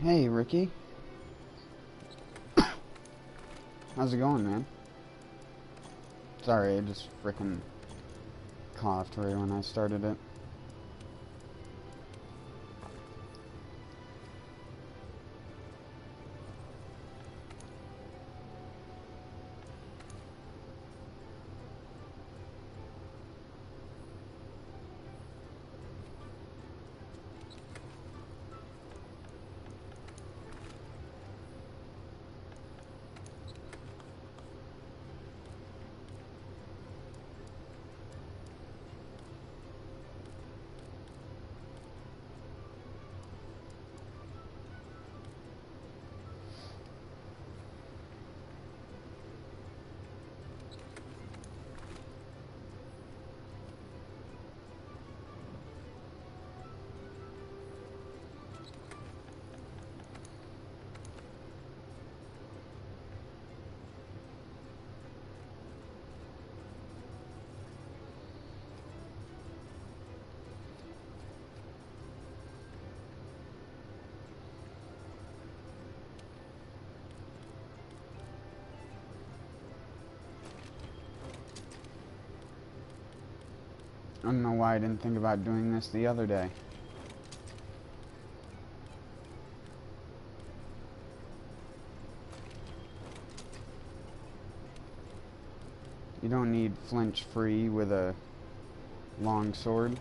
Hey, Ricky. How's it going, man? Sorry, I just frickin' coughed right when I started it. I don't know why I didn't think about doing this the other day. You don't need flinch free with a long sword.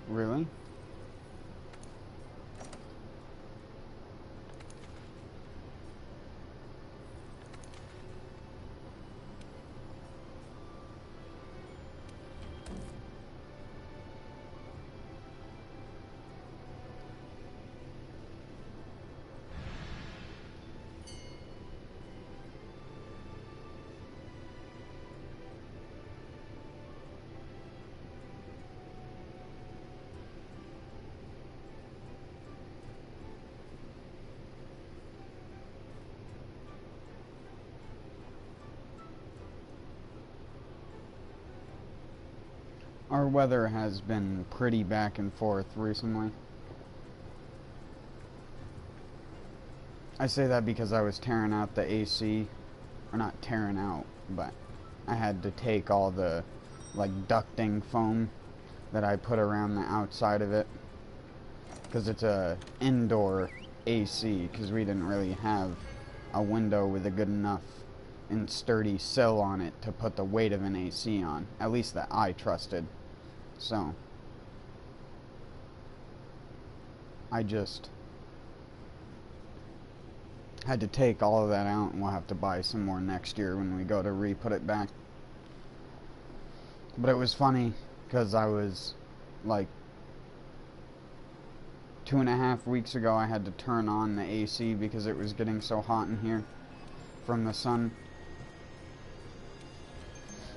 Really? Our weather has been pretty back and forth recently. I say that because I was tearing out the AC, or not tearing out, but I had to take all the like ducting foam that I put around the outside of it, because it's a indoor AC, because we didn't really have a window with a good enough and sturdy sill on it to put the weight of an AC on, at least that I trusted. So I just had to take all of that out, and we'll have to buy some more next year when we go to re-put it back. But it was funny because I was like 2.5 weeks ago I had to turn on the AC because it was getting so hot in here from the sun.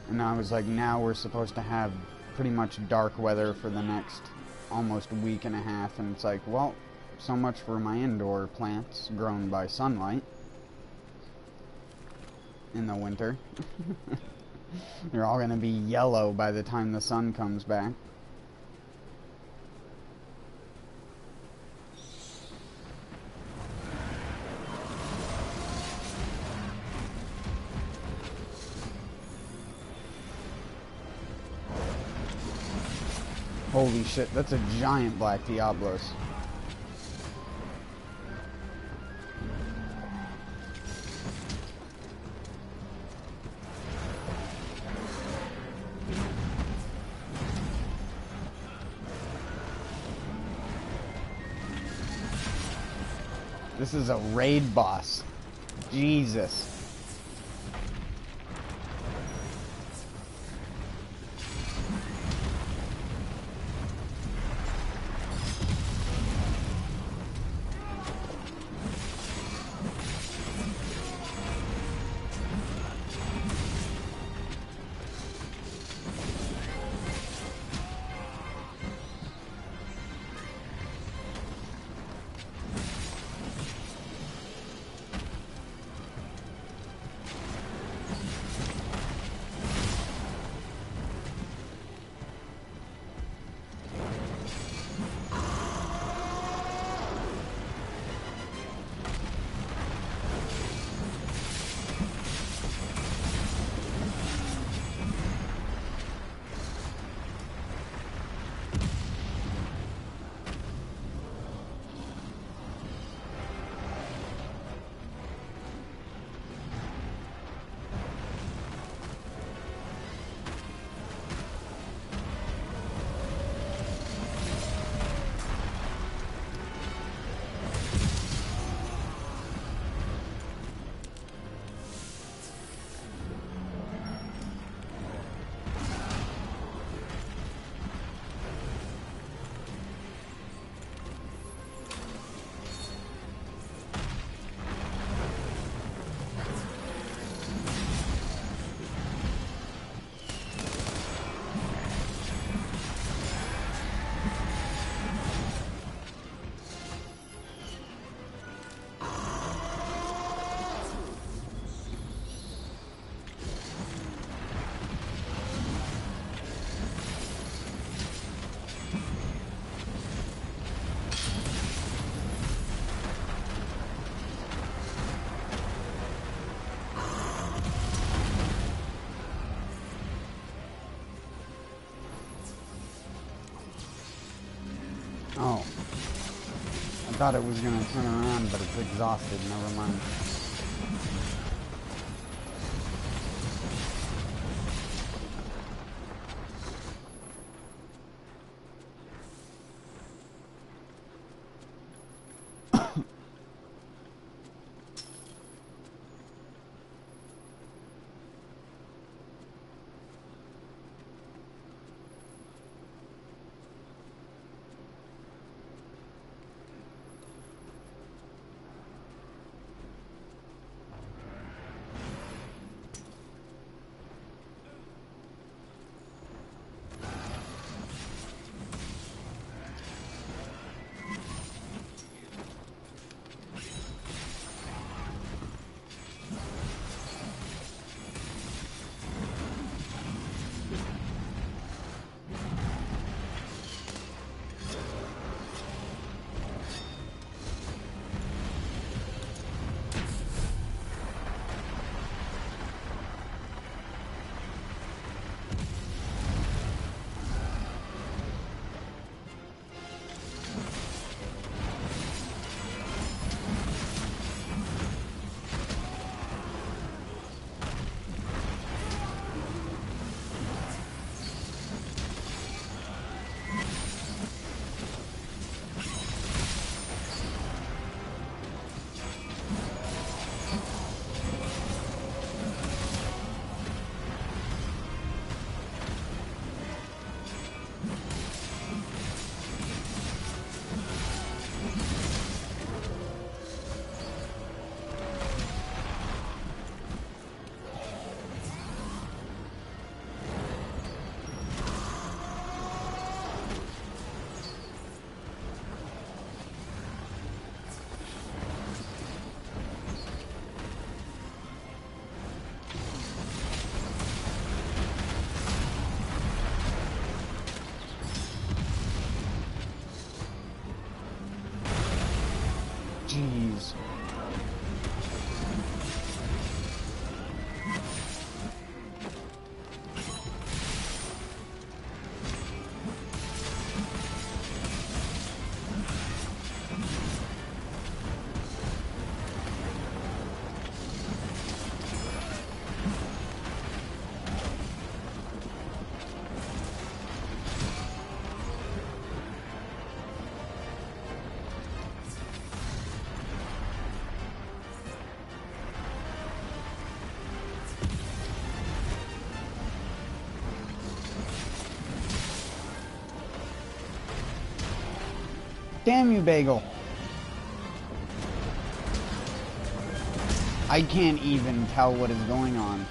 And I was like, now we're supposed to have pretty much dark weather for the next almost week and a half, and it's like, well, so much for my indoor plants grown by sunlight in the winter. They're all gonna be yellow by the time the sun comes back. Holy shit, that's a giant black Diablos. This is a raid boss. Jesus. Oh. I thought it was gonna turn around, but it's exhausted. Never mind. Jeez. Damn you, Bagel. I can't even tell what is going on.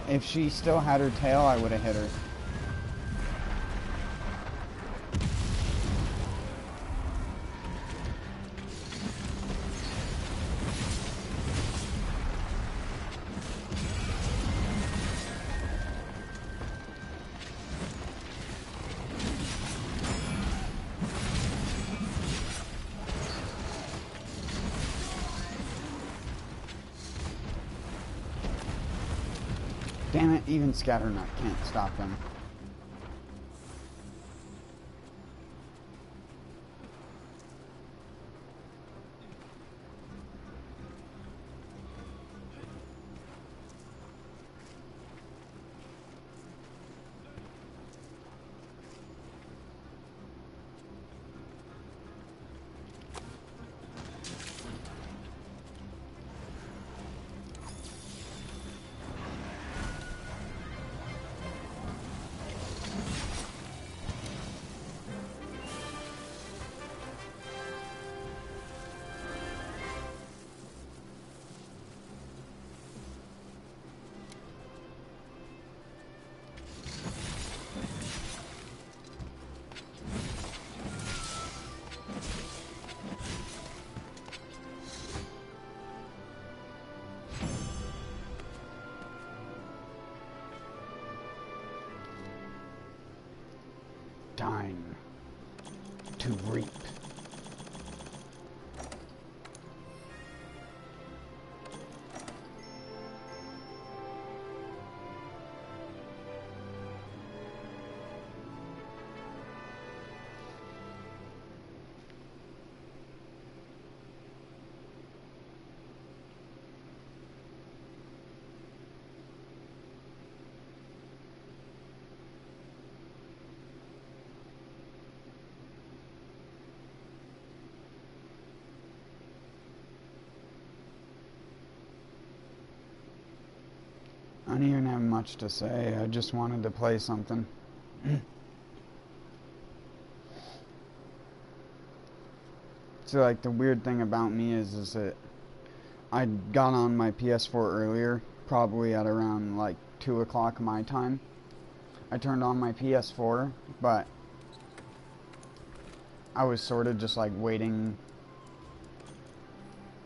If she still had her tail, I would have hit her. Damn it, even Scatternut can't stop them. Time to reap. I don't even have much to say. I just wanted to play something. So, like, the weird thing about me is that I got on my PS4 earlier, probably at around, like, 2 o'clock my time. I turned on my PS4, but I was sort of just, like, waiting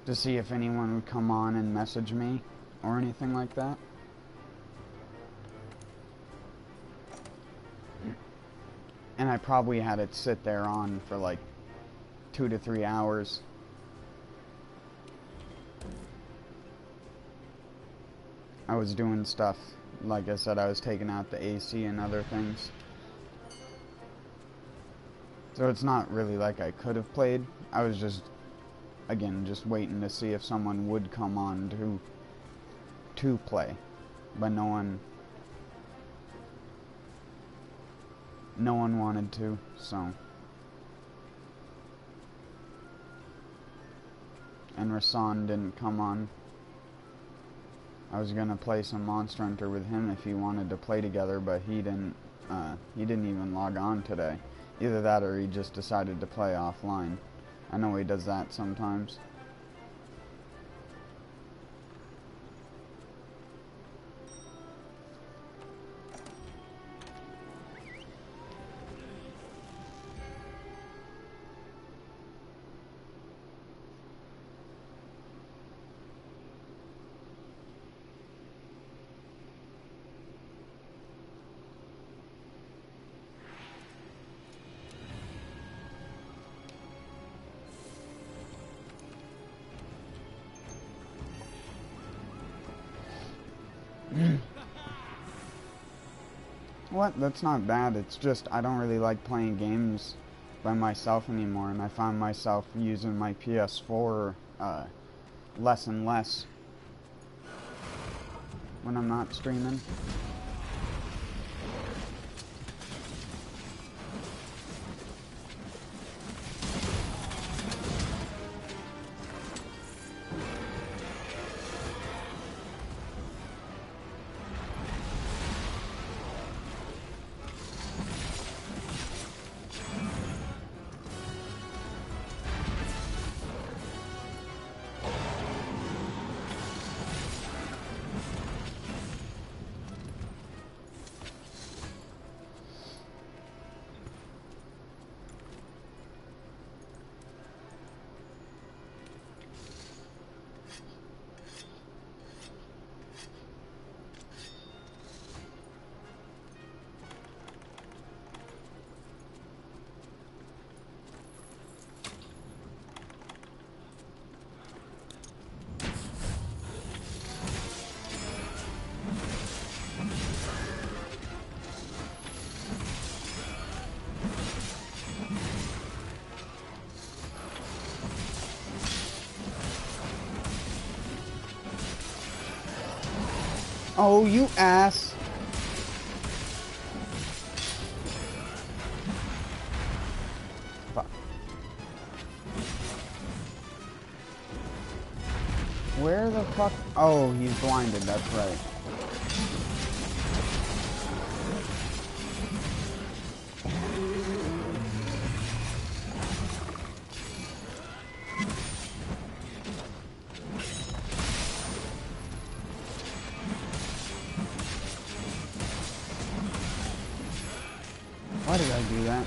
to see if anyone would come on and message me or anything like that. And I probably had it sit there on for like 2 to 3 hours. I was doing stuff. Like I said, I was taking out the AC and other things. So it's not really like I could have played. I was just, again, just waiting to see if someone would come on to play. But no one wanted to, so. And Rasan didn't come on. I was gonna play some Monster Hunter with him if he wanted to play together, but he didn't even log on today. Either that or he just decided to play offline. I know he does that sometimes. What? That's not bad. It's just I don't really like playing games by myself anymore, and I find myself using my PS4 less and less when I'm not streaming. Oh, you ass. Fuck. Where the fuck? Oh, he's blinded, that's right. Why did I do that?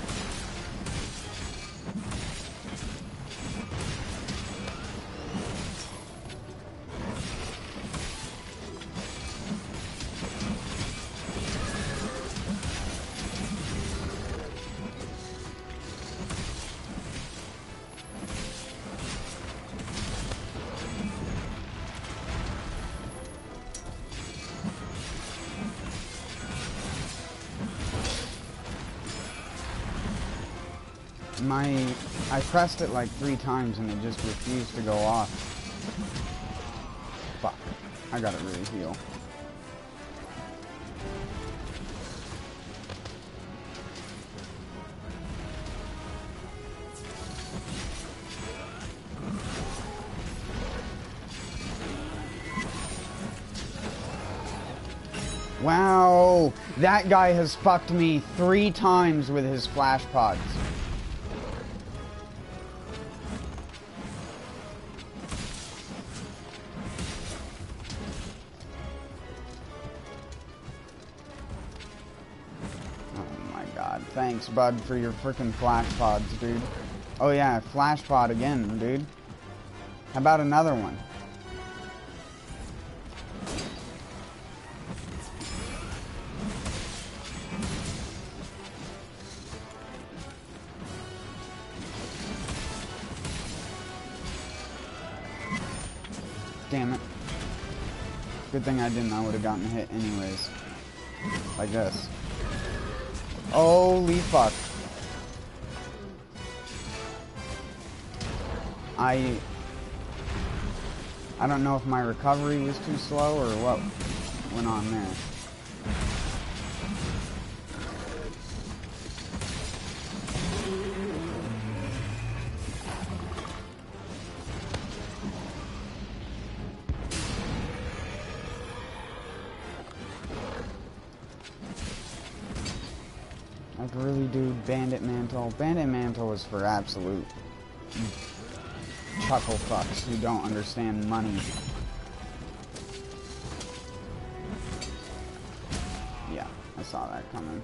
I pressed it like 3 times and it just refused to go off. Fuck. I gotta really heal. Wow, that guy has fucked me 3 times with his flash pods. Oh my god, thanks bud for your freaking flash pods, dude. Oh yeah, flash pod again, dude. How about another one? Damn it. Good thing I didn't. I would have gotten hit anyways. Like this. Holy fuck. I don't know if my recovery was too slow or what went on there. Like really, dude, Bandit Mantle. Bandit Mantle is for absolute chuckle fucks who don't understand money. Yeah, I saw that coming.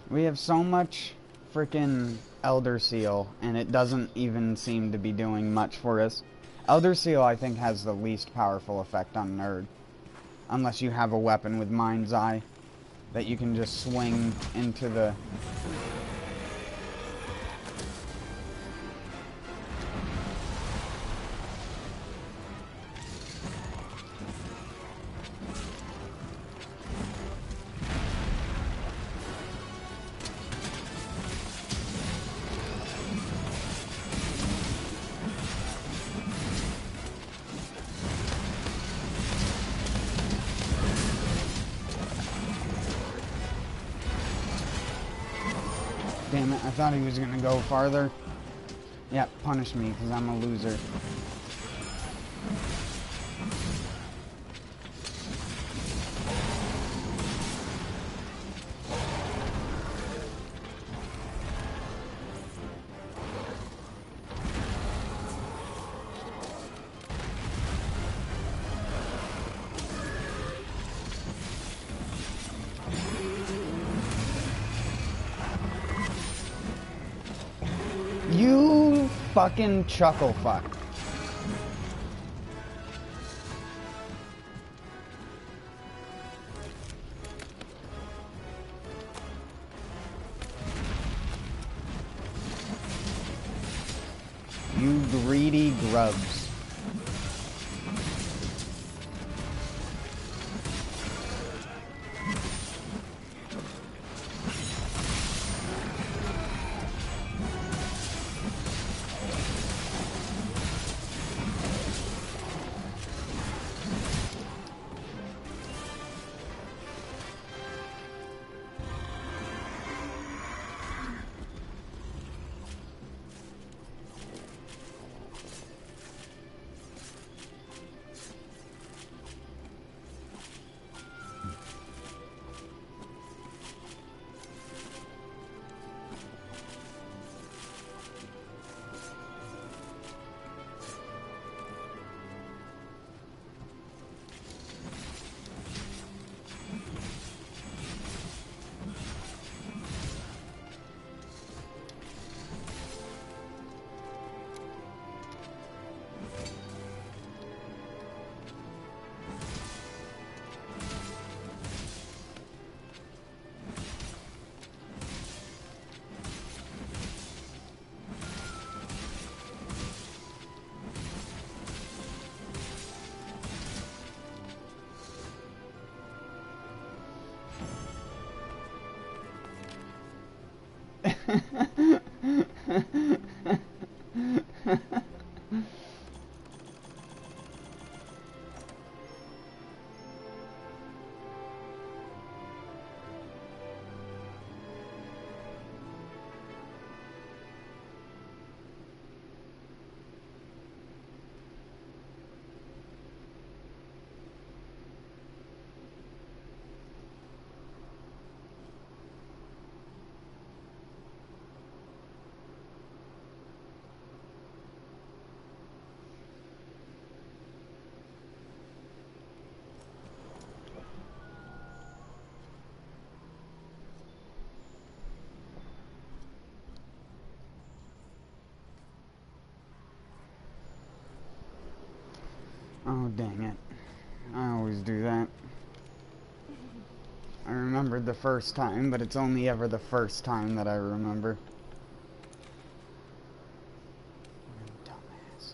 We have so much freaking Elder Seal, and it doesn't even seem to be doing much for us. Elder Seal, I think, has the least powerful effect on Nerd. Unless you have a weapon with Mind's Eye that you can just swing into the... Damn it, I thought he was gonna go farther. Yeah, punish me, because I'm a loser. You fucking chuckle fuck. You greedy grubs. Oh, dang it. I always do that. I remembered the first time, but it's only ever the first time that I remember. Dumbass.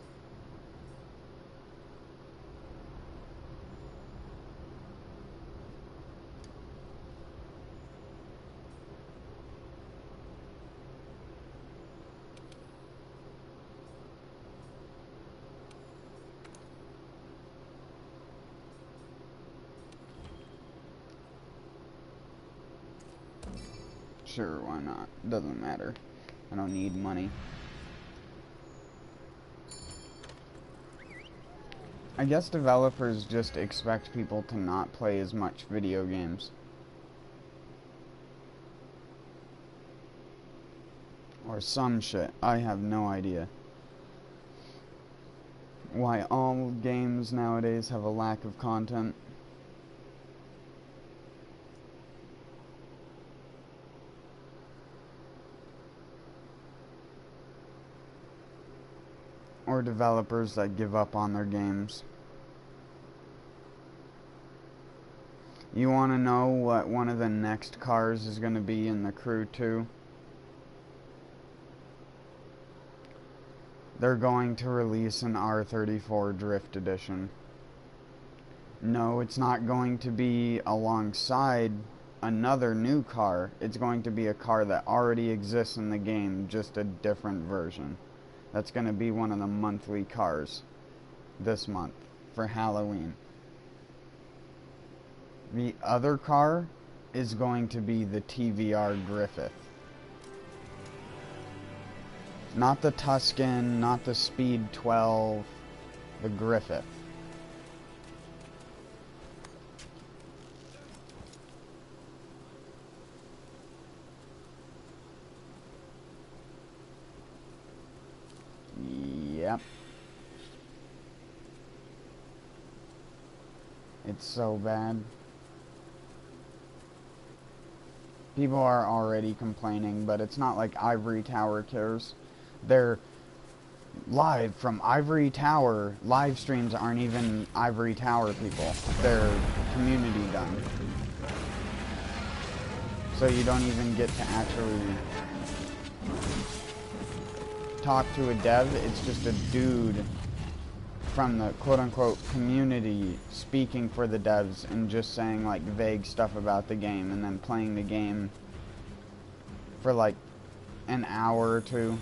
Sure, why not? Doesn't matter. I don't need money. I guess developers just expect people to not play as much video games. Or some shit. I have no idea. Why all games nowadays have a lack of content. Or developers that give up on their games. You want to know what one of the next cars is going to be in the Crew 2? They're going to release an R34 Drift Edition. No, it's not going to be alongside another new car. It's going to be a car that already exists in the game, just a different version. That's going to be one of the monthly cars this month for Halloween. The other car is going to be the TVR Griffith. Not the Tuscan, not the Speed 12, the Griffith. Yep. It's so bad. People are already complaining, but it's not like Ivory Tower cares. They're live from Ivory Tower. Live streams aren't even Ivory Tower people. They're community done. So you don't even get to actually talk to a dev. It's just a dude from the quote-unquote community speaking for the devs and just saying like vague stuff about the game and then playing the game for like an hour or two.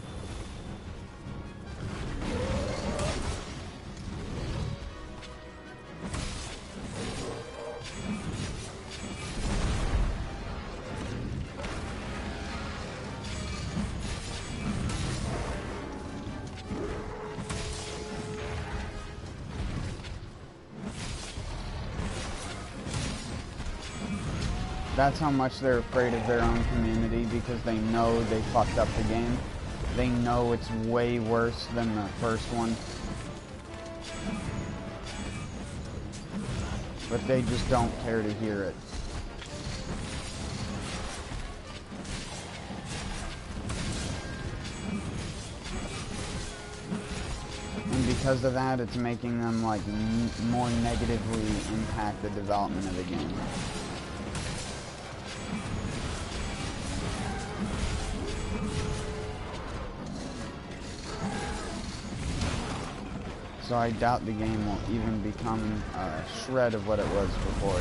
That's how much they're afraid of their own community, because they know they fucked up the game. They know it's way worse than the first one. But they just don't care to hear it. And because of that, it's making them like more negatively impact the development of the game. So I doubt the game will even become a shred of what it was before.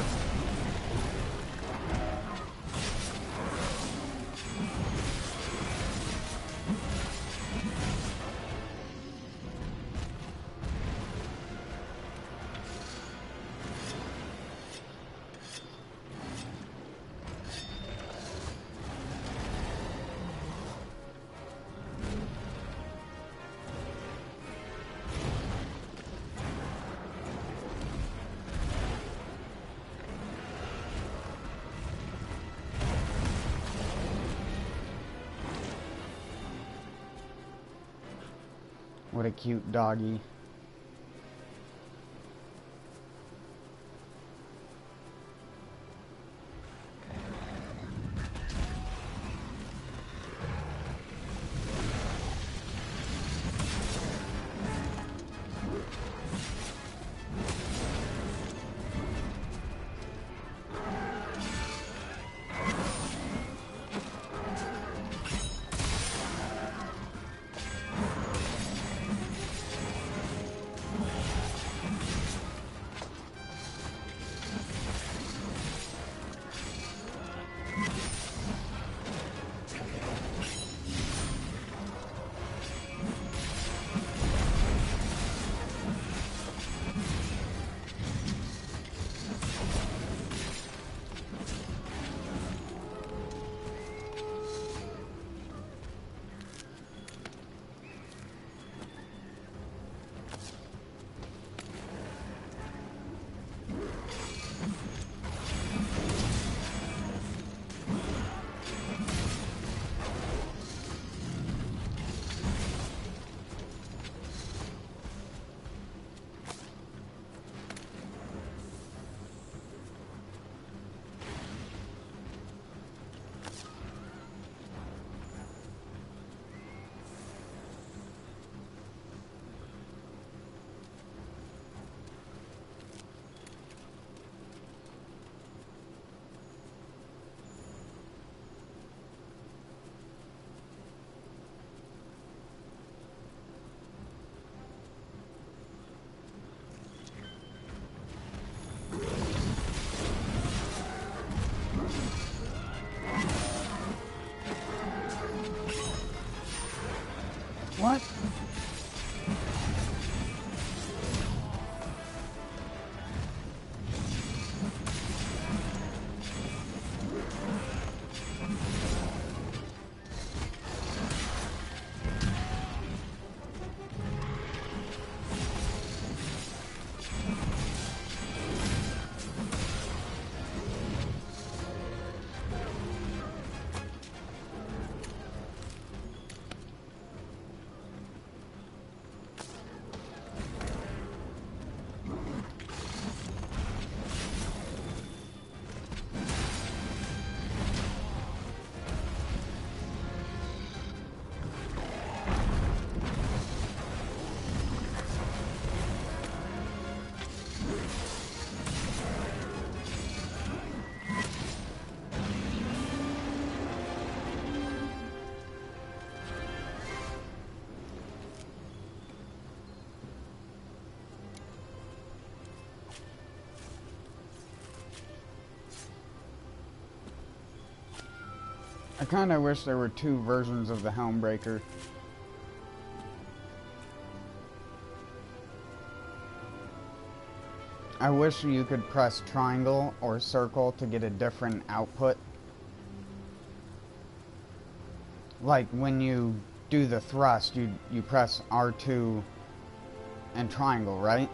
What a cute doggy. What? I kind of wish there were two versions of the Helmbreaker. I wish you could press triangle or circle to get a different output. Like when you do the thrust, you press R2 and triangle, right?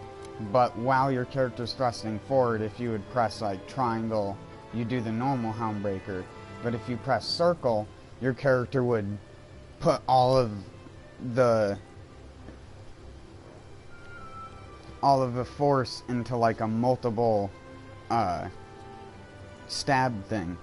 But while your character's thrusting forward, if you would press like triangle, you do the normal Helmbreaker. But if you press circle, your character would put all of the force into like a multiple stab thing.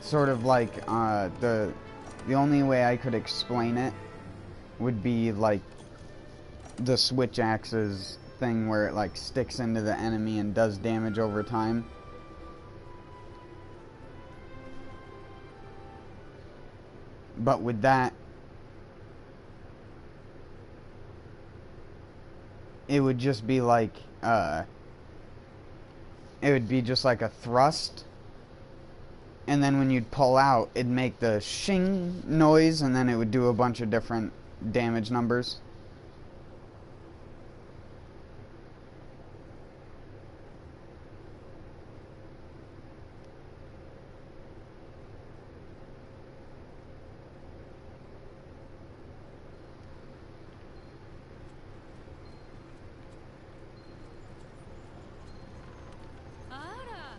Sort of like the only way I could explain it would be like the switch axes thing where it like sticks into the enemy and does damage over time. But with that, it would just be like it would be just like a thrust. And then when you'd pull out, it'd make the shing noise, and then it would do a bunch of different damage numbers.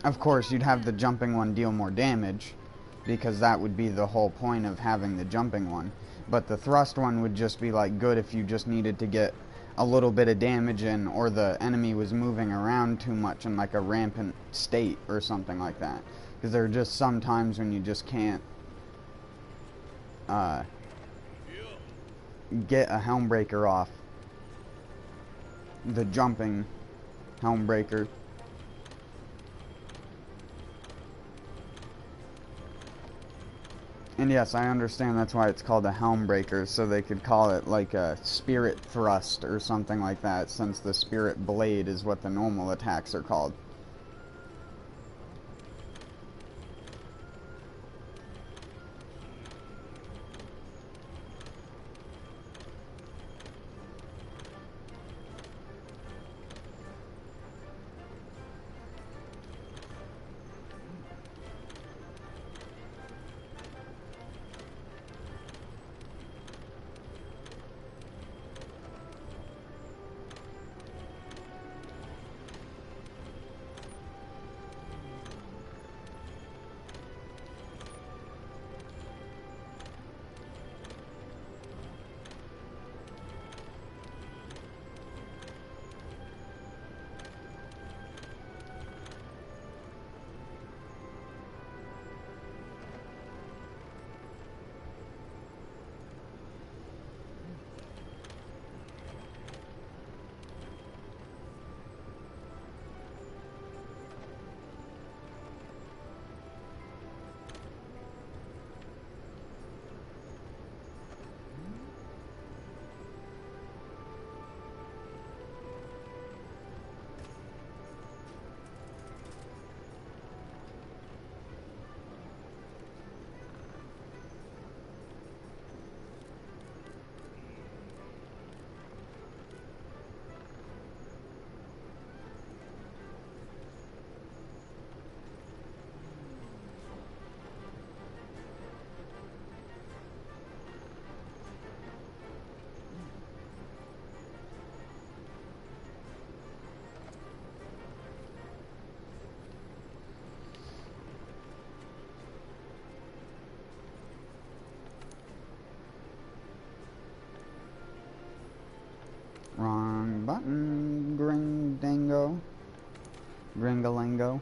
Of course, you'd have the jumping one deal more damage, because that would be the whole point of having the jumping one. But the thrust one would just be like good if you just needed to get a little bit of damage in, or the enemy was moving around too much in like a rampant state or something like that. Because there are just some times when you just can't get a Helmbreaker off. The jumping Helmbreaker. And yes, I understand that's why it's called a Helmbreaker, so they could call it like a Spirit Thrust or something like that, since the Spirit Blade is what the normal attacks are called. Wrong button, Grindango. Gringalingo.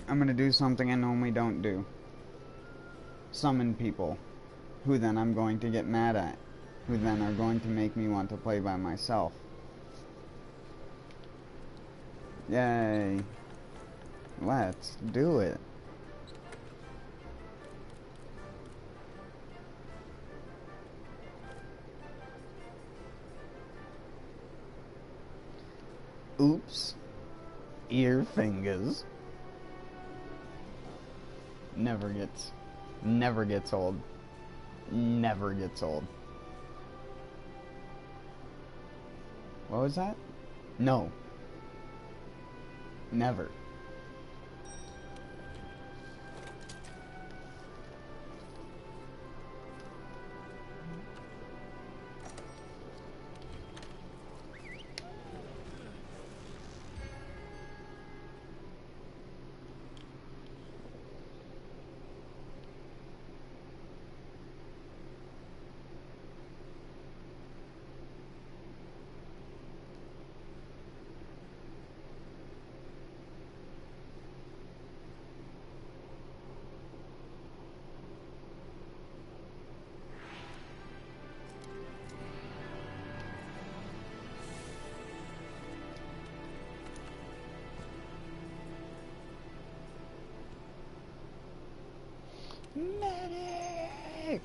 I'm gonna do something I normally don't do. Summon people, who then I'm going to get mad at, who then are going to make me want to play by myself. Yay. Let's do it. Oops. Ear fingers. Never gets old. Never gets old. What was that? No. Never. Medic!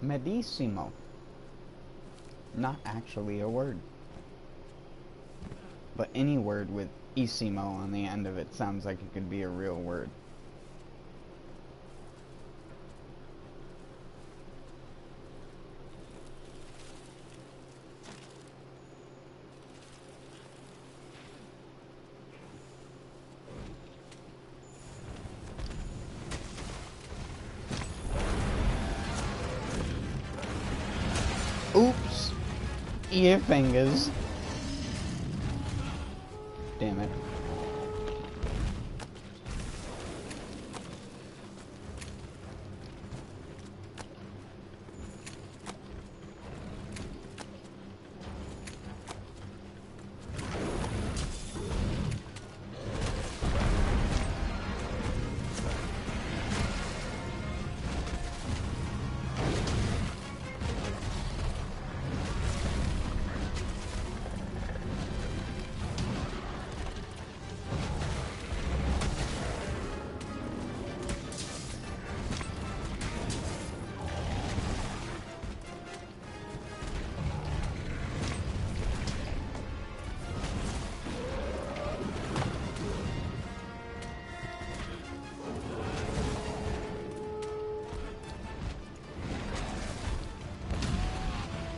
Medissimo. Not actually a word. But any word with "issimo" on the end of it sounds like it could be a real word. Ear fingers. Damn it.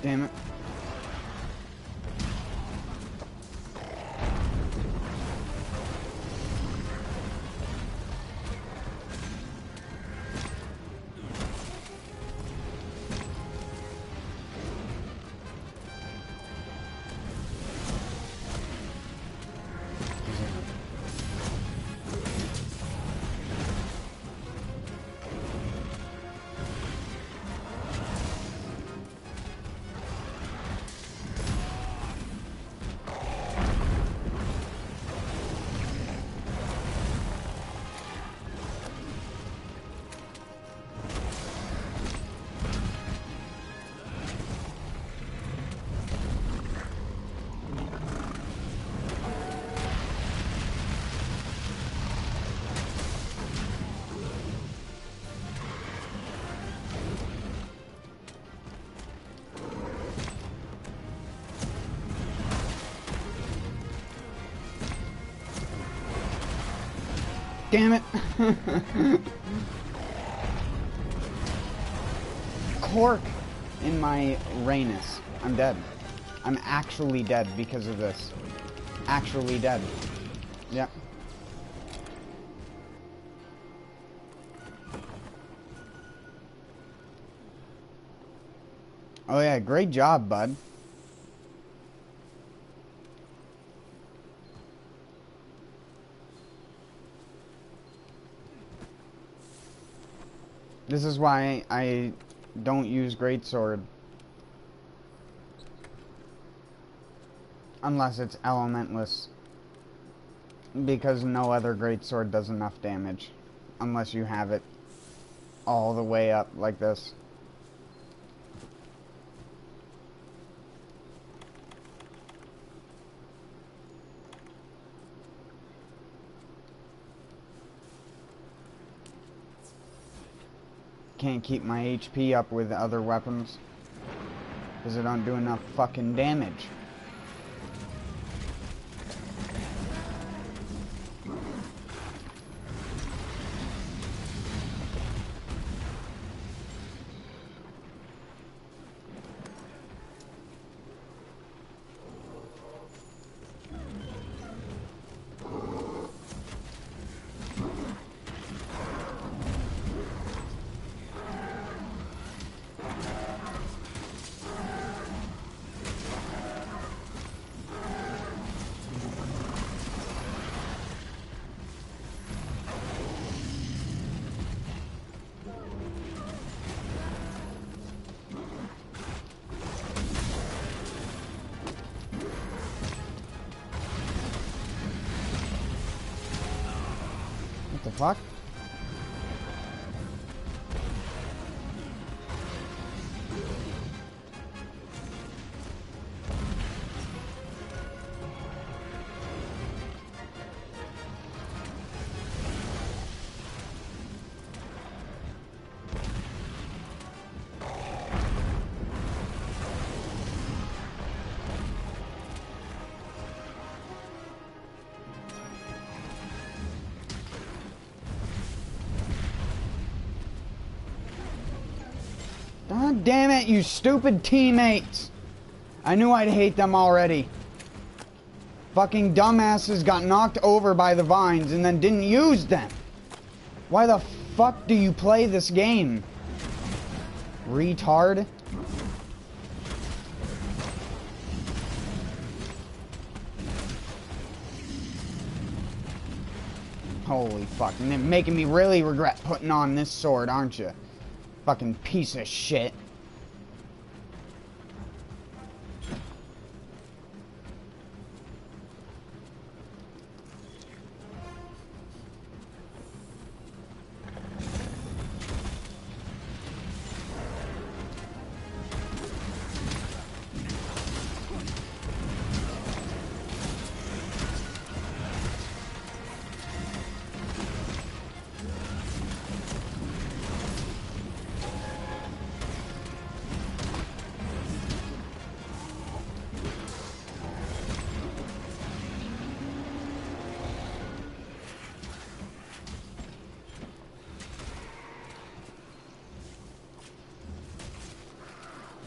Damn it. Damn it. Cork in my Rhaenus. I'm dead. I'm actually dead because of this. Actually dead. Yep. Oh yeah, great job, bud. This is why I don't use greatsword. Unless it's elementless. Because no other greatsword does enough damage. Unless you have it all the way up like this. Can't keep my HP up with other weapons because I don't do enough fucking damage. What the fuck? God damn it, you stupid teammates! I knew I'd hate them already. Fucking dumbasses got knocked over by the vines and then didn't use them. Why the fuck do you play this game? Retard. Holy fuck. And then making me really regret putting on this sword, aren't you? Fucking piece of shit.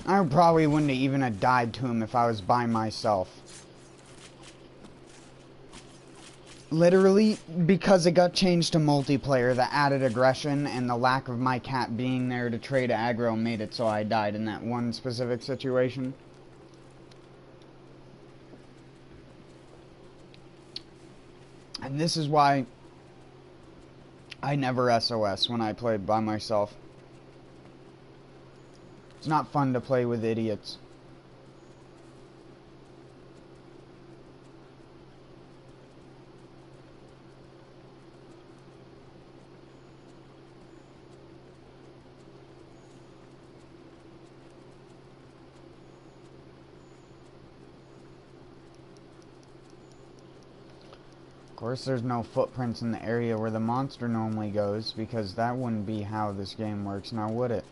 I probably wouldn't have even have died to him if I was by myself. Literally, because it got changed to multiplayer, the added aggression and the lack of my cat being there to trade aggro made it so I died in that one specific situation. And this is why I never SOS when I played by myself. It's not fun to play with idiots. Of course, there's no footprints in the area where the monster normally goes, because that wouldn't be how this game works, now would it?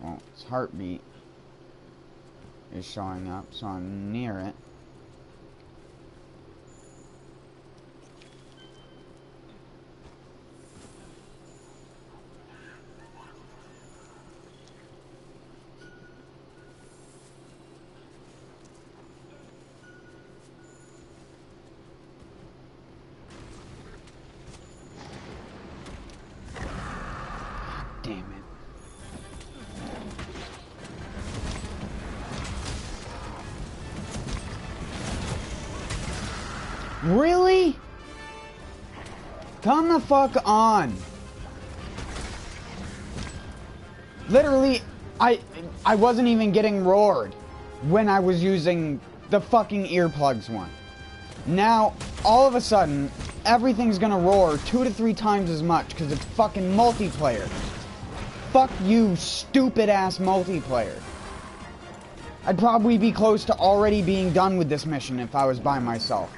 Well, its heartbeat is showing up, so I'm near it. Damn it. Really? Come the fuck on. Literally, I wasn't even getting roared when I was using the fucking earplugs one. Now, all of a sudden, everything's gonna roar 2 to 3 times as much because it's fucking multiplayer. Fuck you, stupid ass multiplayer. I'd probably be close to already being done with this mission if I was by myself.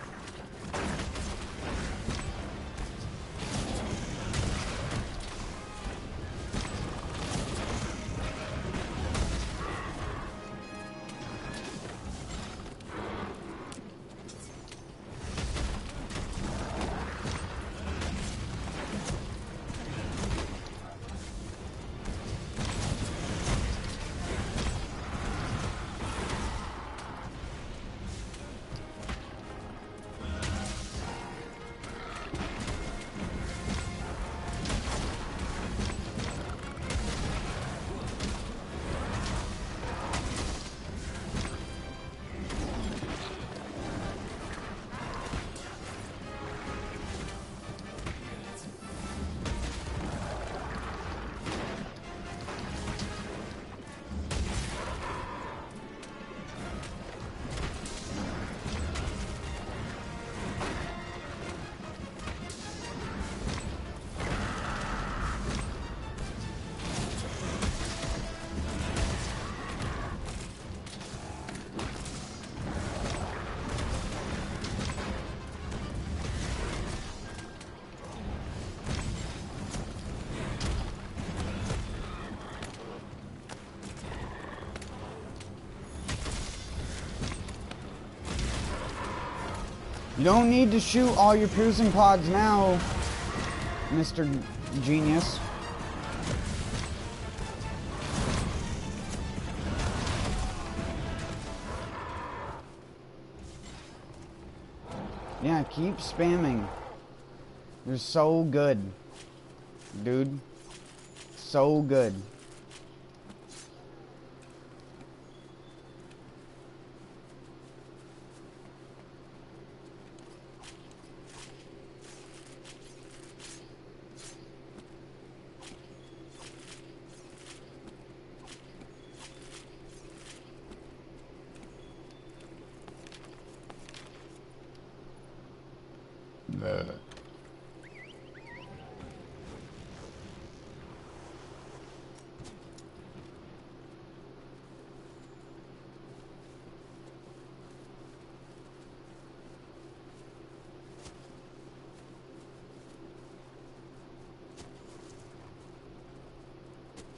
You don't need to shoot all your piercing pods now, Mr. Genius. Yeah, keep spamming. You're so good, dude. So good.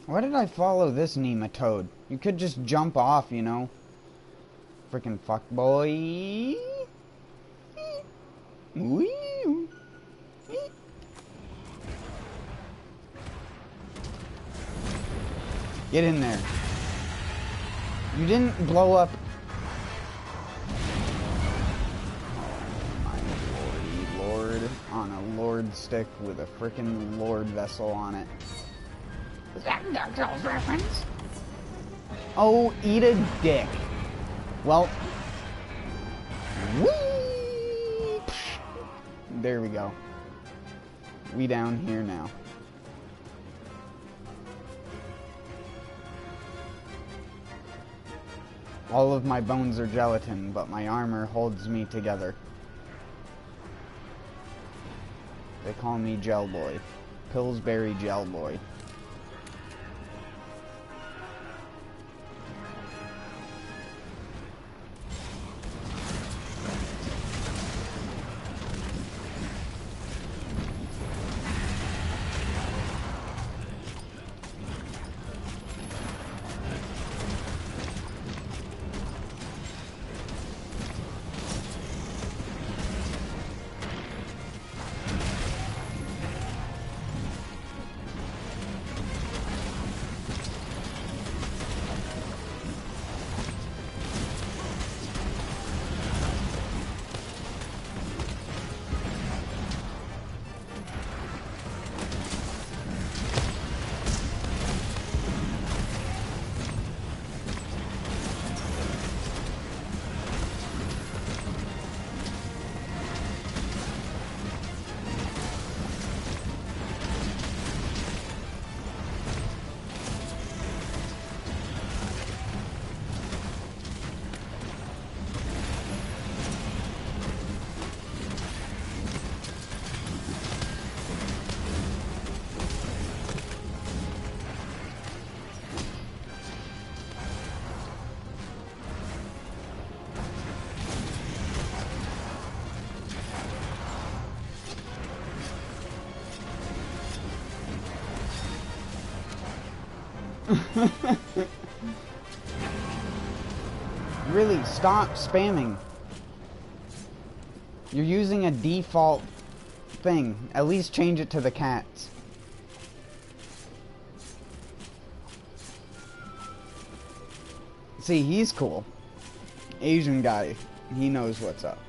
Why did I follow this nematode? You could just jump off, you know? Freaking fuckboy. Wee. Get in there. You didn't blow up. My lordy lord. On a lord stick with a freaking lord vessel on it. Is that a DuckTales reference? Oh, eat a dick. Well. Whee! There we go. We down here now. All of my bones are gelatin, but my armor holds me together. They call me Gel Boy. Pillsbury Gel Boy. Really, stop spamming. You're using a default thing. At least change it to the cats. See, he's cool. Asian guy. He knows what's up.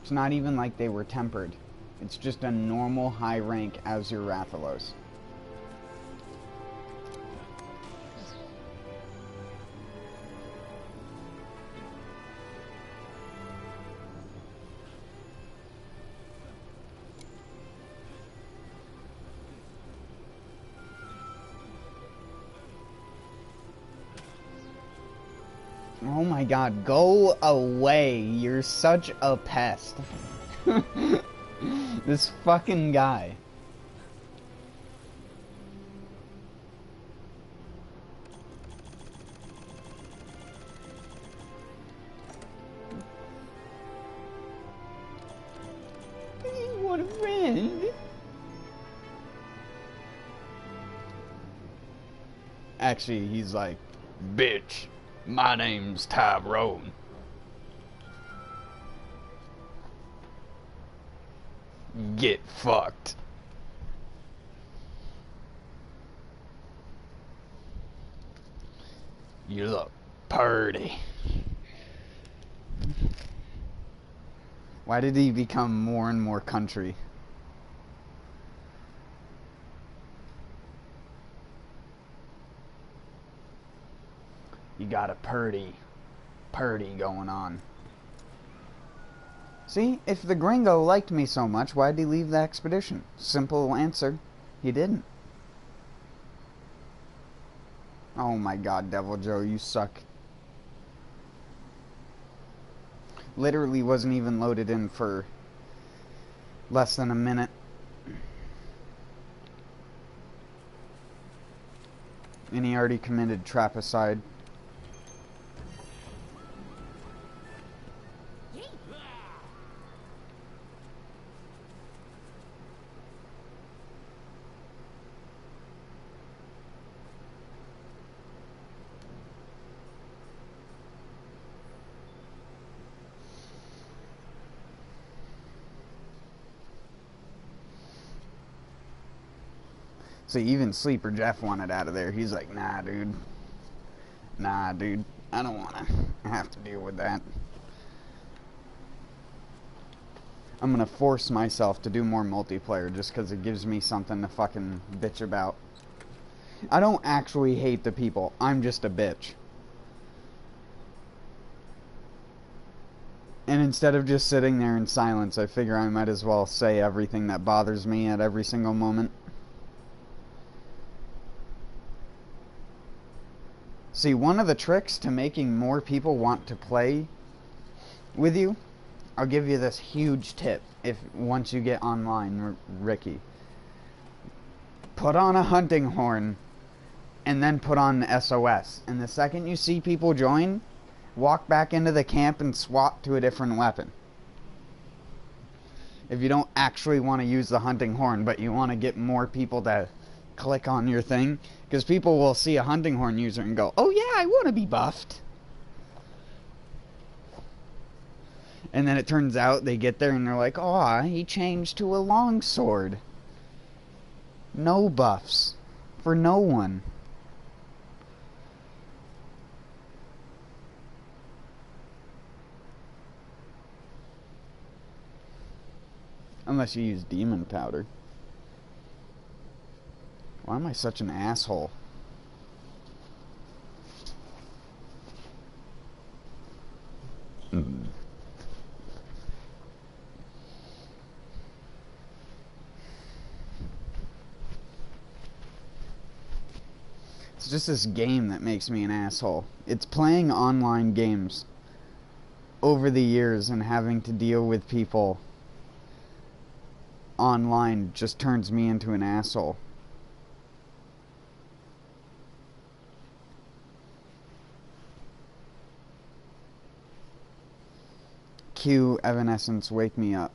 It's not even like they were tempered. It's just a normal high rank Azure Rathalos. Oh my god, go away. You're such a pest. This fucking guy. What a friend. Actually, he's like, bitch. My name's Tyrone. Get fucked. You look purty. Why did he become more and more country? You got a purdy going on. See, if the gringo liked me so much, why'd he leave the expedition? Simple answer, he didn't. Oh my god, Devil Joe, you suck. Literally wasn't even loaded in for less than a minute. And he already committed trapicide. So even Sleeper Jeff wanted out of there. He's like, nah, dude. Nah, dude. I don't want to have to deal with that. I'm going to force myself to do more multiplayer just because it gives me something to fucking bitch about. I don't actually hate the people. I'm just a bitch. And instead of just sitting there in silence, I figure I might as well say everything that bothers me at every single moment. See, one of the tricks to making more people want to play with you, I'll give you this huge tip once you get online, Ricky. Put on a hunting horn and then put on the SOS. And the second you see people join, walk back into the camp and swap to a different weapon. If you don't actually want to use the hunting horn, but you want to get more people to click on your thing, because people will see a hunting horn user and go, oh yeah, I want to be buffed. And then it turns out they get there and they're like, oh, he changed to a longsword. No buffs. For no one. Unless you use demon powder. Why am I such an asshole? It's just this game that makes me an asshole. It's playing online games over the years and having to deal with people online just turns me into an asshole. Cue Evanescence, wake me up.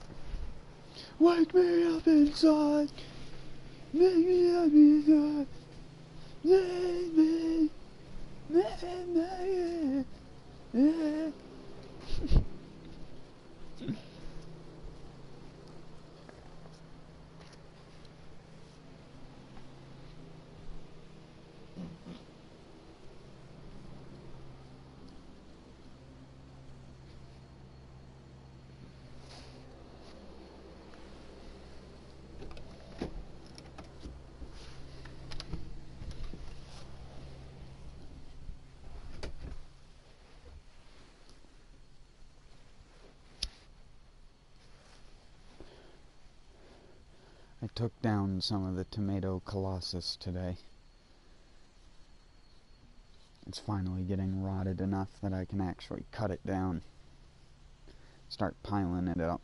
Wake me up inside. Wake me up inside. Leave me. I took down some of the tomato colossus today. It's finally getting rotted enough that I can actually cut it down. Start piling it up.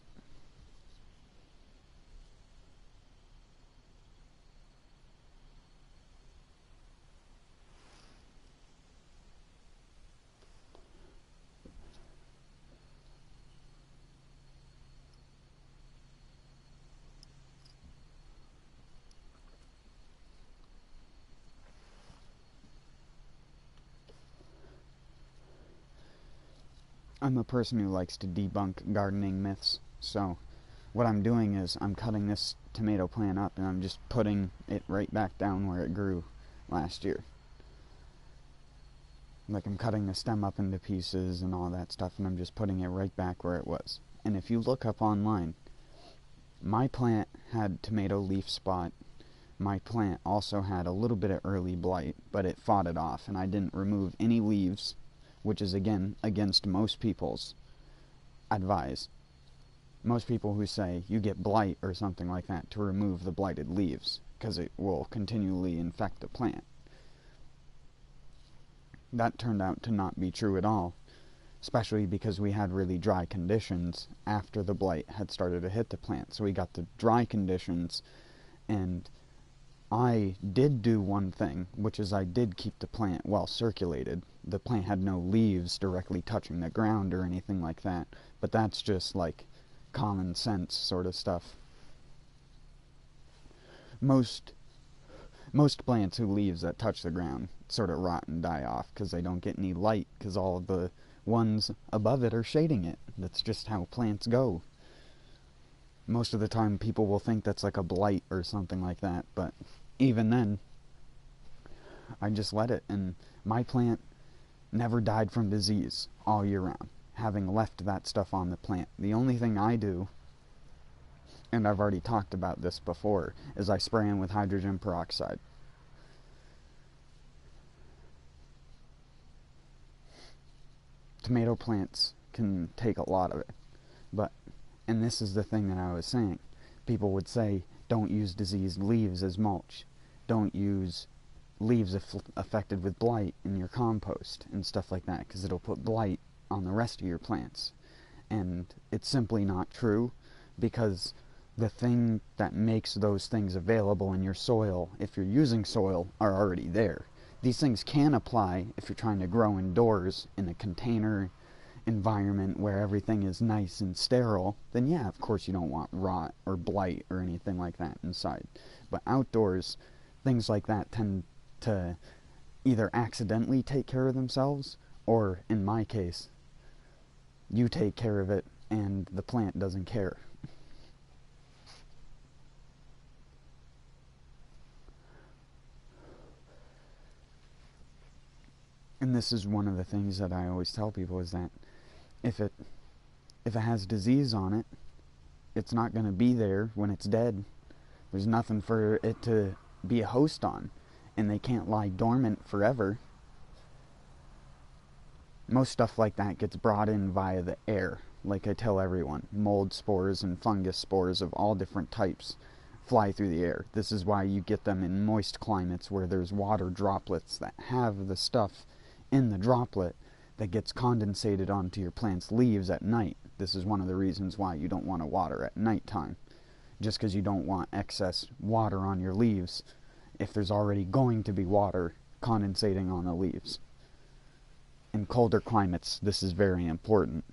I'm a person who likes to debunk gardening myths, so what I'm doing is I'm cutting this tomato plant up and I'm just putting it right back down where it grew last year. Like, I'm cutting the stem up into pieces and all that stuff, and I'm just putting it right back where it was. And if you look up online, my plant had tomato leaf spot. My plant also had a little bit of early blight, but it fought it off, and I didn't remove any leaves, which is, again, against most people's advice. Most people who say you get blight or something like that to remove the blighted leaves, because it will continually infect the plant. that turned out to not be true at all, especially because we had really dry conditions after the blight had started to hit the plant. So we got the dry conditions, and I did do one thing, which is I did keep the plant well circulated. The plant had no leaves directly touching the ground or anything like that, but that's just like common sense sort of stuff. Most plants who leaves that touch the ground sort of rot and die off because they don't get any light, because all of the ones above it are shading it. That's just how plants go. Most of the time people will think that's like a blight or something like that, but even then, I just let it, and my plant never died from disease all year round, having left that stuff on the plant. The only thing I do, and I've already talked about this before, is I spray them with hydrogen peroxide. Tomato plants can take a lot of it, but, and this is the thing that I was saying, people would say, don't use diseased leaves as mulch. Don't use leaves affected with blight in your compost and stuff like that, because it'll put blight on the rest of your plants. And it's simply not true, because the thing that makes those things available in your soil, if you're using soil, are already there. These things can apply if you're trying to grow indoors in a container environment where everything is nice and sterile. Then yeah, of course you don't want rot or blight or anything like that inside. But outdoors, things like that tend to either accidentally take care of themselves, or in my case, you take care of it and the plant doesn't care. And this is one of the things that I always tell people, is that if it has disease on it, it's not going to be there when it's dead. There's nothing for it to be a host on, and they can't lie dormant forever. Most stuff like that gets brought in via the air. Like I tell everyone, mold spores and fungus spores of all different types fly through the air. This is why you get them in moist climates where there's water droplets that have the stuff in the droplet that gets condensated onto your plant's leaves at night. This is one of the reasons why you don't want to water at nighttime. Just because you don't want excess water on your leaves if there's already going to be water condensating on the leaves. In colder climates, this is very important.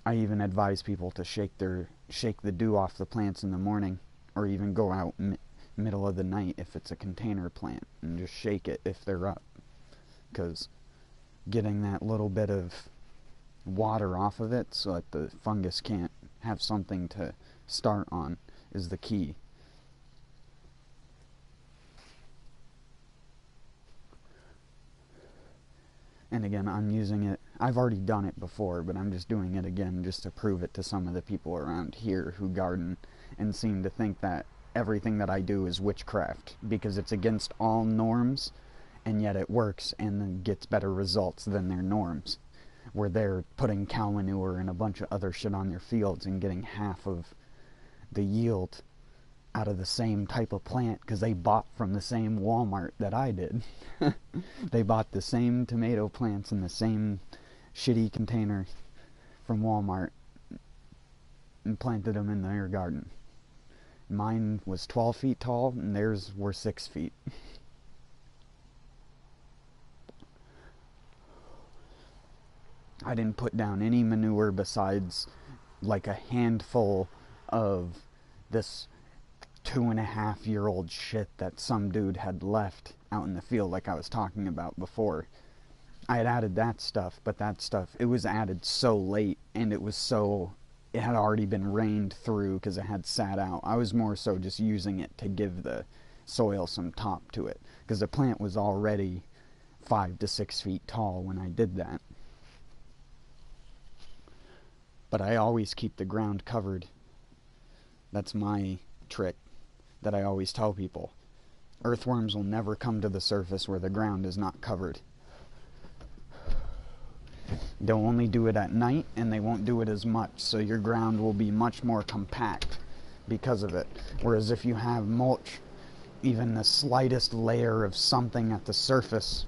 I even advise people to shake the dew off the plants in the morning, or even go out middle of the night if it's a container plant and just shake it if they're up, because getting that little bit of water off of it so that the fungus can't have something to start on is the key. And again, I'm using it, I've already done it before, but I'm just doing it again just to prove it to some of the people around here who garden and seem to think that everything that I do is witchcraft, because it's against all norms, and yet it works and then gets better results than their norms, where they're putting cow manure and a bunch of other shit on their fields and getting half of the yield out of the same type of plant because they bought from the same Walmart that I did. They bought the same tomato plants in the same shitty container from Walmart and planted them in their garden. Mine was 12 feet tall, and theirs were 6 feet. I didn't put down any manure besides like a handful of this 2.5-year-old shit that some dude had left out in the field, like I was talking about before. I had added that stuff, but that stuff, it was added so late, and it had already been rained through because it had sat out. I was more so just using it to give the soil some top to it, because the plant was already 5 to 6 feet tall when I did that. But I always keep the ground covered. That's my trick that I always tell people. Earthworms will never come to the surface where the ground is not covered. They'll only do it at night, and they won't do it as much, so your ground will be much more compact because of it. Whereas if you have mulch even the slightest layer of something at the surface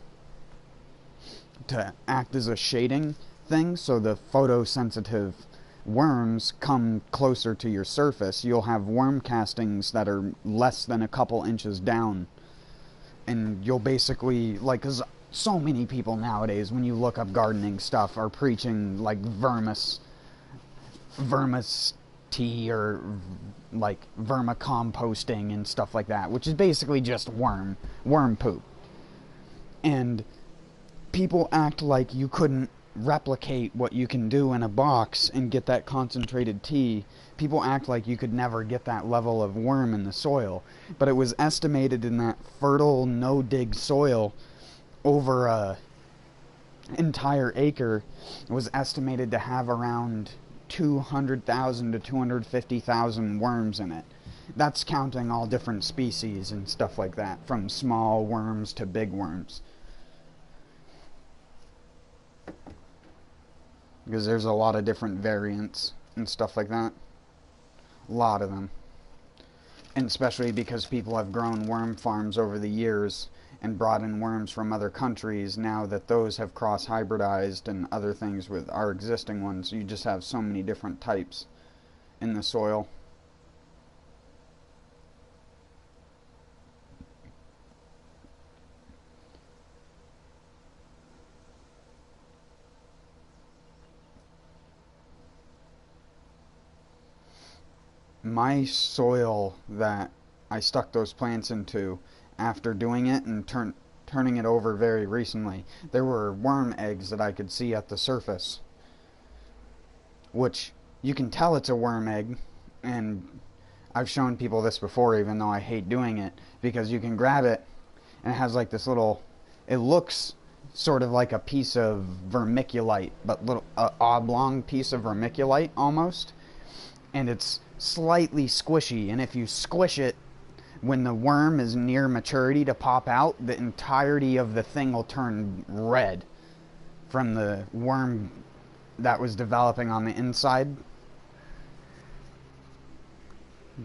to act as a shading thing, so the photosensitive worms come closer to your surface. You'll have worm castings that are less than a couple inches down, and you'll basically, like, because so many people nowadays, when you look up gardening stuff, are preaching like vermis tea, or like vermicomposting and stuff like that, which is basically just worm poop. And people act like you couldn't replicate what you can do in a box and get that concentrated tea. People act like you could never get that level of worm in the soil. But it was estimated in that fertile, no-dig soil, over a entire acre, was estimated to have around 200,000 to 250,000 worms in it. That's counting all different species and stuff like that, from small worms to big worms. Because there's a lot of different variants and stuff like that. A lot of them. And especially because people have grown worm farms over the years and brought in worms from other countries. Now that those have cross-hybridized and other things with our existing ones, you just have so many different types in the soil. My soil that I stuck those plants into, after doing it and turning it over very recently, there were worm eggs that I could see at the surface, which you can tell it's a worm egg. And I've shown people this before, even though I hate doing it, because you can grab it and it has like this little, it looks sort of like a piece of vermiculite, but little oblong piece of vermiculite almost, and it's slightly squishy, and if you squish it when the worm is near maturity to pop out, the entirety of the thing will turn red from the worm that was developing on the inside,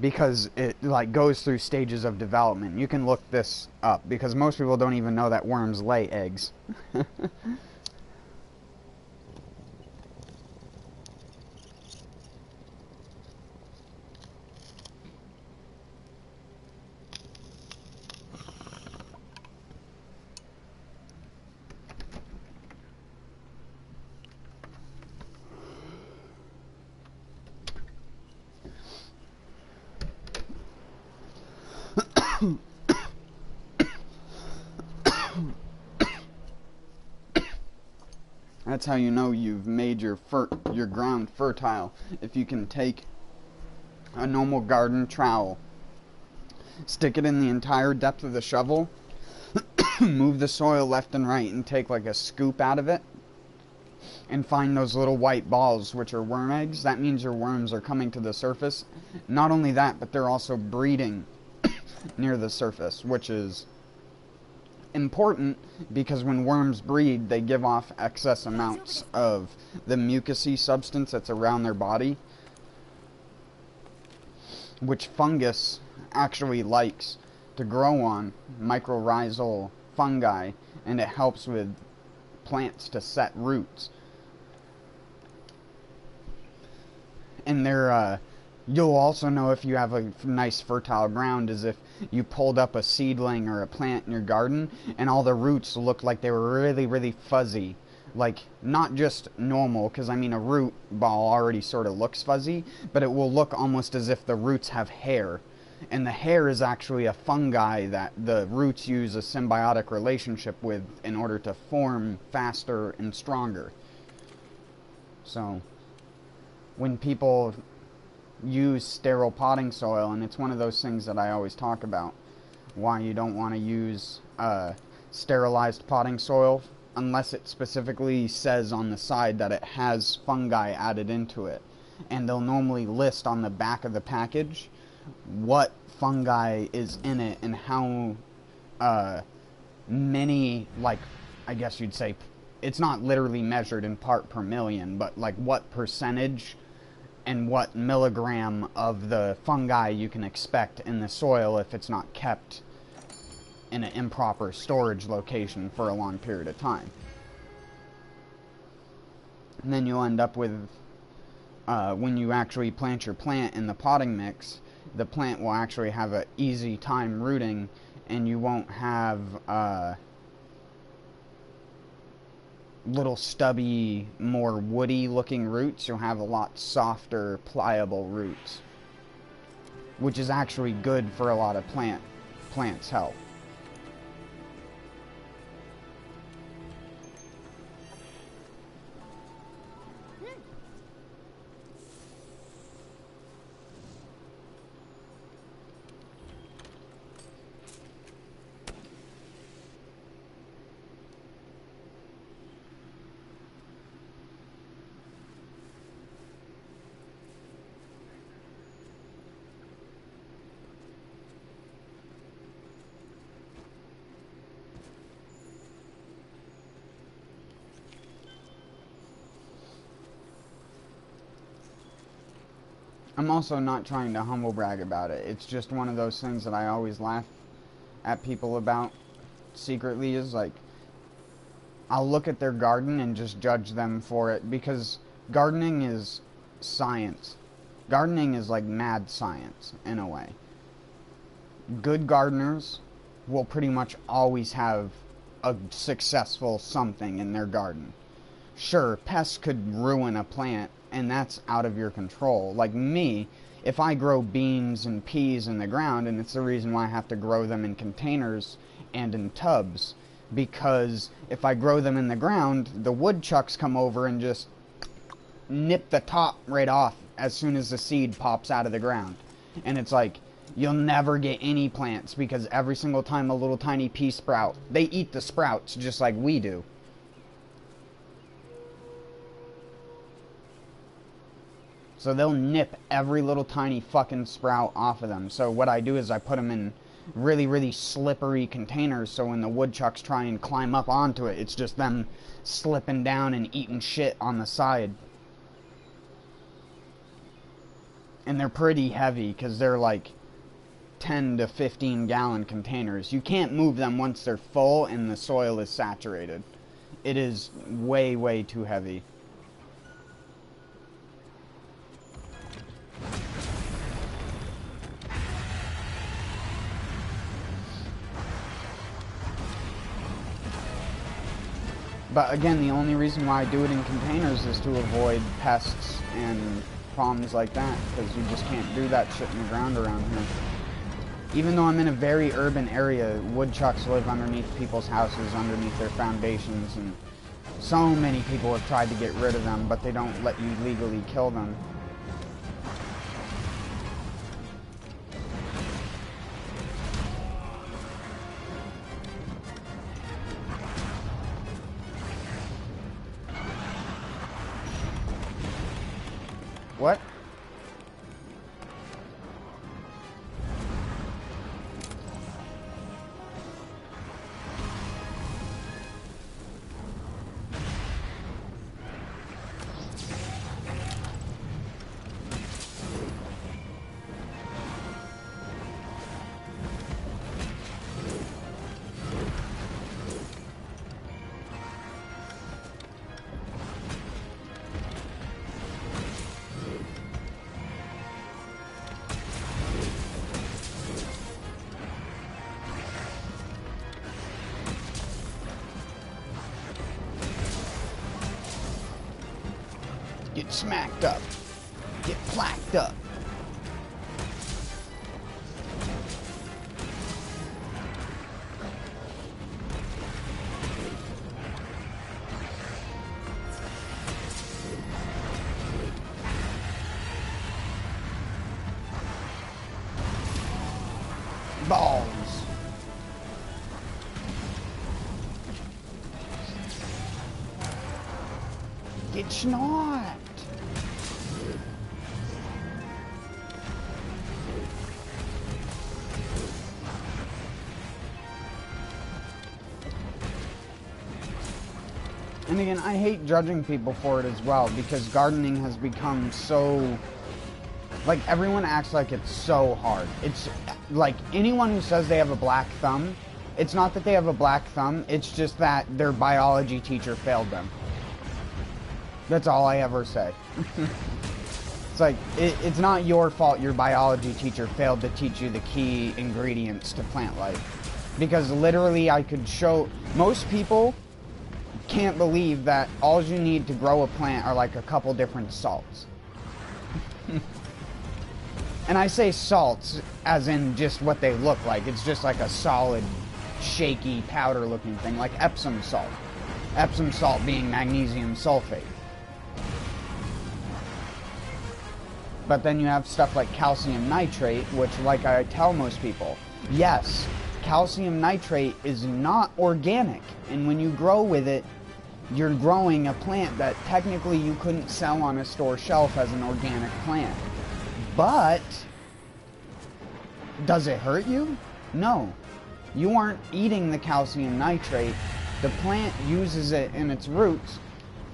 because it like goes through stages of development. You can look this up, because most people don't even know that worms lay eggs. That's how you know you've made your ground fertile. If you can take a normal garden trowel, stick it in the entire depth of the shovel, move the soil left and right, and take like a scoop out of it, and find those little white balls, which are worm eggs, that means your worms are coming to the surface. Not only that, but they're also breeding near the surface, which is important, because when worms breed, they give off excess amounts of the mucousy substance that's around their body, which fungus actually likes to grow on, mycorrhizal fungi, and it helps with plants to set roots. And they're you'll also know if you have a nice fertile ground is if you pulled up a seedling or a plant in your garden and all the roots looked like they were really, really fuzzy. Like, not just normal, because I mean a root ball already sort of looks fuzzy, but it will look almost as if the roots have hair. And the hair is actually a fungi that the roots use a symbiotic relationship with in order to form faster and stronger. So, when people use sterile potting soil, and it's one of those things that I always talk about, why you don't want to use sterilized potting soil unless it specifically says on the side that it has fungi added into it. And they'll normally list on the back of the package what fungi is in it and how many, like, I guess you'd say, it's not literally measured in part per million, but like what percentage and what milligram of the fungi you can expect in the soil if it's not kept in an improper storage location for a long period of time. And then you'll end up with, when you actually plant your plant in the potting mix, the plant will actually have an easy time rooting, and you won't have little stubby, more woody looking roots. You'll have a lot softer, pliable roots, which is actually good for a lot of plants' health. I'm also not trying to humble brag about it. It's just one of those things that I always laugh at people about secretly, is like, I'll look at their garden and just judge them for it, because gardening is science. Gardening is like mad science, in a way. Good gardeners will pretty much always have a successful something in their garden. Sure, pests could ruin a plant, and that's out of your control. Like me, if I grow beans and peas in the ground, and it's the reason why I have to grow them in containers and in tubs, because if I grow them in the ground, the woodchucks come over and just nip the top right off as soon as the seed pops out of the ground. And it's like, you'll never get any plants, because every single time a little tiny pea sprout, they eat the sprouts just like we do. So they'll nip every little tiny fucking sprout off of them. So what I do is I put them in really, really slippery containers, so when the woodchucks try and climb up onto it, it's just them slipping down and eating shit on the side. And they're pretty heavy, because they're like 10 to 15 gallon containers. You can't move them once they're full and the soil is saturated. It is way, way too heavy. But again, the only reason why I do it in containers is to avoid pests and problems like that, because you just can't do that shit in the ground around here. Even though I'm in a very urban area, woodchucks live underneath people's houses, underneath their foundations, and so many people have tried to get rid of them, but they don't let you legally kill them. What? Get smacked up. Get placked up. Balls. Get snot. And again, I hate judging people for it as well, because gardening has become so, like, everyone acts like it's so hard. It's like anyone who says they have a black thumb It's not that they have a black thumb, it's just that their biology teacher failed them. That's all I ever say. It's like, it's not your fault your biology teacher failed to teach you the key ingredients to plant life. Because literally I could show, most people can't believe that all you need to grow a plant are like a couple different salts. And I say salts as in just what they look like. It's just like a solid, shaky, powder-looking thing, like Epsom salt. Epsom salt being magnesium sulfate. But then you have stuff like calcium nitrate, which, like I tell most people, yes, calcium nitrate is not organic. And when you grow with it, you're growing a plant that technically you couldn't sell on a store shelf as an organic plant. But does it hurt you? No. You aren't eating the calcium nitrate. The plant uses it in its roots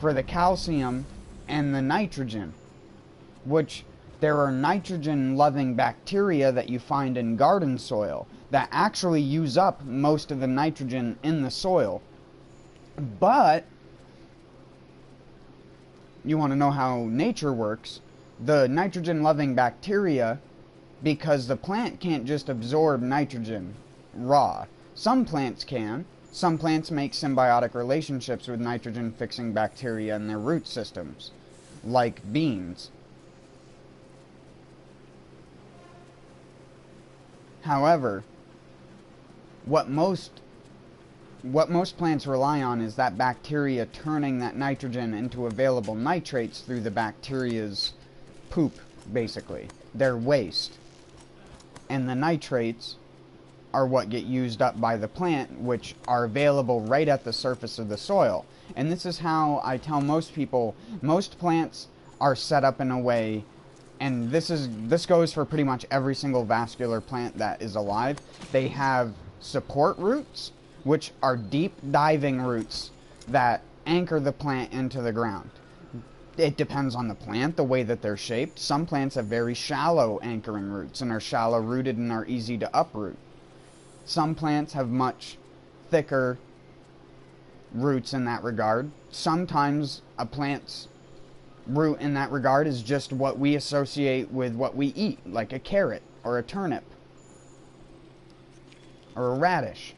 for the calcium and the nitrogen, which there are nitrogen-loving bacteria that you find in garden soil that actually use up most of the nitrogen in the soil. But you want to know how nature works? The nitrogen-loving bacteria, because the plant can't just absorb nitrogen raw. Some plants can. Some plants make symbiotic relationships with nitrogen-fixing bacteria in their root systems, like beans. However, what most plants rely on is that bacteria turning that nitrogen into available nitrates through the bacteria's poop, basically. Their waste. And the nitrates are what get used up by the plant, which are available right at the surface of the soil. And this is how I tell most people, most plants are set up in a way, and this goes for pretty much every single vascular plant that is alive. They have support roots, which are deep diving roots that anchor the plant into the ground. It depends on the plant, the way that they're shaped. Some plants have very shallow anchoring roots and are shallow rooted and are easy to uproot. Some plants have much thicker roots in that regard. Sometimes a plant's root in that regard is just what we associate with what we eat, like a carrot or a turnip or a radish.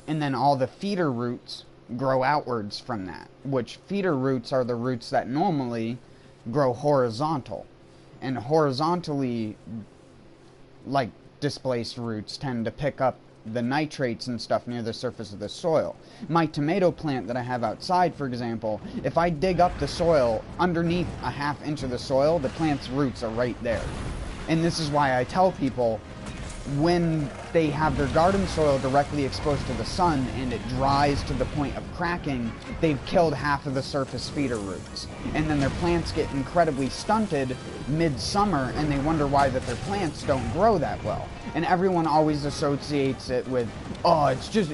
And then all the feeder roots grow outwards from that, which feeder roots are the roots that normally grow horizontal. And horizontally, like displaced roots, tend to pick up the nitrates and stuff near the surface of the soil. My tomato plant that I have outside, for example, if I dig up the soil underneath a ½ inch of the soil, the plant's roots are right there. And this is why I tell people, when they have their garden soil directly exposed to the sun and it dries to the point of cracking, they've killed half of the surface feeder roots. And then their plants get incredibly stunted midsummer, and they wonder why that their plants don't grow that well. And everyone always associates it with, oh, it's just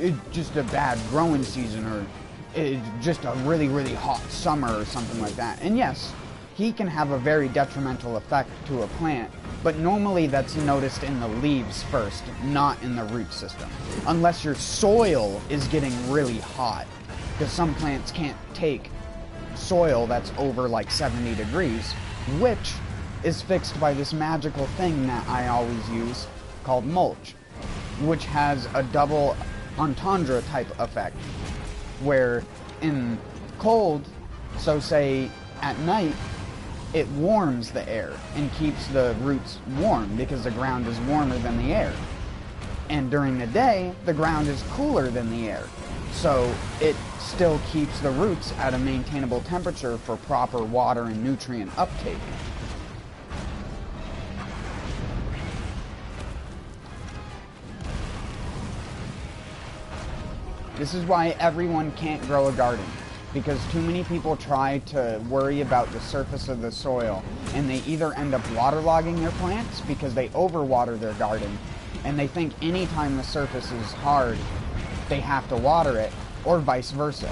a bad growing season, or it's just a really, really hot summer or something like that. And yes, heat can have a very detrimental effect to a plant, but normally that's noticed in the leaves first, not in the root system. Unless your soil is getting really hot, because some plants can't take soil that's over like 70 degrees, which is fixed by this magical thing that I always use called mulch, which has a double entendre type effect, where in cold, so say at night, it warms the air and keeps the roots warm because the ground is warmer than the air. And during the day, the ground is cooler than the air. So it still keeps the roots at a maintainable temperature for proper water and nutrient uptake. This is why everyone can't grow a garden, because too many people try to worry about the surface of the soil, and they either end up waterlogging their plants because they overwater their garden, and they think anytime the surface is hard, they have to water it, or vice versa.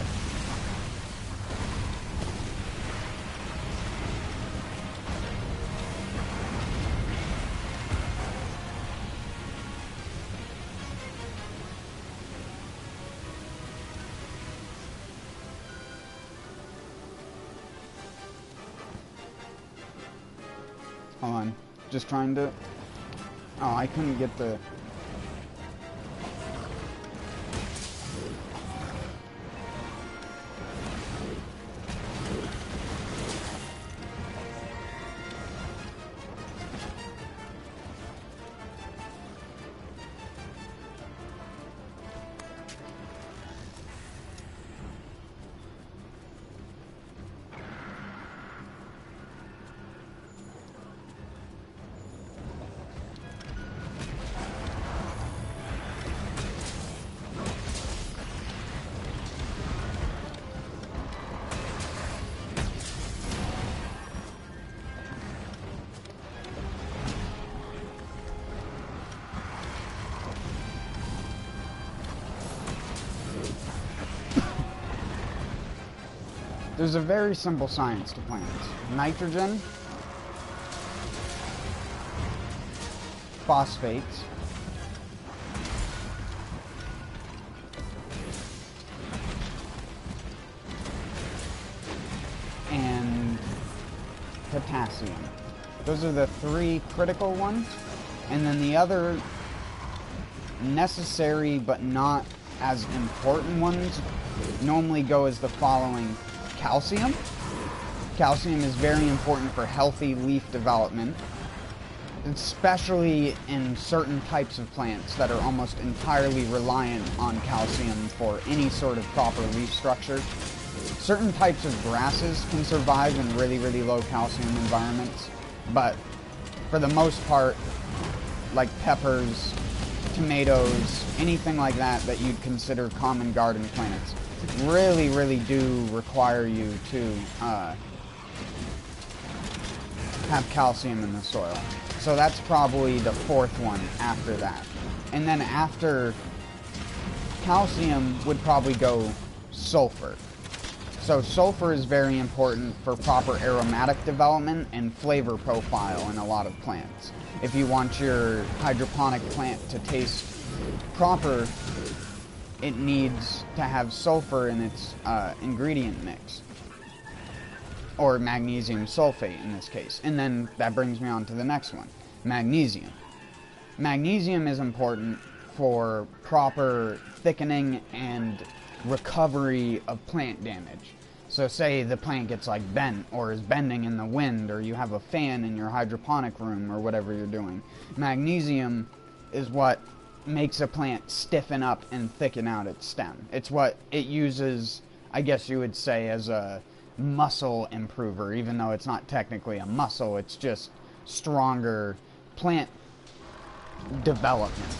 Hold on. Just trying to... Oh, I couldn't get the... There's a very simple science to plants. Nitrogen, phosphates, and potassium. Those are the three critical ones. And then the other necessary but not as important ones normally go as the following. Calcium. Calcium is very important for healthy leaf development, especially in certain types of plants that are almost entirely reliant on calcium for any sort of proper leaf structure. Certain types of grasses can survive in really, really low calcium environments, but for the most part, like peppers, tomatoes, anything like that that you'd consider common garden plants, really, really do require you to have calcium in the soil. So that's probably the fourth one after that. And then after calcium would probably go sulfur. So sulfur is very important for proper aromatic development and flavor profile in a lot of plants. If you want your hydroponic plant to taste proper, it needs to have sulfur in its ingredient mix, or magnesium sulfate in this case. And then that brings me on to the next one, magnesium. Magnesium is important for proper thickening and recovery of plant damage. So say the plant gets like bent or is bending in the wind, or you have a fan in your hydroponic room or whatever you're doing. Magnesium is what makes a plant stiffen up and thicken out its stem. It's what it uses, I guess you would say, as a muscle improver, even though it's not technically a muscle, it's just stronger plant development.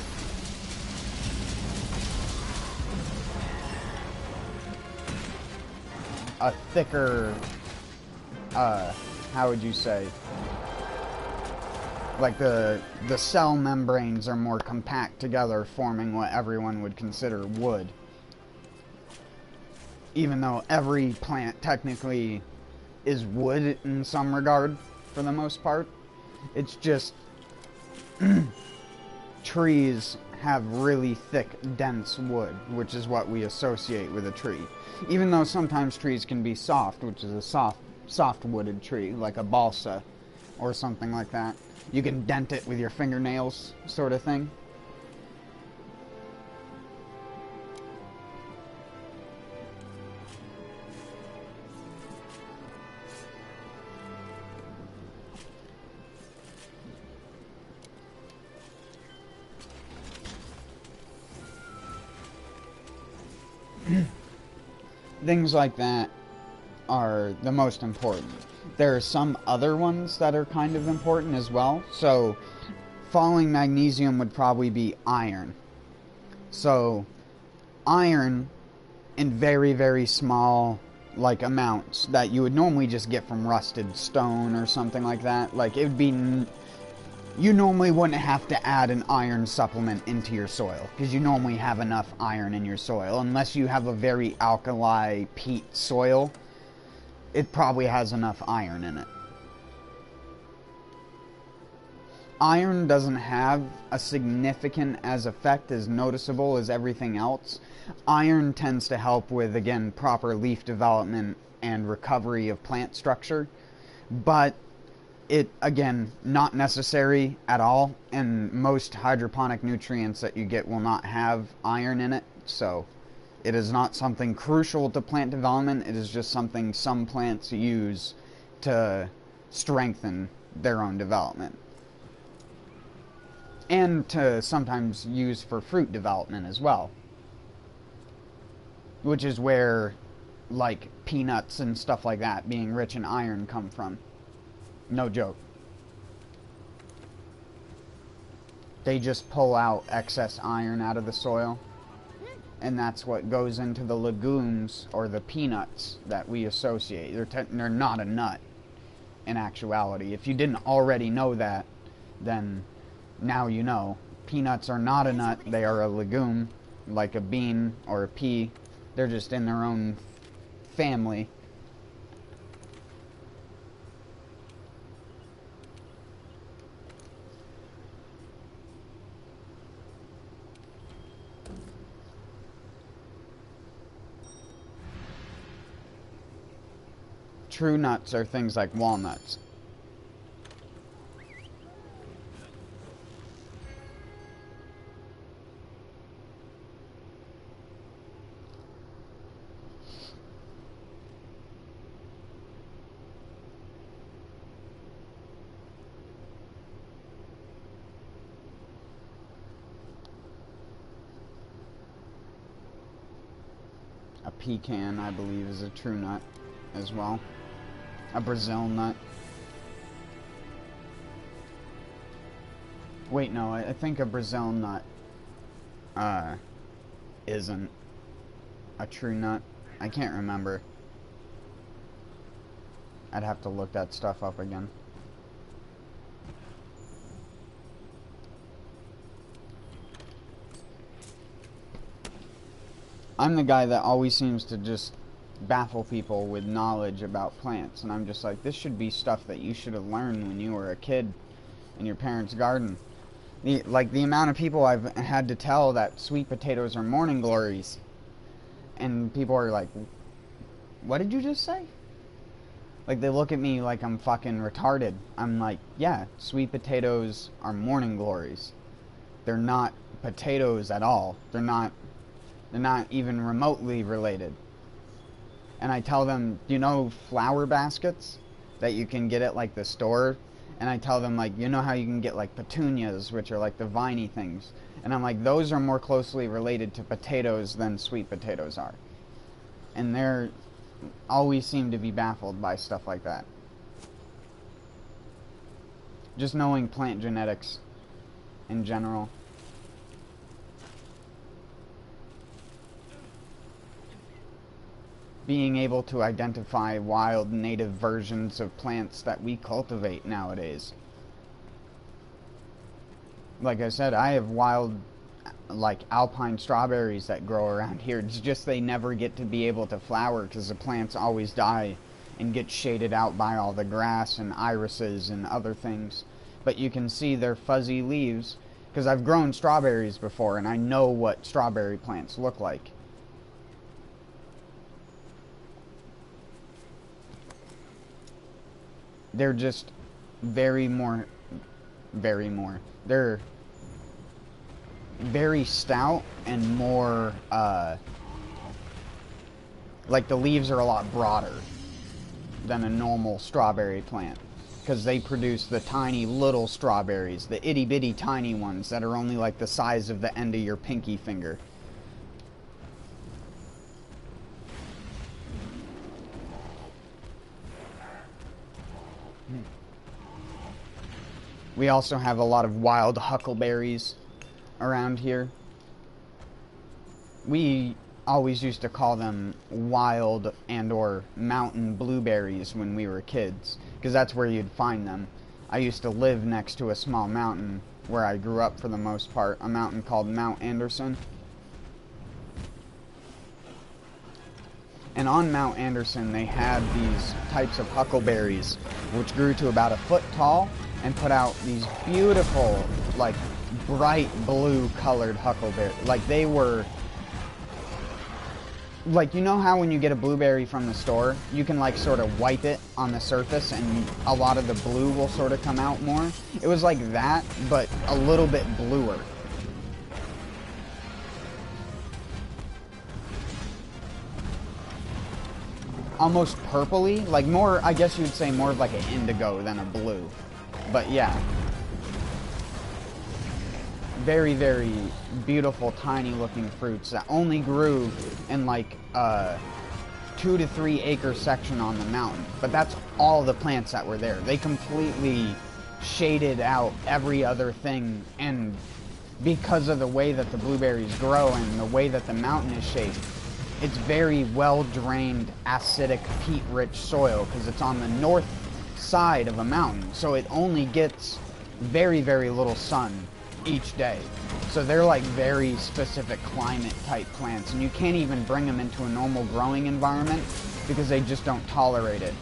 A thicker, how would you say, like the cell membranes are more compact together, forming what everyone would consider wood. Even though every plant technically is wood in some regard, for the most part. It's just trees have really thick, dense wood, which is what we associate with a tree. Even though sometimes trees can be soft, which is a soft wooded tree, like a balsa or something like that. You can dent it with your fingernails, sort of thing. Things like that are the most important. There are some other ones that are kind of important as well. So, following magnesium would probably be iron. So, iron in very, very small, like, amounts that you would normally just get from rusted stone or something like that. Like, it would be... You normally wouldn't have to add an iron supplement into your soil, because you normally have enough iron in your soil. Unless you have a very alkali peat soil, it probably has enough iron in it. Iron doesn't have a significant as effect as noticeable as everything else. Iron tends to help with, again, proper leaf development and recovery of plant structure. But it, again, not necessary at all, and most hydroponic nutrients that you get will not have iron in it, so it is not something crucial to plant development. It is just something some plants use to strengthen their own development. And to sometimes use for fruit development as well. Which is where, like, peanuts and stuff like that, being rich in iron, come from. No joke. They just pull out excess iron out of the soil. And that's what goes into the legumes, or the peanuts, that we associate. They're not a nut, in actuality. If you didn't already know that, then now you know. Peanuts are not a nut, they are a legume, like a bean or a pea. They're just in their own family. True nuts are things like walnuts. A pecan, I believe, is a true nut as well. A Brazil nut. Wait, no, I think a Brazil nut isn't a true nut. I can't remember. I'd have to look that stuff up again. I'm the guy that always seems to just baffle people with knowledge about plants, and I'm just like, this should be stuff that you should have learned when you were a kid in your parents' garden. The amount of people I've had to tell that sweet potatoes are morning glories, and people are like, what did you just say? Like, they look at me like I'm fucking retarded. I'm like, yeah, sweet potatoes are morning glories. They're not potatoes at all. They're not even remotely related. And I tell them, you know, flower baskets that you can get at, like, the store? And I tell them, like, you know how you can get, like, petunias, which are, like, the viney things? And I'm like, those are more closely related to potatoes than sweet potatoes are. And they're always seem to be baffled by stuff like that. Just knowing plant genetics in general. Being able to identify wild native versions of plants that we cultivate nowadays. Like I said, I have wild, like, alpine strawberries that grow around here. It's just they never get to be able to flower because the plants always die and get shaded out by all the grass and irises and other things. But you can see their fuzzy leaves because I've grown strawberries before and I know what strawberry plants look like. They're just they're very stout and more, like, the leaves are a lot broader than a normal strawberry plant. Because they produce the tiny little strawberries, the itty bitty tiny ones that are only like the size of the end of your pinky finger. We also have a lot of wild huckleberries around here. We always used to call them wild and or mountain blueberries when we were kids, because that's where you'd find them. I used to live next to a small mountain where I grew up for the most part, a mountain called Mount Anderson. And on Mount Anderson they had these types of huckleberries which grew to about 1 foot tall and put out these beautiful, like, bright blue colored huckleberries. Like, they were like, you know how when you get a blueberry from the store, you can, like, sort of wipe it on the surface and a lot of the blue will sort of come out more? It was like that, but a little bit bluer. Almost purpley, like more, I guess you would say more of like an indigo than a blue. But yeah. Very, very beautiful, tiny looking fruits that only grew in like a 2 to 3 acre section on the mountain. But that's all the plants that were there. They completely shaded out every other thing, and because of the way that the blueberries grow and the way that the mountain is shaped, it's very well-drained, acidic, peat-rich soil because it's on the north side of a mountain. So it only gets very, very little sun each day. So they're like very specific climate-type plants, and you can't even bring them into a normal growing environment because they just don't tolerate it.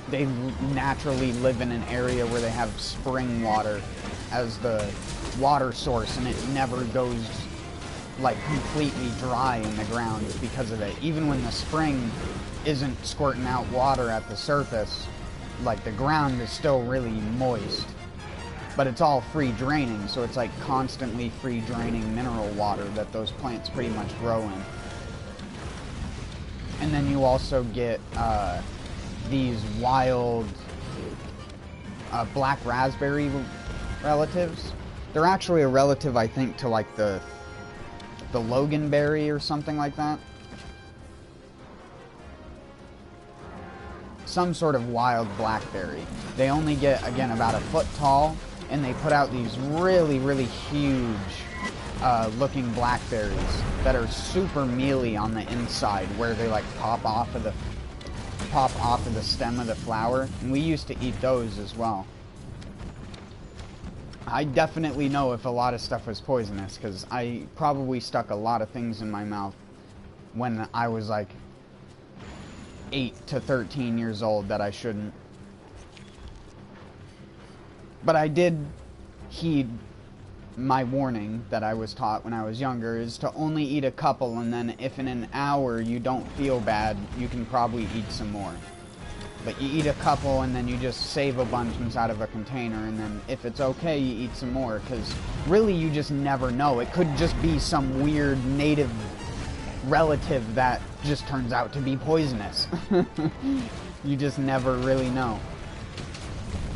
They naturally live in an area where they have spring water as the water source, and it never goes like completely dry in the ground because of it. Even when the spring isn't squirting out water at the surface, like the ground is still really moist, but it's all free draining, so it's like constantly free draining mineral water that those plants pretty much grow in. And then you also get these wild black raspberry relatives. They're actually a relative, I think, to like the loganberry or something like that. Some sort of wild blackberry. They only get, again, about a foot tall, and they put out these really, really huge looking blackberries that are super mealy on the inside, where they like pop off of the stem of the flower, and we used to eat those as well. I definitely know if a lot of stuff was poisonous, because I probably stuck a lot of things in my mouth when I was like 8 to 13 years old that I shouldn't. But I did heed my warning that I was taught when I was younger, is to only eat a couple, and then if in an hour you don't feel bad, you can probably eat some more. But you eat a couple and then you just save a bunch inside of a container, and then if it's okay, you eat some more, because really you just never know. It could just be some weird native relative that just turns out to be poisonous. You just never really know.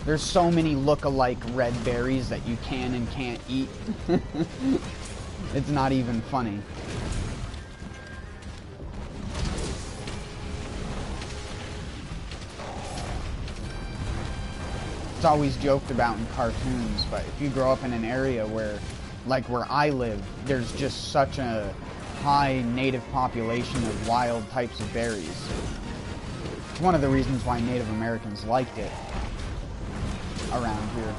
There's so many look-alike red berries that you can and can't eat. It's not even funny. It's always joked about in cartoons, but if you grow up in an area where, like where I live, there's just such a high native population of wild types of berries. It's one of the reasons why Native Americans liked it around here.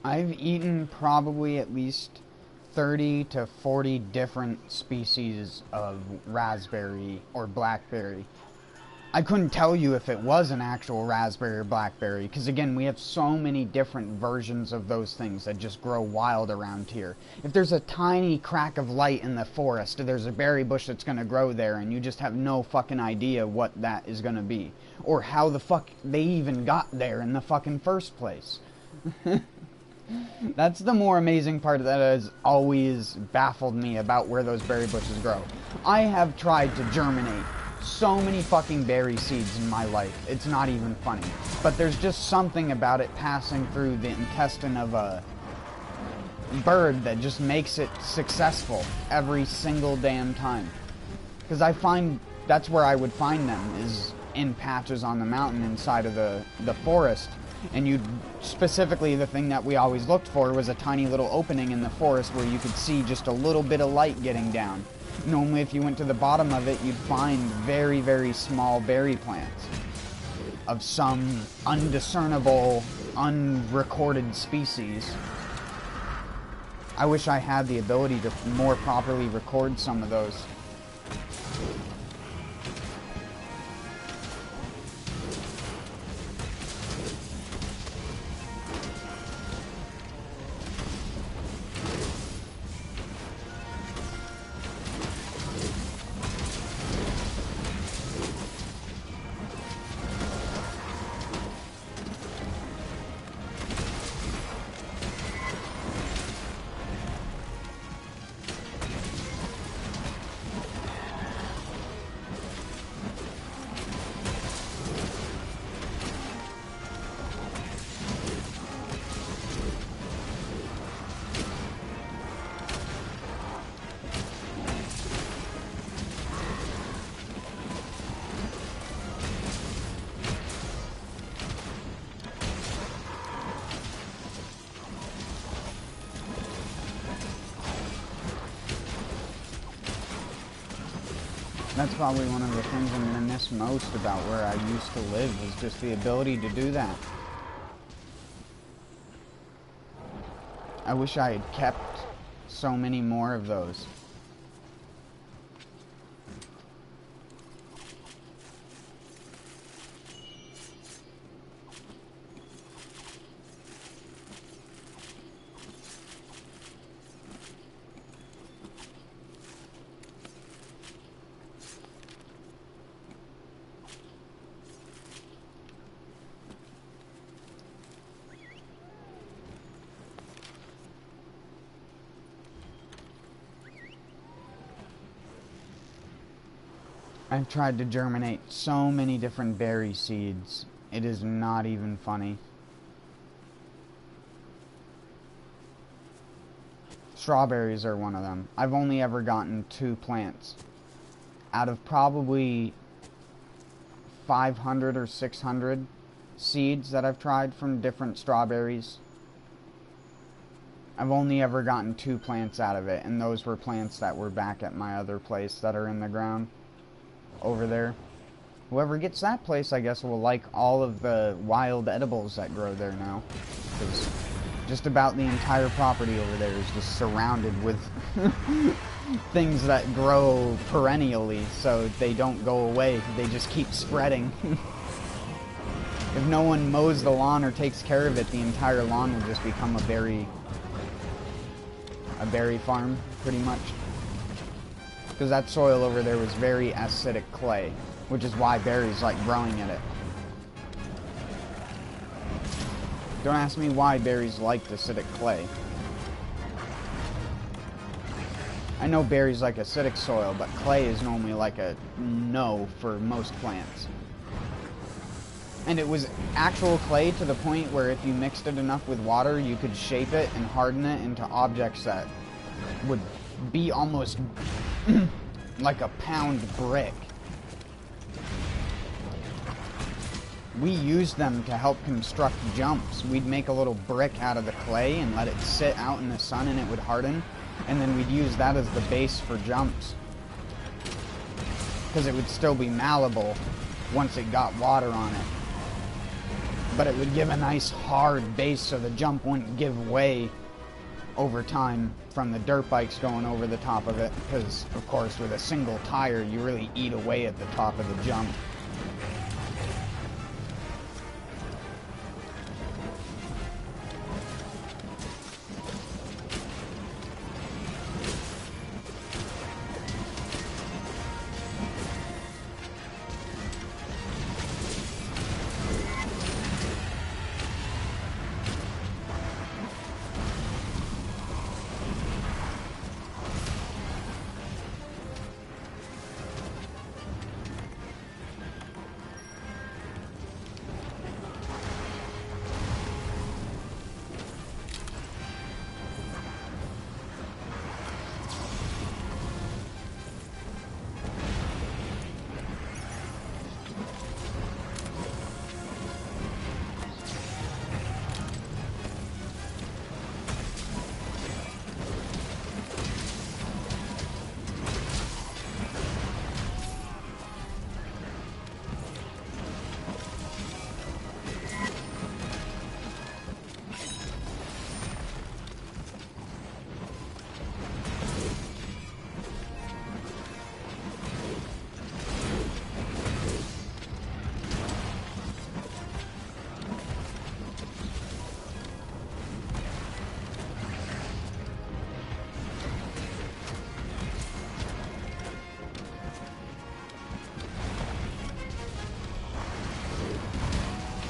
I've eaten probably at least 30 to 40 different species of raspberry or blackberry. I couldn't tell you if it was an actual raspberry or blackberry, because again, we have so many different versions of those things that just grow wild around here. If there's a tiny crack of light in the forest, there's a berry bush that's going to grow there, and you just have no fucking idea what that is going to be, or how the fuck they even got there in the fucking first place. That's the more amazing part that has always baffled me about where those berry bushes grow. I have tried to germinate so many fucking berry seeds in my life. It's not even funny. But there's just something about it passing through the intestine of a bird that just makes it successful every single damn time. Because I find that's where I would find them, is in patches on the mountain inside of the forest. And you'd specifically, the thing that we always looked for was a tiny little opening in the forest where you could see just a little bit of light getting down. Normally if you went to the bottom of it, you'd find very, very small berry plants of some undiscernible, unrecorded species. I wish I had the ability to more properly record some of those. That's probably one of the things I'm going to miss most about where I used to live, was just the ability to do that. I wish I had kept so many more of those. I've tried to germinate so many different berry seeds. It is not even funny. Strawberries are one of them. I've only ever gotten 2 plants out of probably 500 or 600 seeds that I've tried from different strawberries. I've only ever gotten 2 plants out of it, and those were plants that were back at my other place that are in the ground over there. Whoever gets that place, I guess, will like all of the wild edibles that grow there now, because just about the entire property over there is just surrounded with things that grow perennially, so they don't go away. They just keep spreading. If no one mows the lawn or takes care of it, the entire lawn will just become a berry farm, pretty much. Because that soil over there was very acidic clay, which is why berries like growing in it. Don't ask me why berries liked acidic clay. I know berries like acidic soil, but clay is normally like a no for most plants. And it was actual clay to the point where if you mixed it enough with water, you could shape it and harden it into objects that would be almost like a pound brick. We used them to help construct jumps. We'd make a little brick out of the clay and let it sit out in the sun and it would harden. And then we'd use that as the base for jumps. Because it would still be malleable once it got water on it. But it would give a nice hard base so the jump wouldn't give way over time from the dirt bikes going over the top of it. Because, of course, with a single tire, you really eat away at the top of the jump.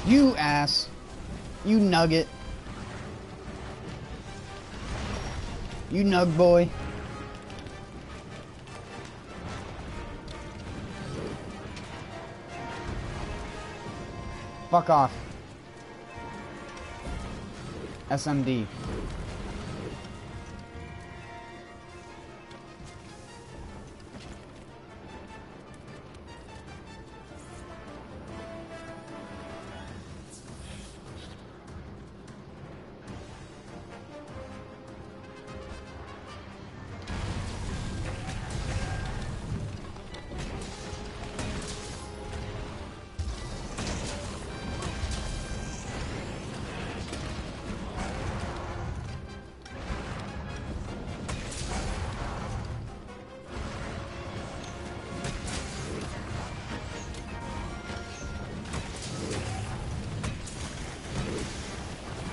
You ass. You nugget. You nug boy. Fuck off. SMD.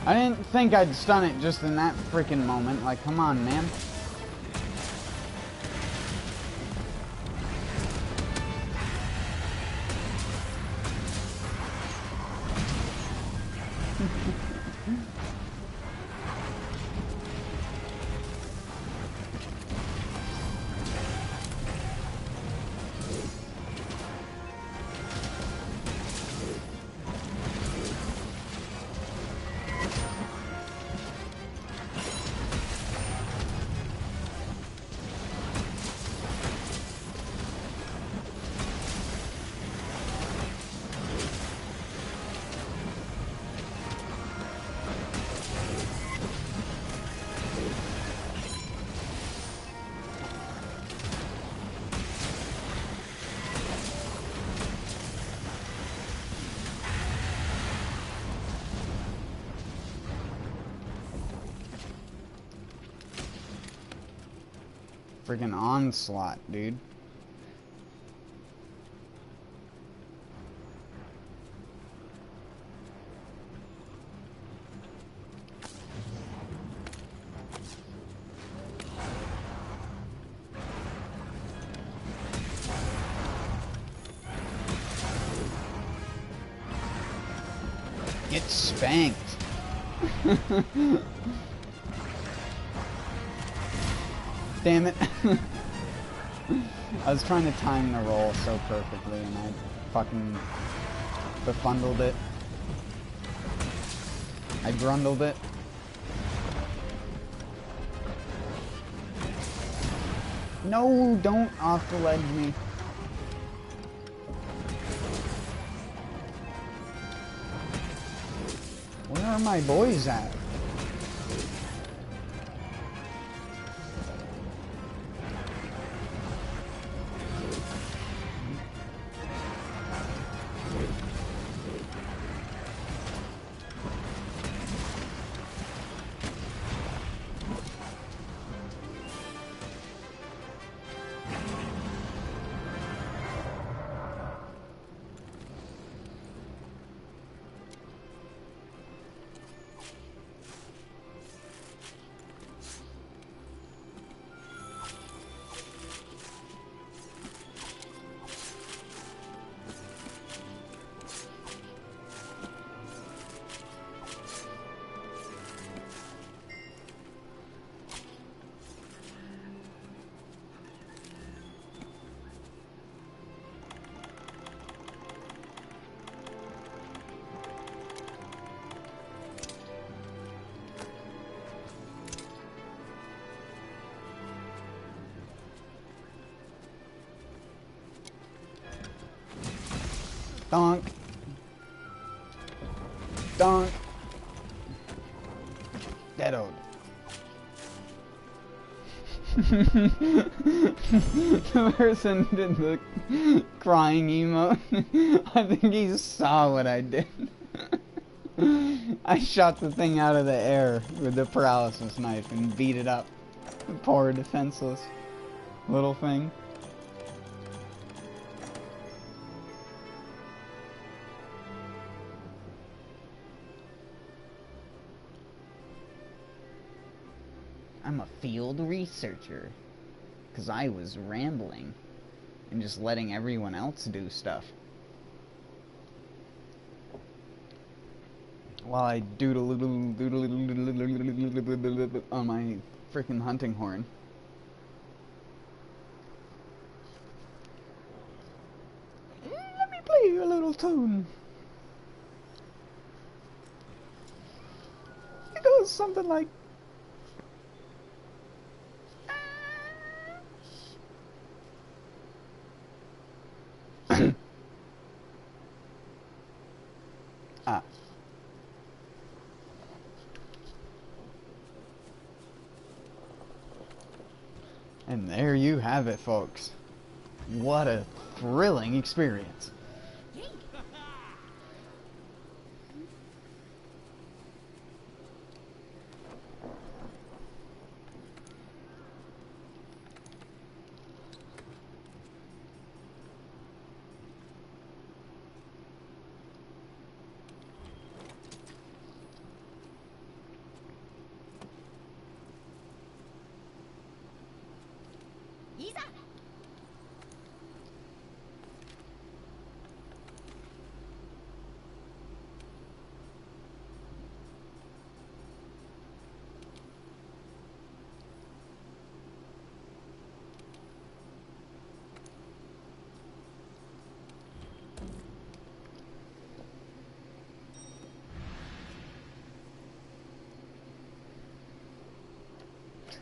I didn't think I'd stun it just in that freaking moment. Like, come on, man. Freaking onslaught, dude. Get spanked. Damn it. I was trying to time the roll so perfectly and I fucking befundled it. I grundled it. No, don't off the ledge me. Where are my boys at? Donk. Donk. Deadoed. The person did the crying emote. I think he saw what I did. I shot the thing out of the air with the paralysis knife and beat it up. Poor defenseless little thing. I'm a field researcher, because I was rambling and just letting everyone else do stuff. while I doodle on my freaking hunting horn. Let me play you a little tune. It goes something like. Ah. And there you have it, folks. What a thrilling experience.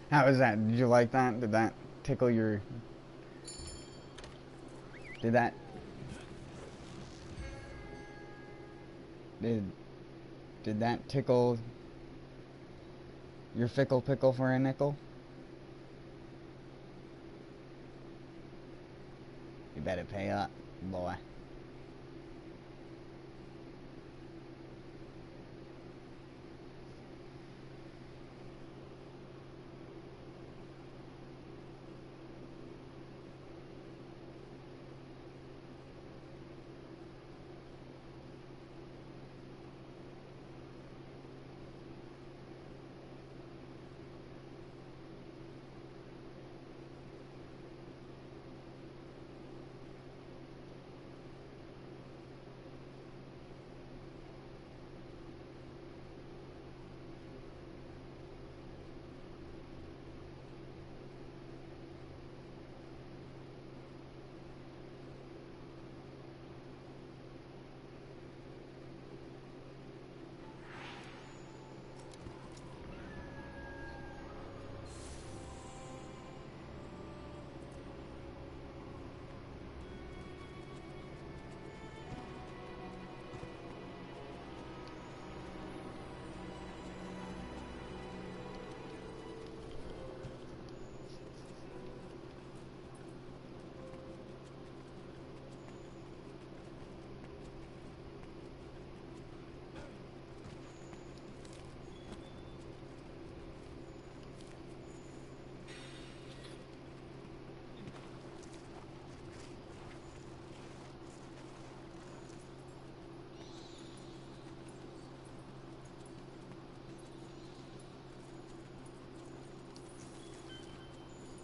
How was that? Did you like that? Did that tickle your... Did that... Did that tickle your fickle pickle for a nickel? You better pay up, boy.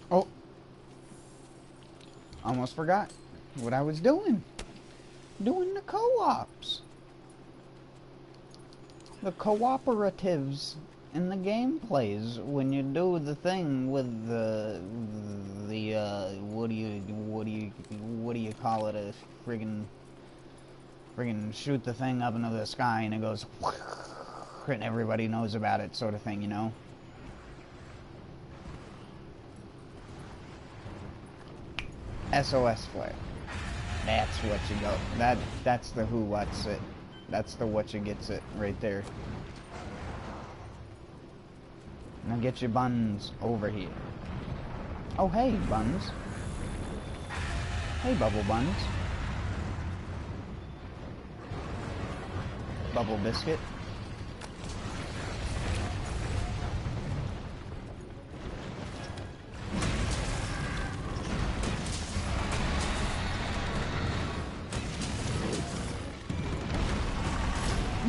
Oh, almost forgot what I was doing. Doing the co-ops. The cooperatives in the gameplays when you do the thing with the what do you call it, a friggin' shoot the thing up into the sky and it goes and everybody knows about it sort of thing, you know? SOS flare. That's what you go. That's the who what's it. That's the what you gets it right there. Now get your buns over here. Oh hey buns. Hey bubble buns. Bubble biscuit.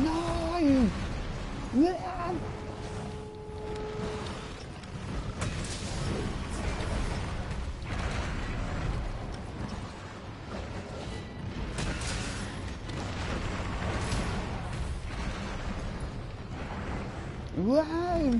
No! Yeah. Wow.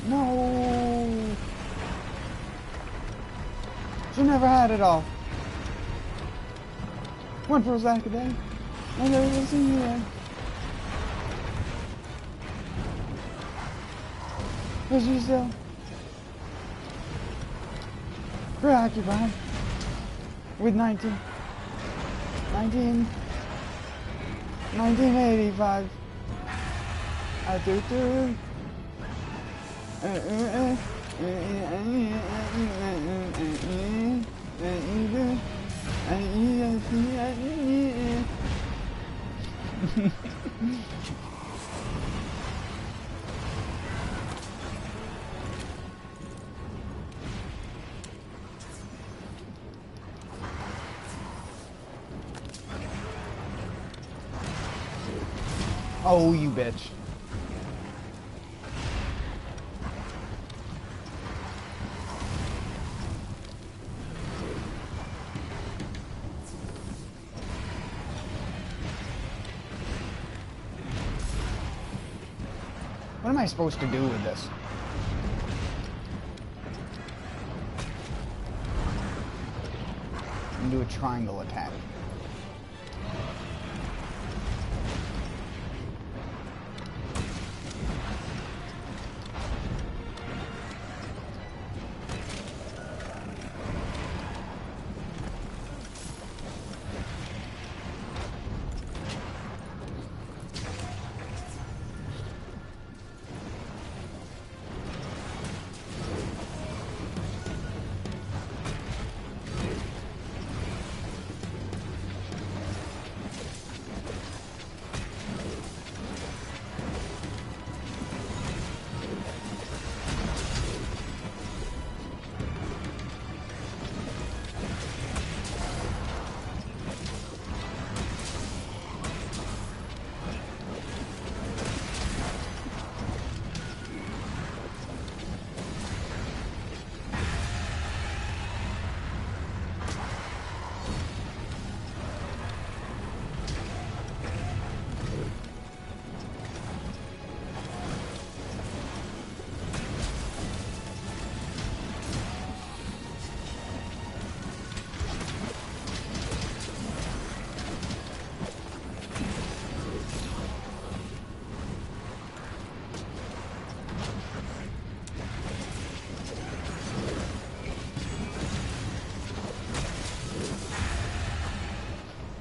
No! She never had it all. One for a second then. I never see you there. Is she still? Preoccupied. With 1985. I do too. Oh, you bitch. What am I supposed to do with this? I'm gonna do a triangle attack.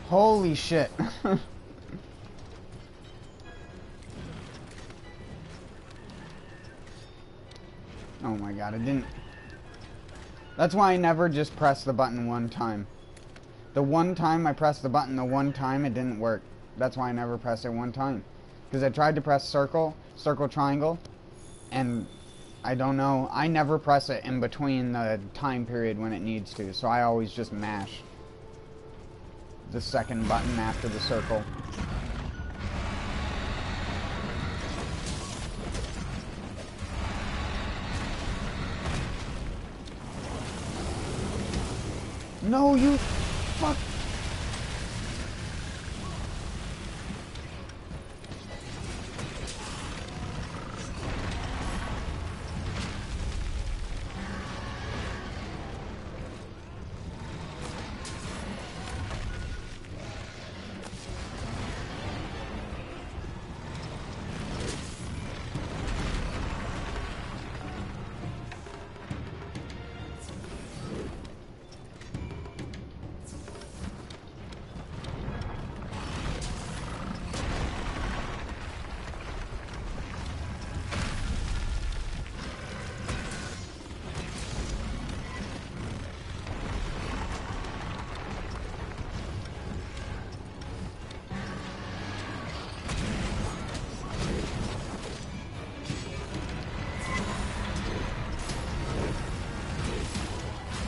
Holy shit. Oh my god, it didn't... That's why I never just press the button one time. The one time I pressed the button the one time, it didn't work. That's why I never pressed it one time. Because I tried to press circle, triangle, and I don't know, I never press it in between the time period when it needs to, so I always just mash the second button after the circle. No, you fuck.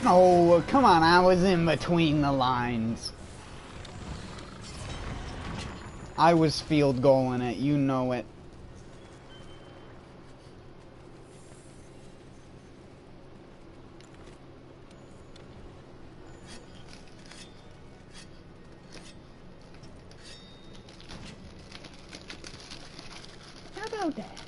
Oh, come on, I was in between the lines. I was field goaling it, you know it. How about that?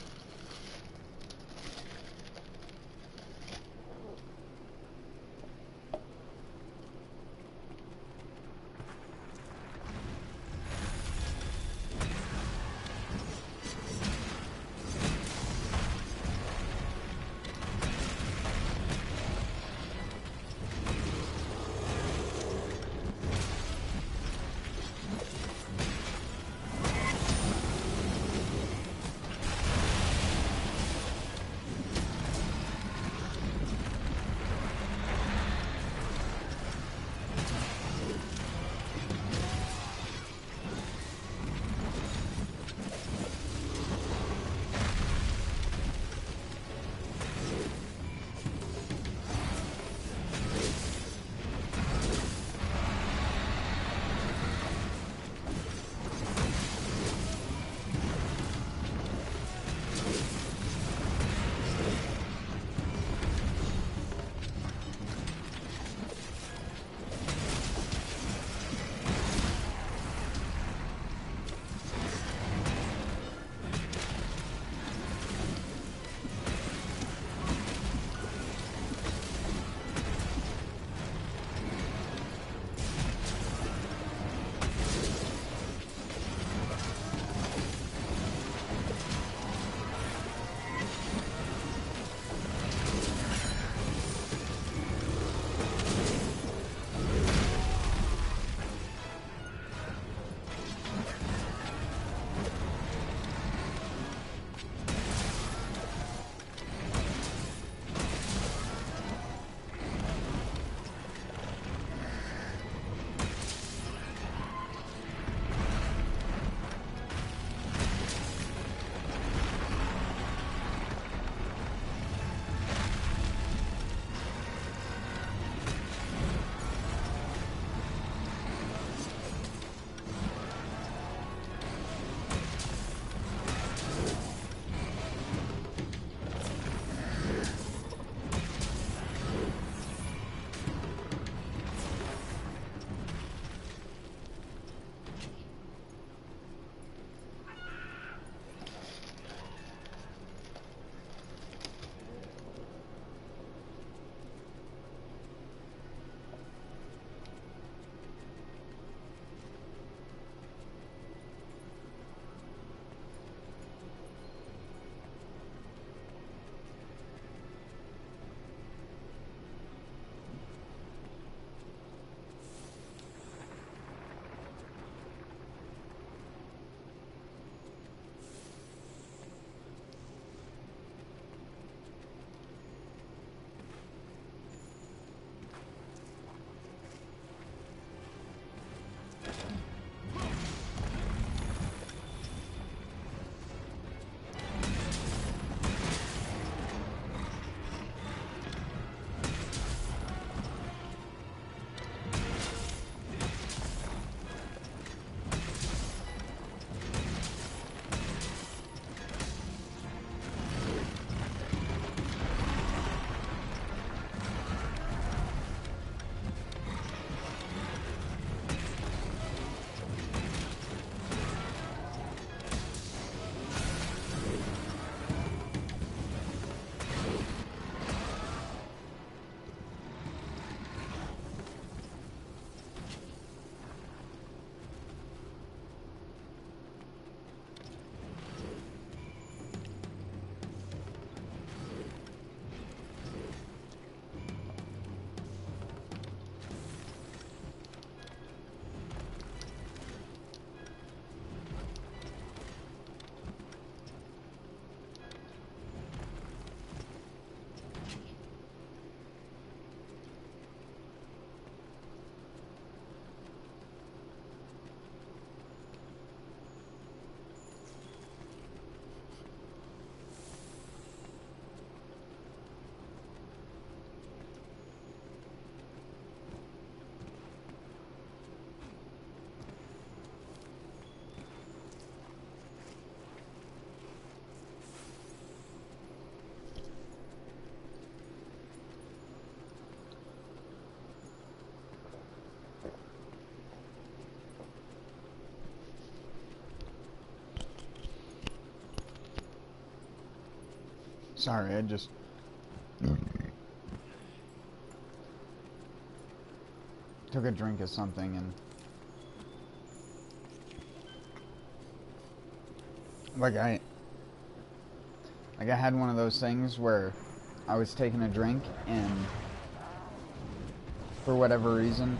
Sorry, I just... took a drink of something and... Like I had one of those things where I was taking a drink and for whatever reason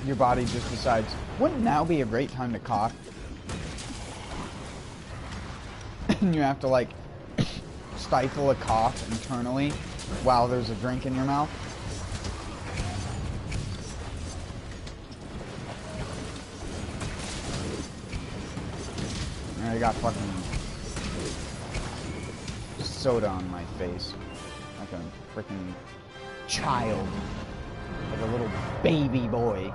your body just decides, wouldn't now be a great time to cough? And you have to like stifle a cough internally while there's a drink in your mouth. And I got fucking soda on my face. Like a freaking child. Like a little baby boy.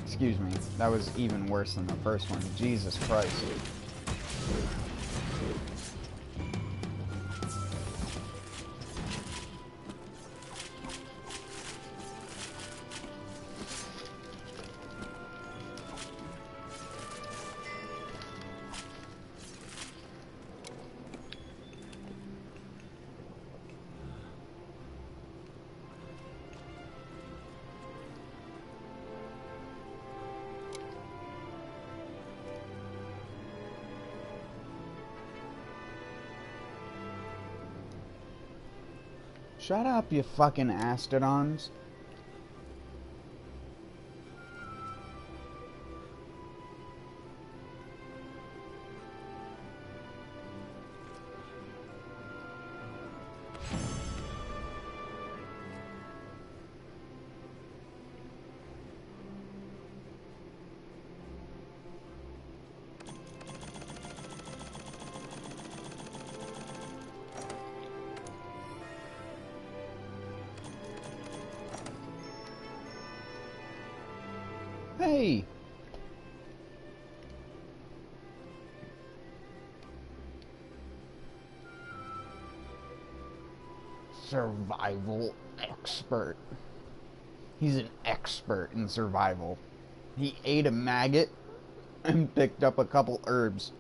Excuse me. That was even worse than the first one. Jesus Christ. Shut up, you fucking astodons. Hey! Survival expert. He's an expert in survival. He ate a maggot and picked up a couple herbs.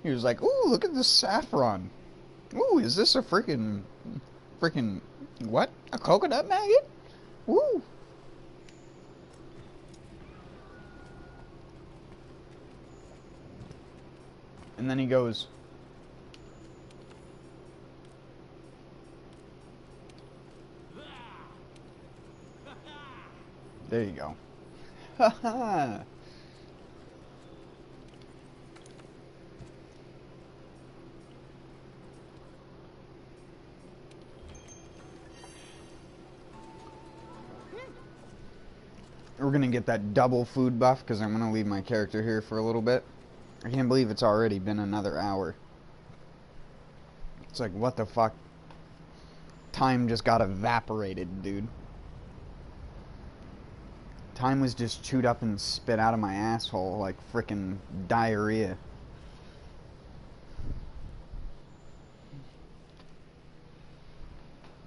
He was like, ooh, look at this saffron. Ooh, is this a freaking, what? A coconut maggot? Woo! And then he goes, there you go. Ha ha! We're gonna get that double food buff because I'm gonna leave my character here for a little bit. I can't believe it's already been another hour. It's like, what the fuck? Time just got evaporated, dude. Time was just chewed up and spit out of my asshole like frickin' diarrhea.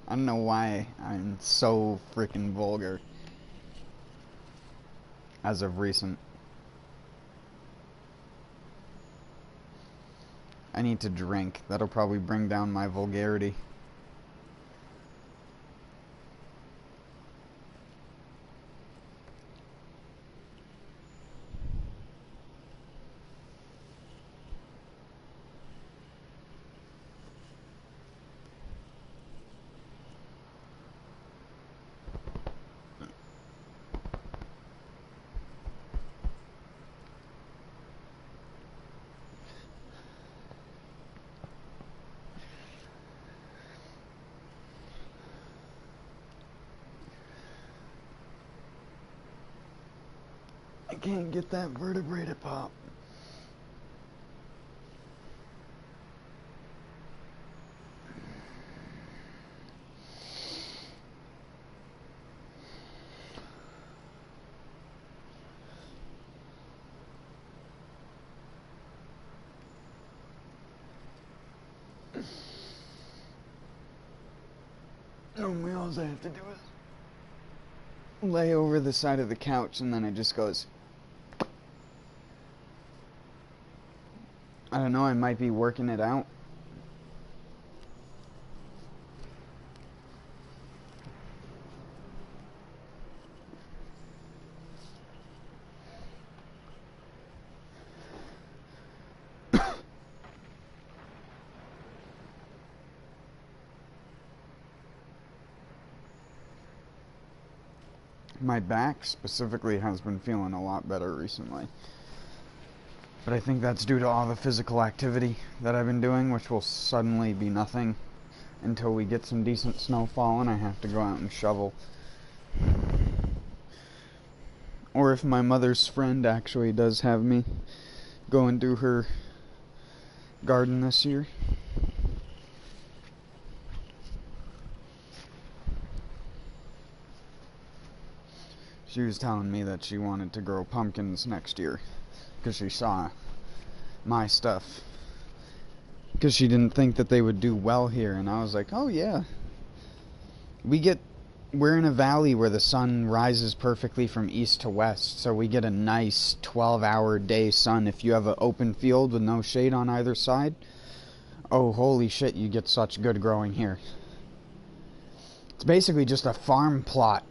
I don't know why I'm so frickin' vulgar. As of recent. I need to drink. That'll probably bring down my vulgarity. I can't get that vertebrae to pop. Normally all I have to do is lay over the side of the couch and then it just goes. I don't know, I might be working it out. My back specifically has been feeling a lot better recently. But I think that's due to all the physical activity that I've been doing, which will suddenly be nothing until we get some decent snowfall and I have to go out and shovel. Or if my mother's friend actually does have me go and do her garden this year. She was telling me that she wanted to grow pumpkins next year because she saw my stuff, because she didn't think that they would do well here. And I was like, oh yeah, we're in a valley where the sun rises perfectly from east to west, so we get a nice 12-hour day sun. If you have an open field with no shade on either side, oh holy shit, you get such good growing here. It's basically just a farm plot.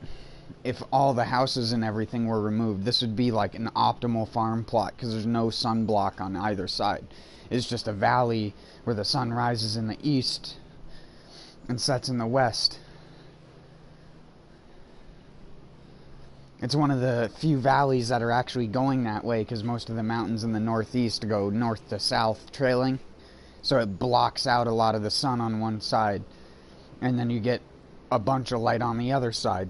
If all the houses and everything were removed, this would be like an optimal farm plot because there's no sunblock on either side. It's just a valley where the sun rises in the east and sets in the west. It's one of the few valleys that are actually going that way because most of the mountains in the northeast go north to south trailing. So it blocks out a lot of the sun on one side, and then you get a bunch of light on the other side.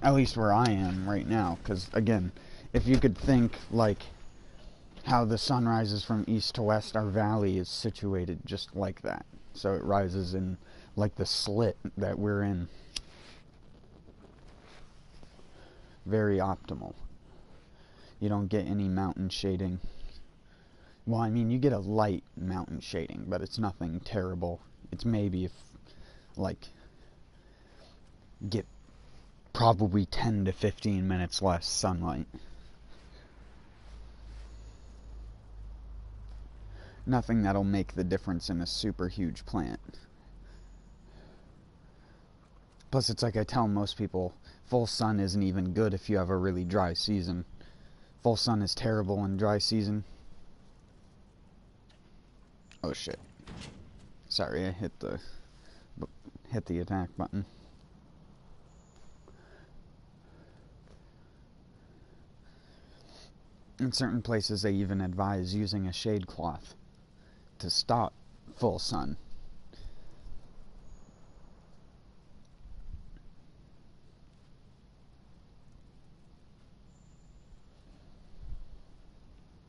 At least where I am right now, because again, if you could think like how the sun rises from east to west, our valley is situated just like that. So it rises in like the slit that we're in. Very optimal. You don't get any mountain shading. Well, I mean, you get a light mountain shading, but it's nothing terrible. It's maybe if, like, get probably 10 to 15 minutes less sunlight. Nothing that'll make the difference in a super huge plant. Plus, it's like I tell most people, full sun isn't even good if you have a really dry season. Full sun is terrible in dry season. Oh shit. Sorry, I hit the attack button. In certain places, they even advise using a shade cloth to stop full sun.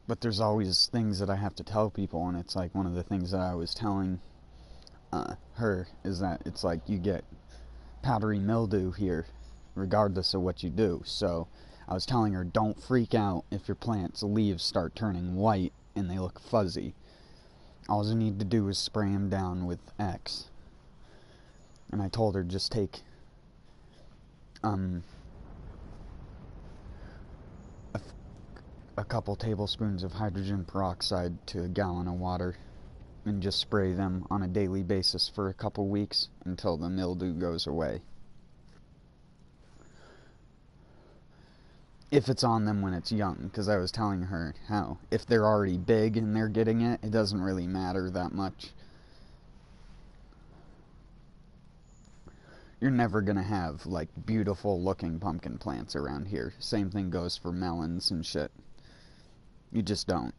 But there's always things that I have to tell people, and it's like one of the things that I was telling her is that it's like you get powdery mildew here regardless of what you do. So I was telling her, don't freak out if your plant's leaves start turning white and they look fuzzy. All you need to do is spray them down with X. And I told her, just take a couple tablespoons of hydrogen peroxide to a gallon of water and just spray them on a daily basis for a couple weeks until the mildew goes away. If it's on them when it's young, because I was telling her how if they're already big and they're getting it, it doesn't really matter that much. You're never going to have like beautiful looking pumpkin plants around here. Same thing goes for melons and shit. You just don't.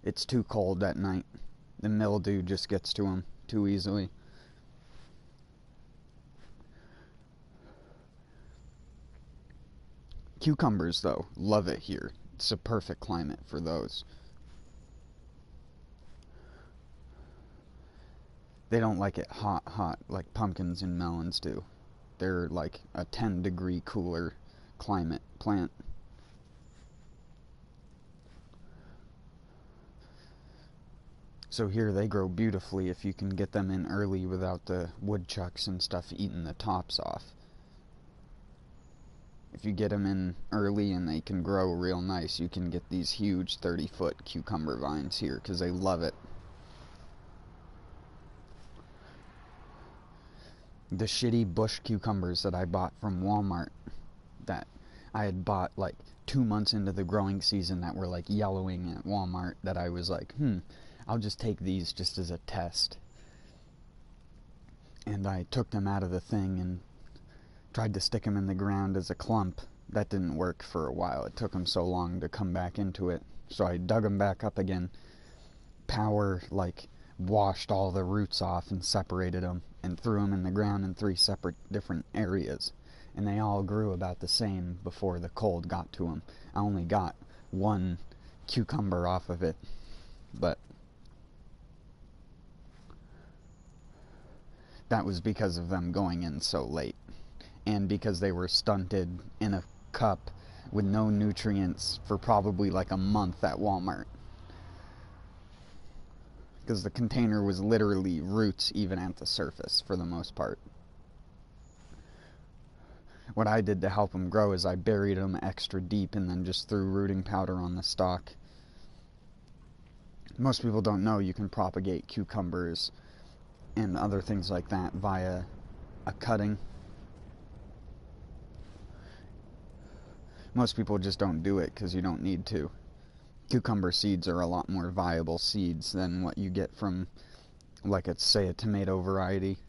It's too cold at night. The mildew just gets to them too easily. Cucumbers, though, love it here. It's a perfect climate for those. They don't like it hot like pumpkins and melons do. They're like a 10-degree cooler climate plant. So here they grow beautifully if you can get them in early without the woodchucks and stuff eating the tops off. if you get them in early and they can grow real nice, you can get these huge 30-foot cucumber vines here because they love it. The shitty bush cucumbers that I bought from Walmart, that I had bought like 2 months into the growing season, that were like yellowing at Walmart, that I was like, I'll just take these just as a test. And I took them out of the thing and tried to stick them in the ground as a clump. That didn't work for a while. It took them so long to come back into it. So I dug them back up again. Power washed all the roots off and separated them and threw them in the ground in 3 separate different areas. And they all grew about the same before the cold got to them. I only got 1 cucumber off of it. But that was because of them going in so late. And because they were stunted in a cup with no nutrients for probably like a month at Walmart. Because the container was literally roots even at the surface for the most part. What I did to help them grow is I buried them extra deep and then just threw rooting powder on the stalk. Most people don't know you can propagate cucumbers and other things like that via a cutting. Most people just don't do it because you don't need to. Cucumber seeds are a lot more viable seeds than what you get from, say, a tomato variety.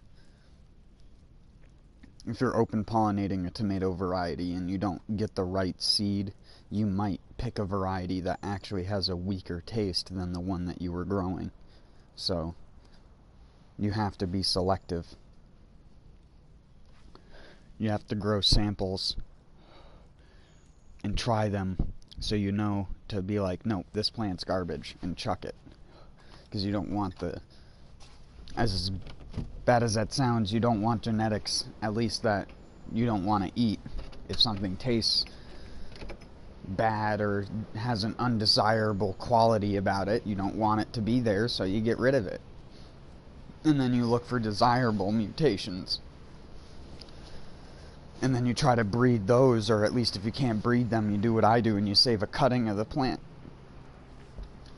If you're open pollinating a tomato variety and you don't get the right seed, you might pick a variety that actually has a weaker taste than the one that you were growing. So you have to be selective. You have to grow samples and try them so you know to be like, no, this plant's garbage, and chuck it. Because you don't want as bad as that sounds, you don't want genetics, at least that you don't want to eat. If something tastes bad or has an undesirable quality about it, you don't want it to be there, so you get rid of it. And then you look for desirable mutations. And then you try to breed those, or at least if you can't breed them, you do what I do and you save a cutting of the plant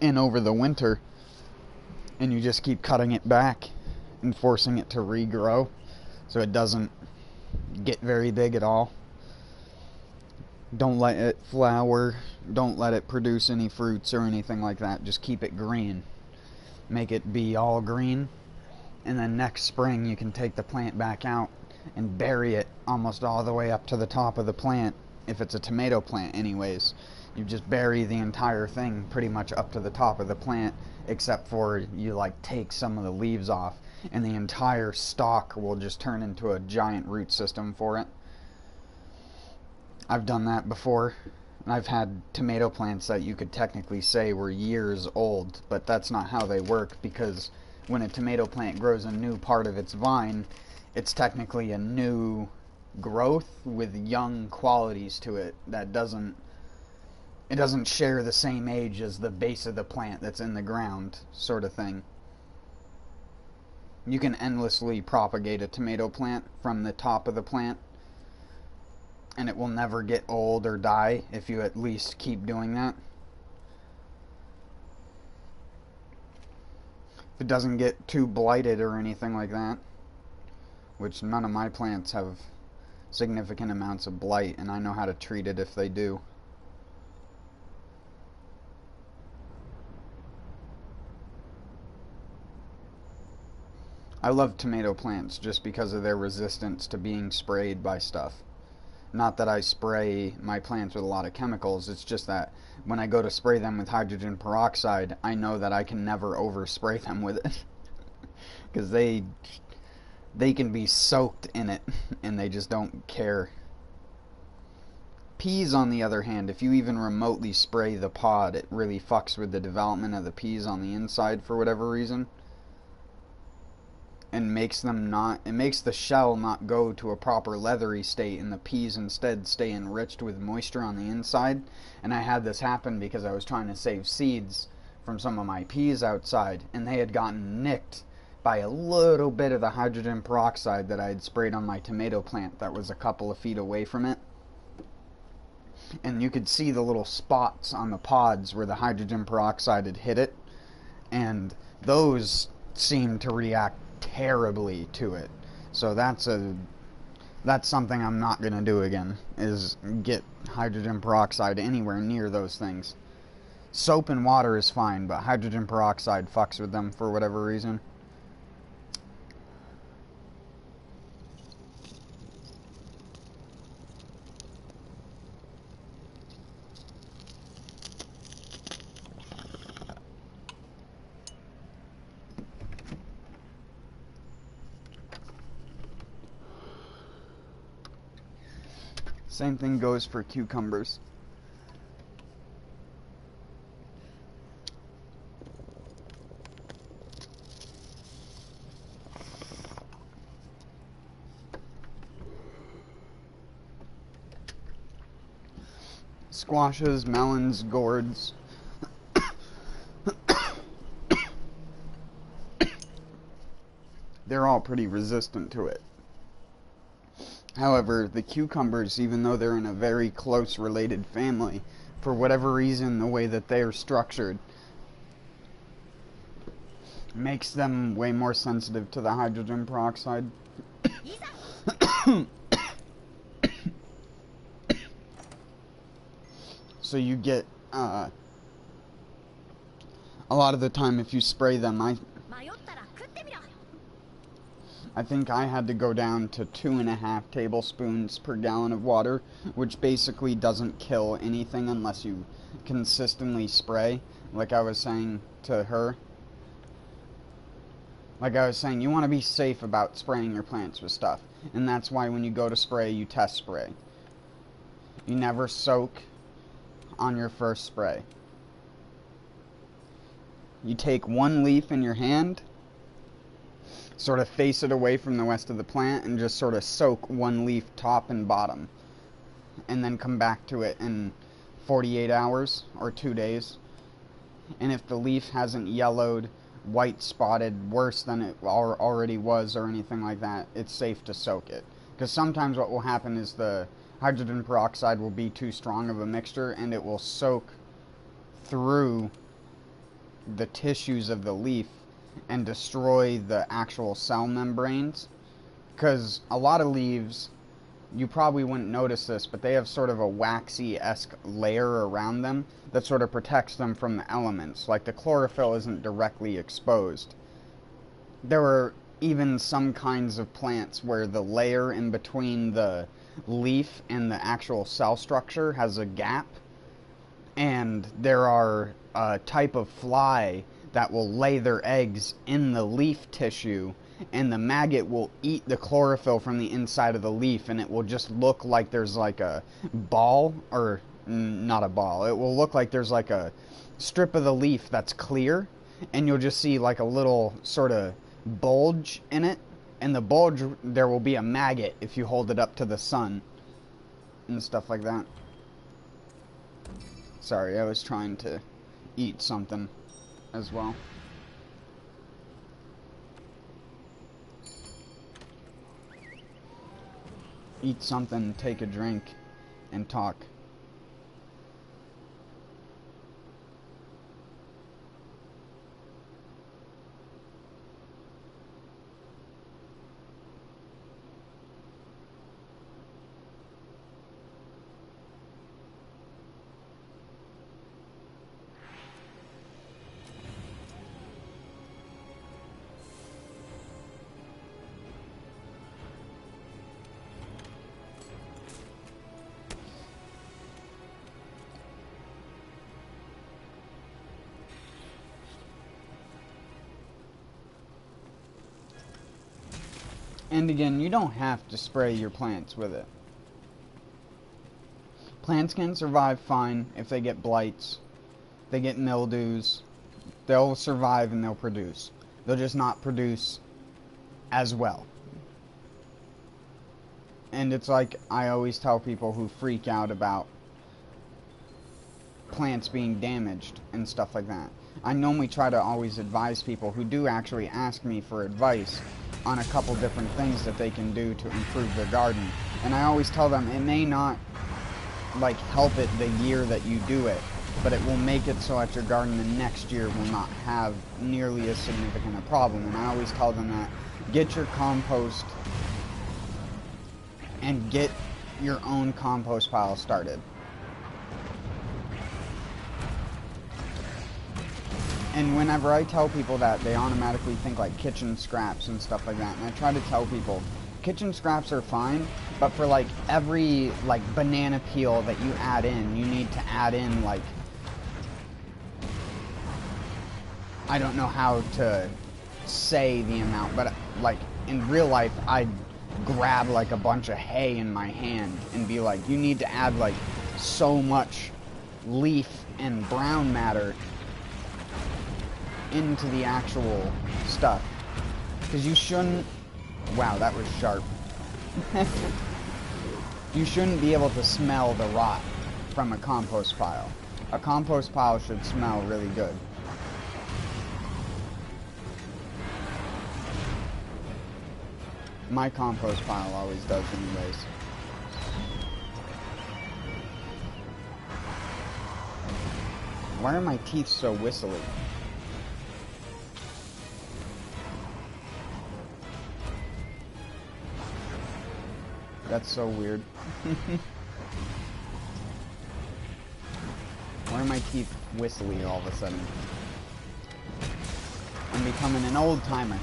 in over the winter, and you just keep cutting it back and forcing it to regrow so it doesn't get very big at all. Don't let it flower, don't let it produce any fruits or anything like that. Just keep it green. Make it be all green, and then next spring you can take the plant back out and bury it almost all the way up to the top of the plant. If it's a tomato plant anyways, you just bury the entire thing pretty much up to the top of the plant, except for you take some of the leaves off, and the entire stalk will just turn into a giant root system for it. I've done that before. I've had tomato plants that you could technically say were years old, but that's not how they work, because when a tomato plant grows a new part of its vine, it's technically a new growth with young qualities to it that doesn't share the same age as the base of the plant that's in the ground, sort of thing. You can endlessly propagate a tomato plant from the top of the plant, and it will never get old or die if you at least keep doing that. If it doesn't get too blighted or anything like that, which none of my plants have significant amounts of blight, and I know how to treat it if they do. I love tomato plants just because of their resistance to being sprayed by stuff. Not that I spray my plants with a lot of chemicals, it's just that when I go to spray them with hydrogen peroxide, I know that I can never overspray them with it. Because they can be soaked in it, and they just don't care. Peas, on the other hand, if you even remotely spray the pod, it really fucks with the development of the peas on the inside for whatever reason. And makes the shell not go to a proper leathery state, and the peas instead stay enriched with moisture on the inside. And I had this happen because I was trying to save seeds from some of my peas outside, and they had gotten nicked by a little bit of the hydrogen peroxide that I had sprayed on my tomato plant that was a couple of feet away from it. and you could see the little spots on the pods where the hydrogen peroxide had hit it, and those seem to react terribly to it. So that's something I'm not going to do again, is get hydrogen peroxide anywhere near those things. Soap and water is fine, but hydrogen peroxide fucks with them for whatever reason. Same thing goes for cucumbers. Squashes, melons, gourds. They're all pretty resistant to it. However, the cucumbers, even though they're in a very close related family, for whatever reason, the way that they are structured makes them way more sensitive to the hydrogen peroxide. So you get, a lot of the time if you spray them, I think I had to go down to 2.5 tablespoons per gallon of water, which basically doesn't kill anything unless you consistently spray, like I was saying to her. Like I was saying, you want to be safe about spraying your plants with stuff, and that's why when you go to spray, you test spray. You never soak on your first spray. You take one leaf in your hand, sort of face it away from the rest of the plant, and just sort of soak one leaf top and bottom, and then come back to it in 48 hours or 2 days. And if the leaf hasn't yellowed, white spotted, worse than it already was or anything like that, it's safe to soak it. Because sometimes what will happen is the hydrogen peroxide will be too strong of a mixture, and it will soak through the tissues of the leaf and destroy the actual cell membranes. Because a lot of leaves, you probably wouldn't notice this, but they have sort of a waxy-esque layer around them that sort of protects them from the elements. Like the chlorophyll isn't directly exposed. There are even some kinds of plants where the layer in between the leaf and the actual cell structure has a gap, and there are a type of fly that will lay their eggs in the leaf tissue, and the maggot will eat the chlorophyll from the inside of the leaf, and it will just look like there's like a ball, or not a ball, it will look like there's like a strip of the leaf that's clear, and you'll just see like a little sort of bulge in it, and the bulge, there will be a maggot if you hold it up to the sun and stuff like that. Sorry, I was trying to eat something as well. Eat something, take a drink, and talk. And again, you don't have to spray your plants with it. Plants can survive fine if they get blights, they get mildews. They'll survive and they'll produce. They'll just not produce as well. And it's like I always tell people who freak out about plants being damaged and stuff like that. I normally try to always advise people who do actually ask me for advice on a couple different things that they can do to improve their garden. And I always tell them it may not like help it the year that you do it, but it will make it so that your garden the next year will not have nearly as significant a problem. And I always tell them that get your compost and get your own compost pile started. And whenever I tell people that, they automatically think like kitchen scraps and stuff like that. And I try to tell people, kitchen scraps are fine, but for like every like banana peel that you add in, you need to add in like, I don't know how to say the amount, but like in real life, I'd grab like a bunch of hay in my hand and be like, you need to add like so much leaf and brown matter into the actual stuff, because you shouldn't, wow, that was sharp. You shouldn't be able to smell the rot from a compost pile. A compost pile should smell really good. My compost pile always does anyways. Why are my teeth so whistly? That's so weird. Why are my teeth whistly all of a sudden? I'm becoming an old timer.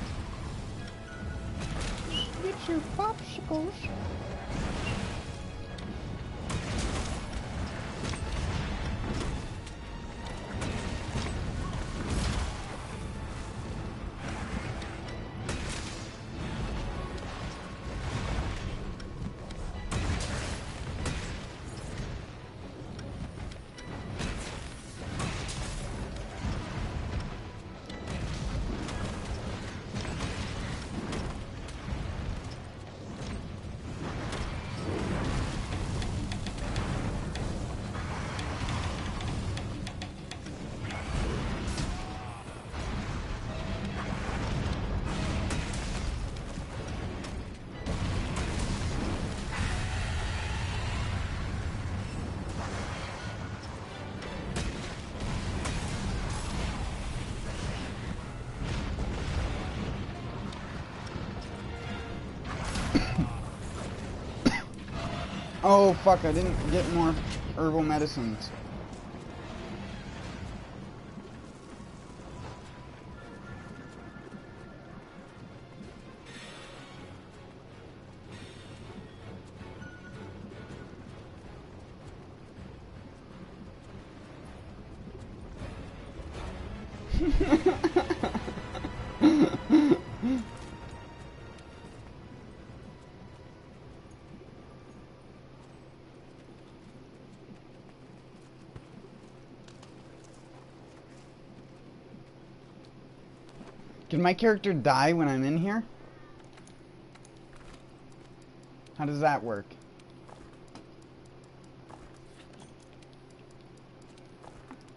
Get your popsicles. Oh fuck, I didn't get more herbal medicines. Can my character die when I'm in here? How does that work?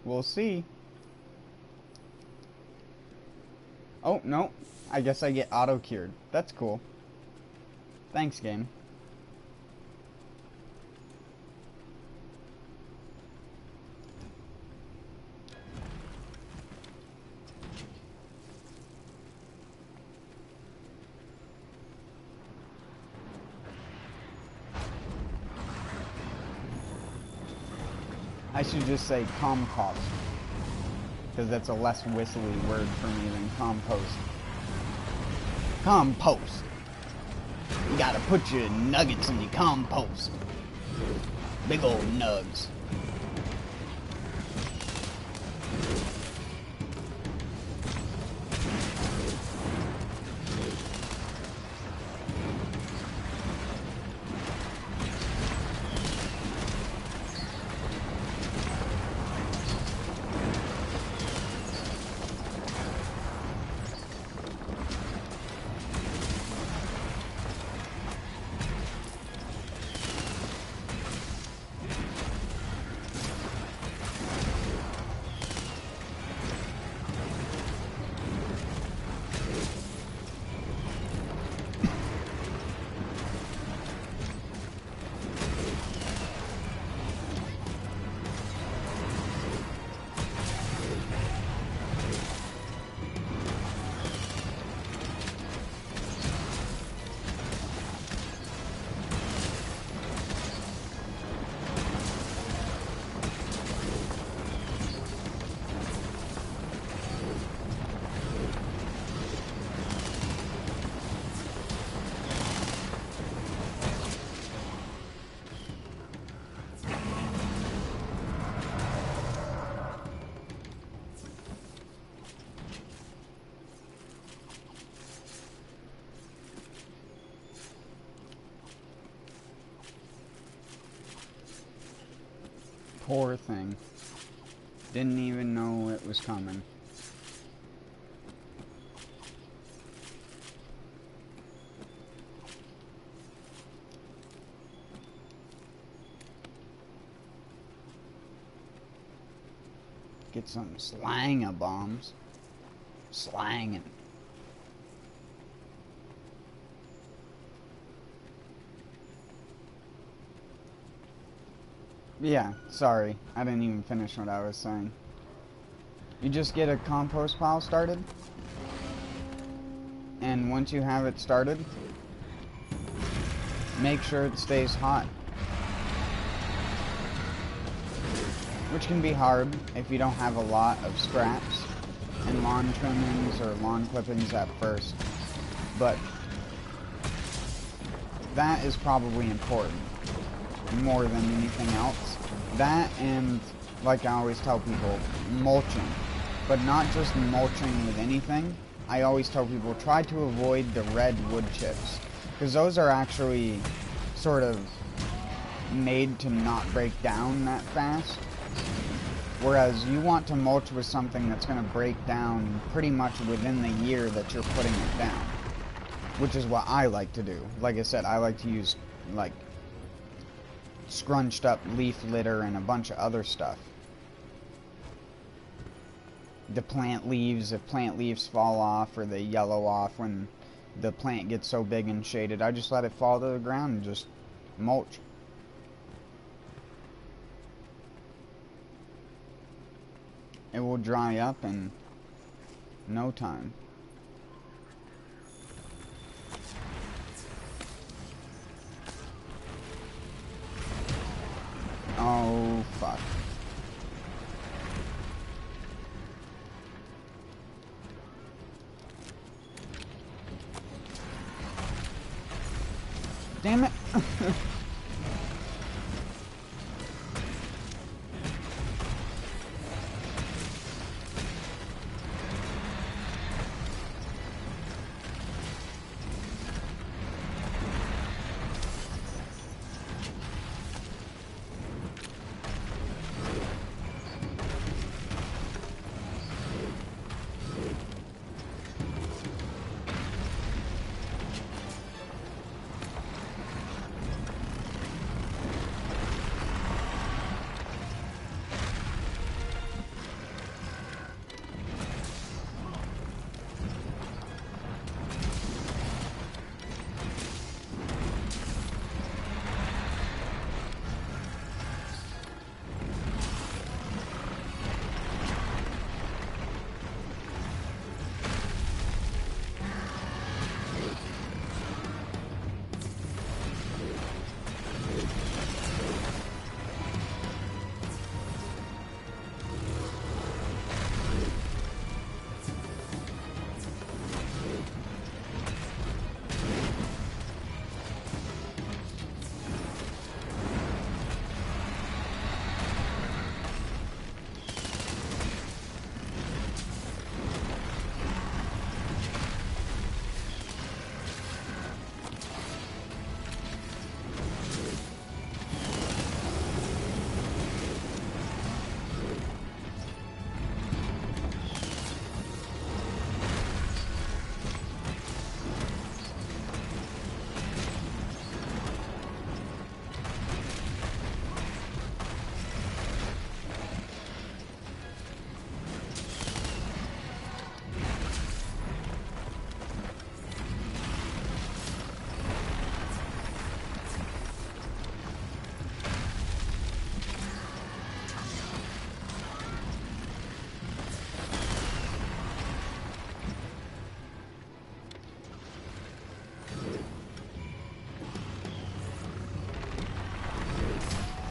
We'll see. Oh, no. I guess I get auto-cured. That's cool. Thanks, game. I should just say compost, because that's a less whistly word for me than compost. Compost. You gotta put your nuggets in your compost. Big old nugs. Poor thing. Didn't even know it was coming. Get some slanger bombs. Slanging. Yeah, sorry. I didn't even finish what I was saying. You just get a compost pile started. And once you have it started, make sure it stays hot. Which can be hard if you don't have a lot of scraps and lawn trimmings or lawn clippings at first. But that is probably important more than anything else. That and, like I always tell people, mulching. But not just mulching with anything. I always tell people, try to avoid the red wood chips. Because those are actually sort of made to not break down that fast. Whereas you want to mulch with something that's going to break down pretty much within the year that you're putting it down. Which is what I like to do. Like I said, I like to use, like, scrunched up leaf litter and a bunch of other stuff. The plant leaves, if plant leaves fall off or they yellow off when the plant gets so big and shaded, I just let it fall to the ground and just mulch. It will dry up in no time. Oh, fuck. Damn it.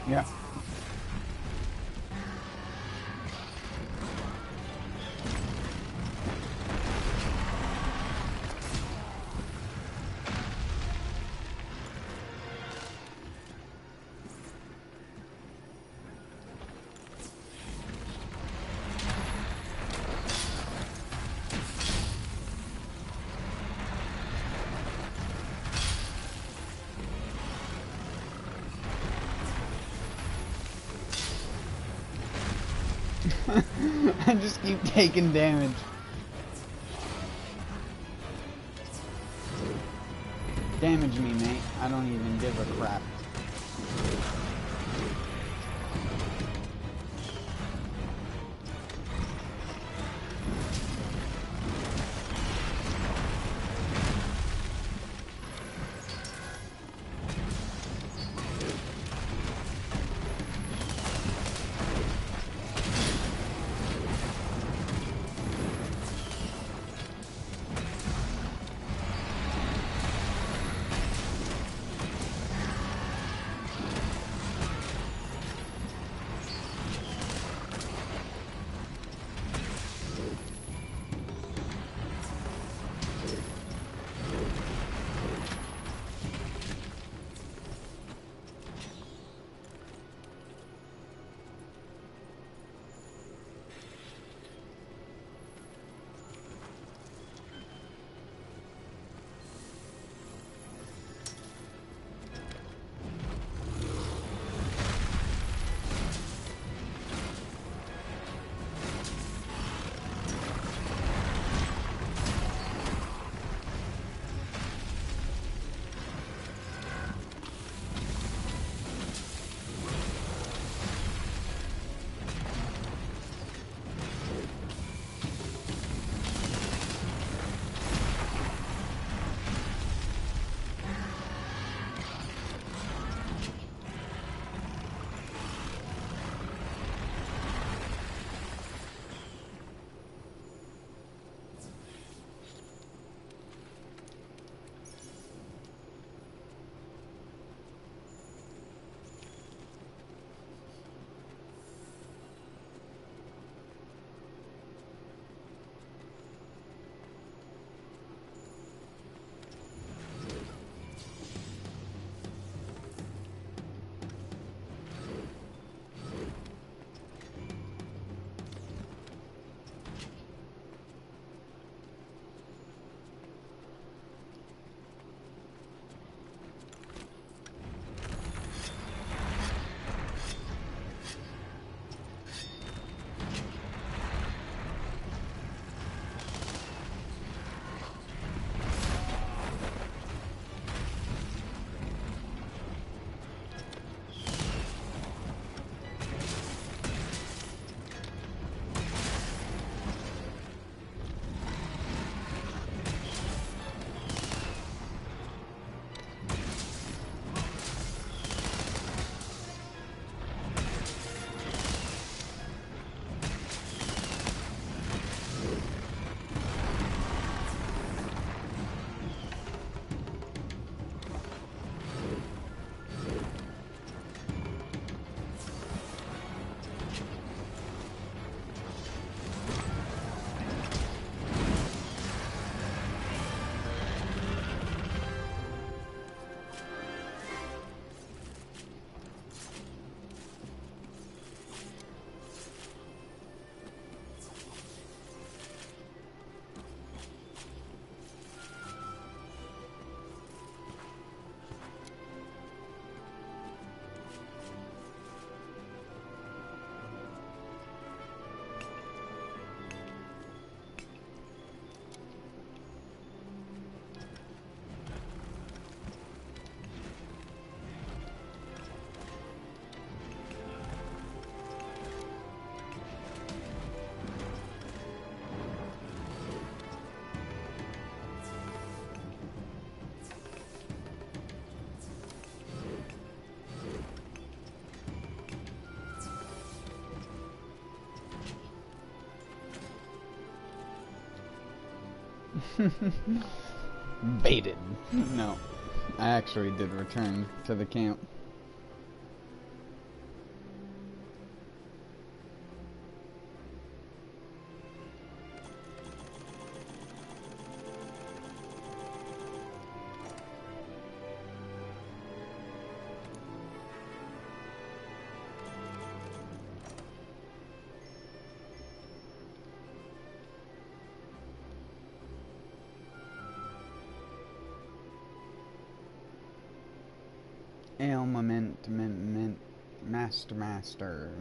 Yeah. I just keep taking damage. Damage me, mate. I don't even give a crap. Baited. No. I actually did return to the camp. Ale, mint. Master, Master.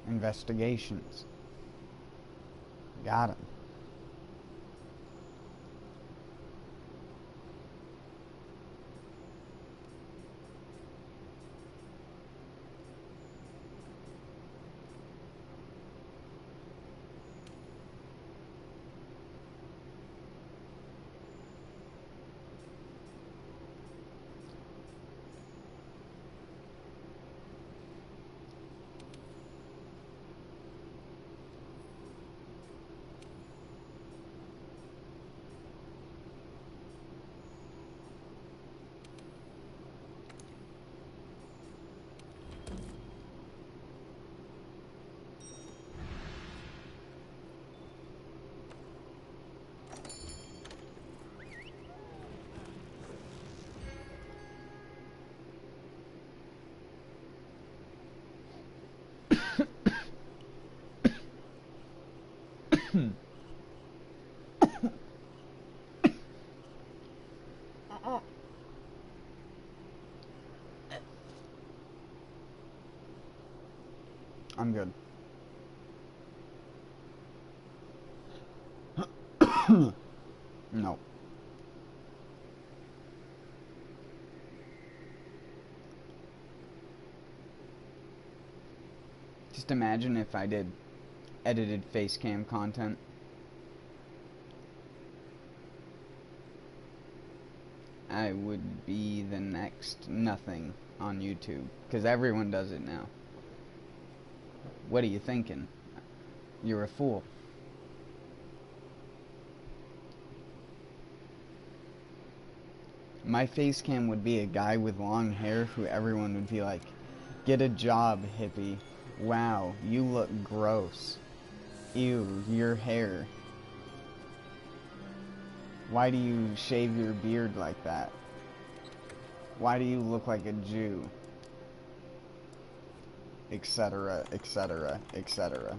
Investigations. Got him. I'm good. No. Just imagine if I did edited face cam content. I would be the next nothing on YouTube, because everyone does it now. What are you thinking? You're a fool. My face cam would be a guy with long hair who everyone would be like, get a job, hippie. Wow, you look gross. Ew, your hair. Why do you shave your beard like that? Why do you look like a Jew? Etc., etc., etc.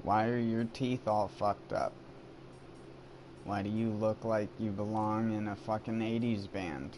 Why are your teeth all fucked up? Why do you look like you belong in a fucking 80s band?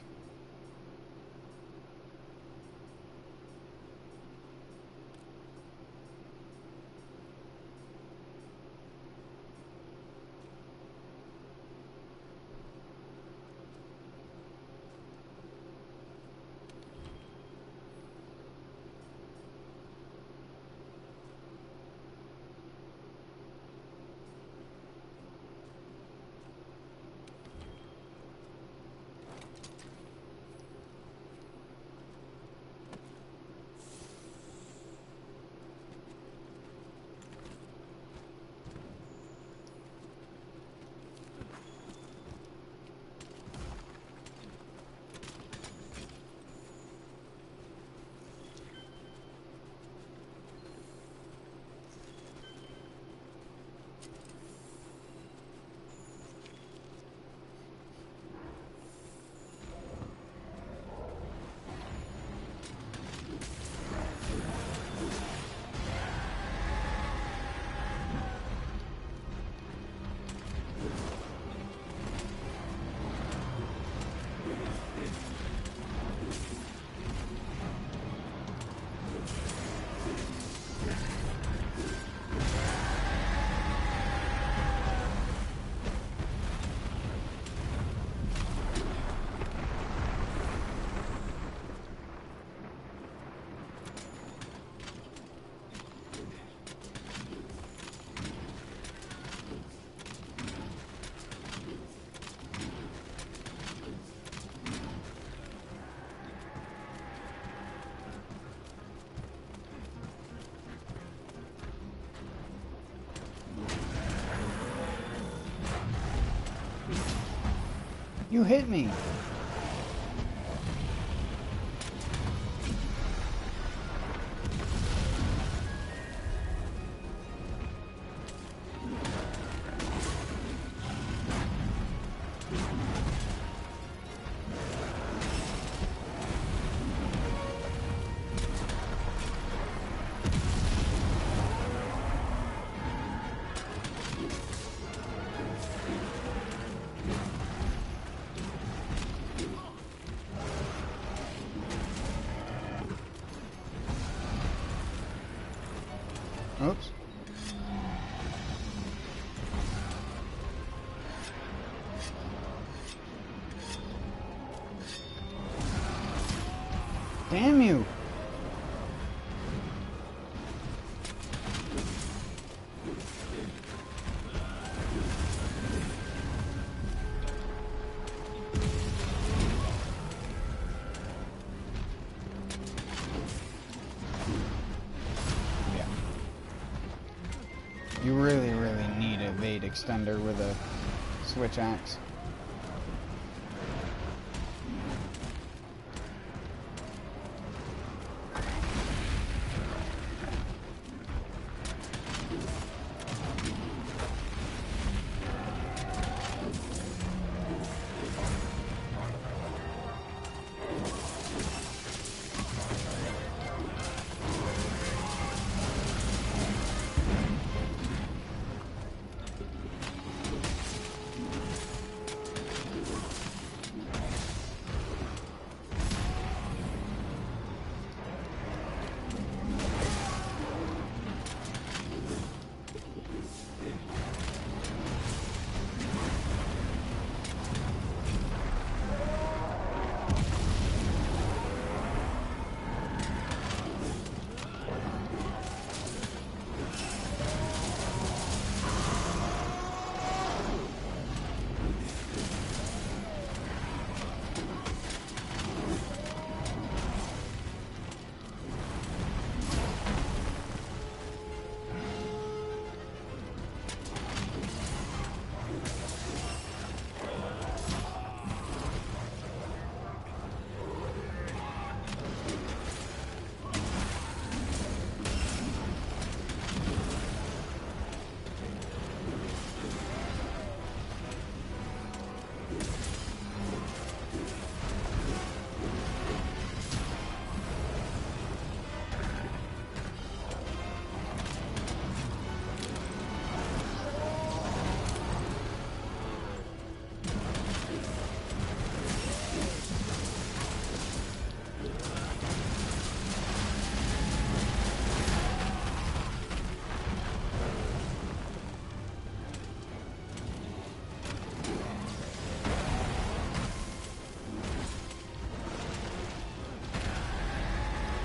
You hit me. Oops. Damn you. You really, really need a evade extender with a switch axe.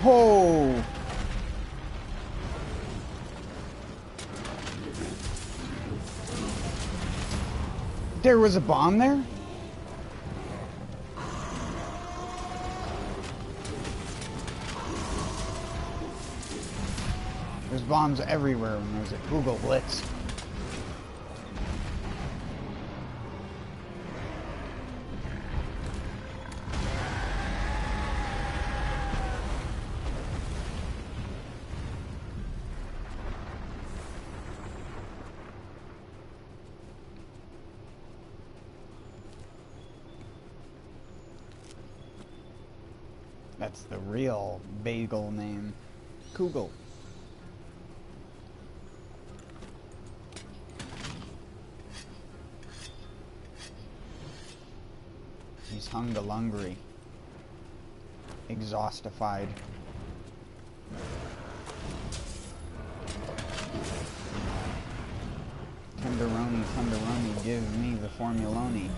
Oh! There was a bomb there? There's bombs everywhere when there's a Google Blitz. That's the real bagel name. Kugel. He's hungalungry. Exhaustified. Tenderoni, tenderoni, give me the formuloni.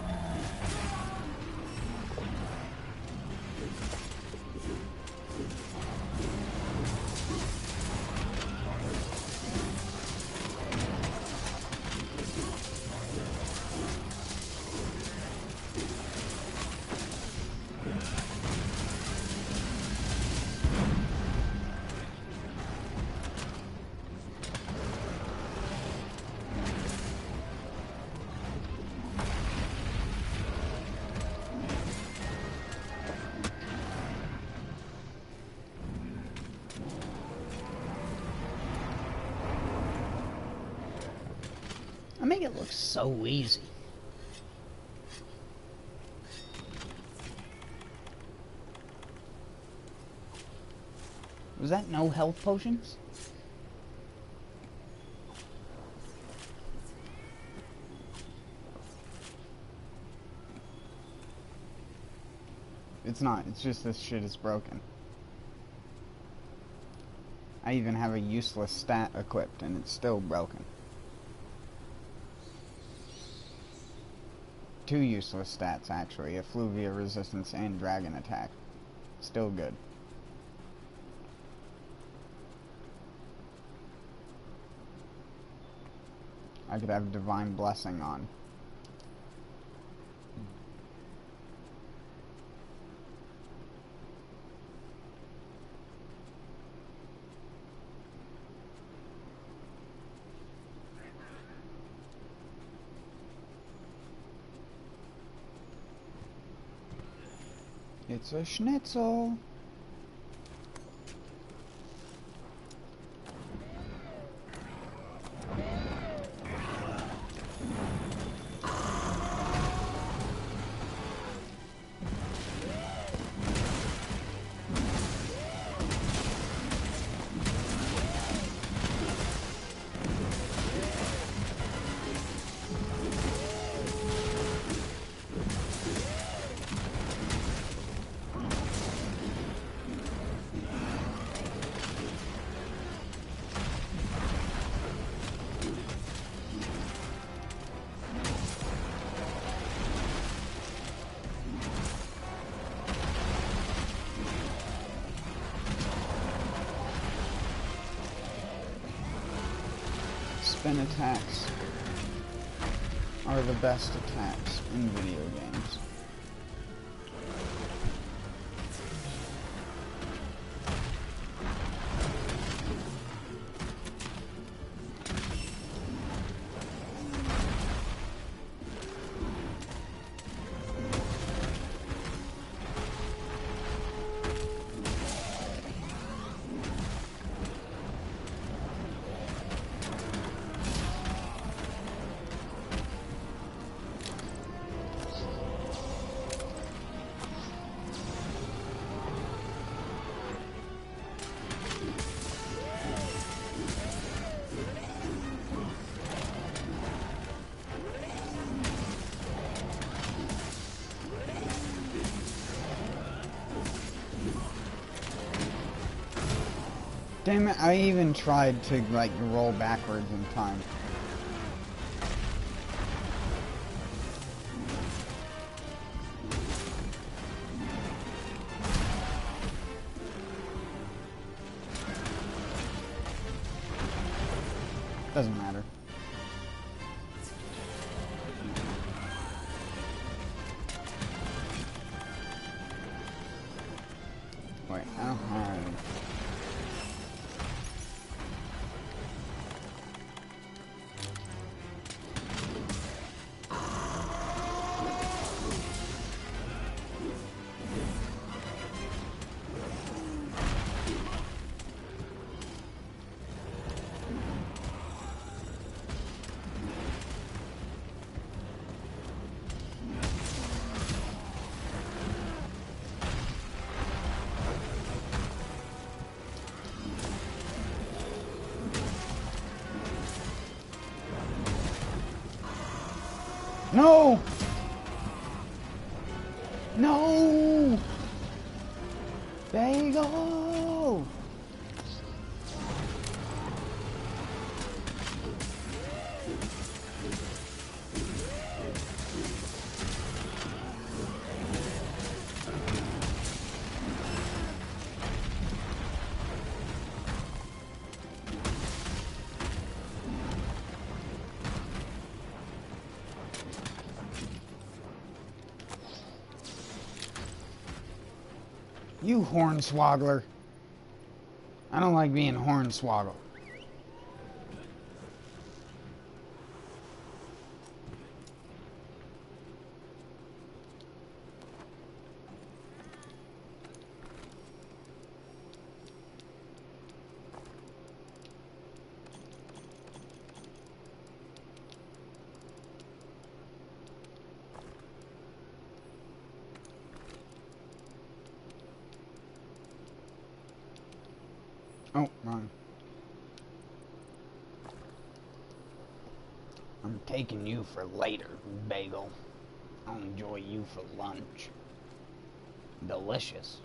it looks so easy. Was that no health potions? It's not, it's just this shit is broken. I even have a useless stat equipped and it's still broken. 2 useless stats actually, Effluvia resistance and dragon attack. Still good. I could have divine blessing on. It's a schnitzel. Spin attacks are the best attacks in video games. Damn it, I even tried to, like, roll backwards in time. Doesn't matter. Wait, I don't have... No! No! Bagel! You hornswoggler. I don't like being hornswoggled. Oh, wrong. I'm taking you for later, bagel. I'll enjoy you for lunch. Delicious.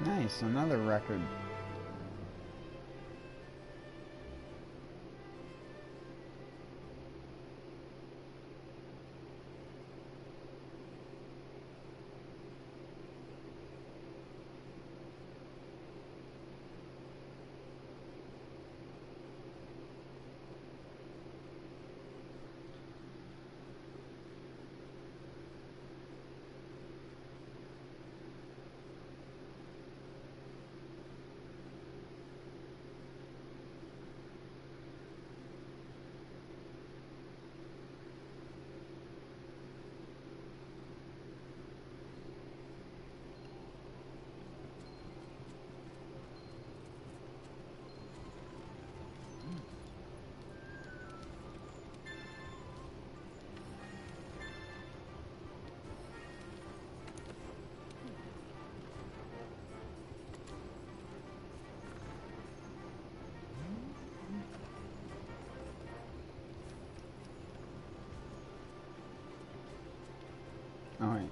Nice, another record. Alright.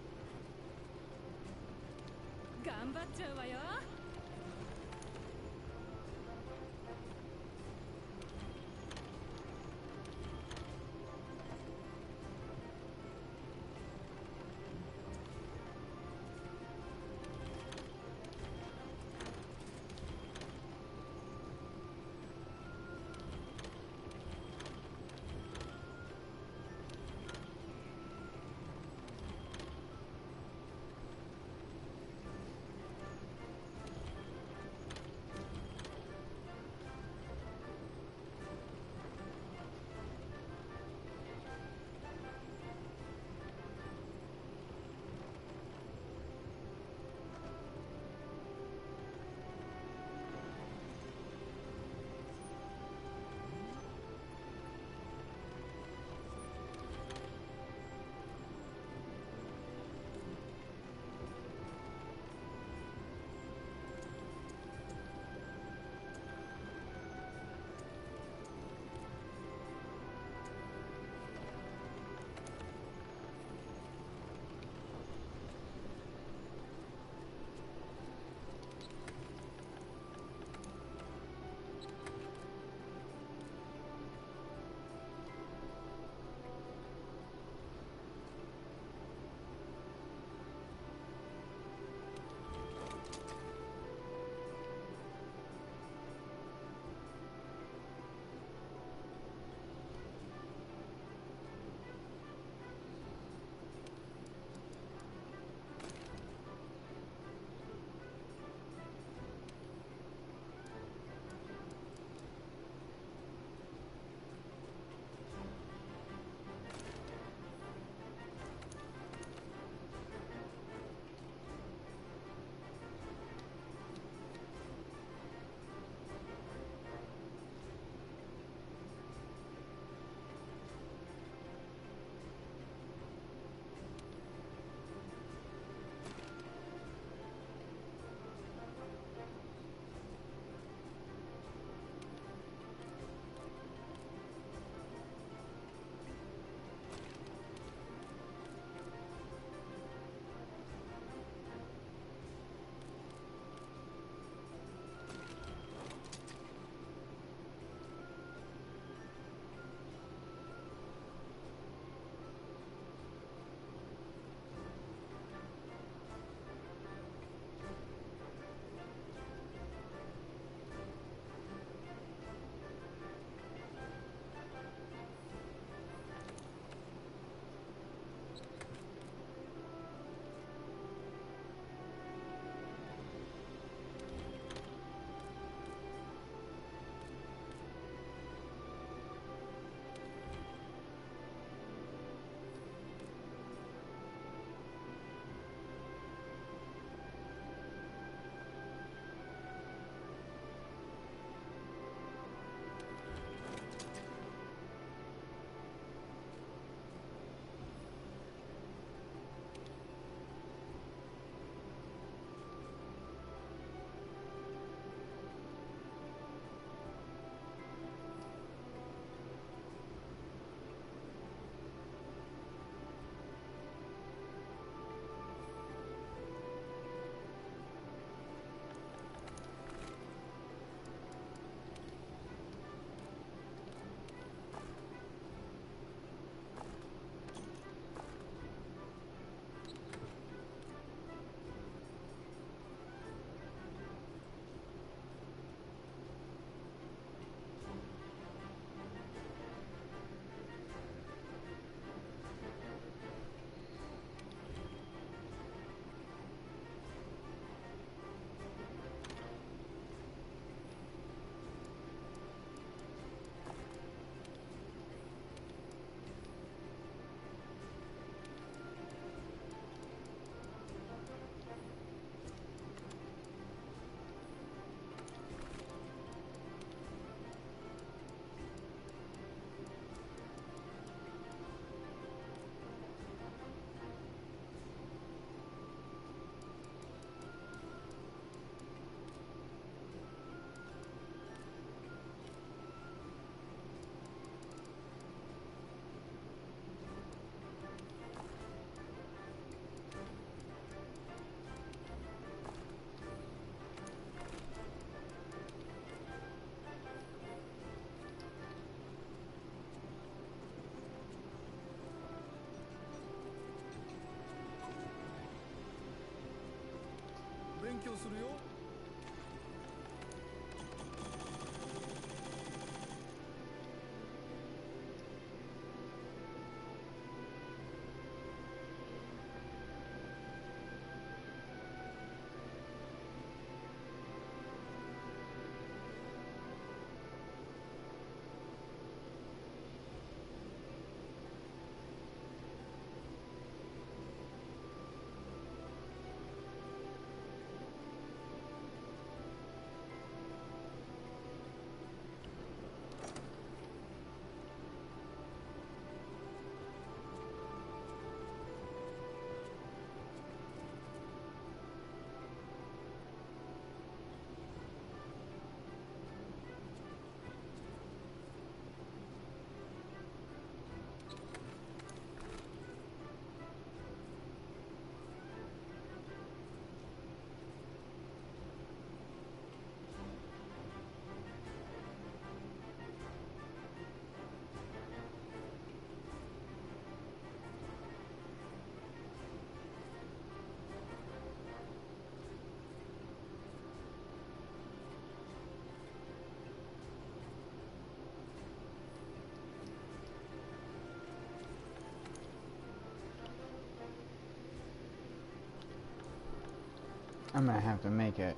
I'm gonna have to make a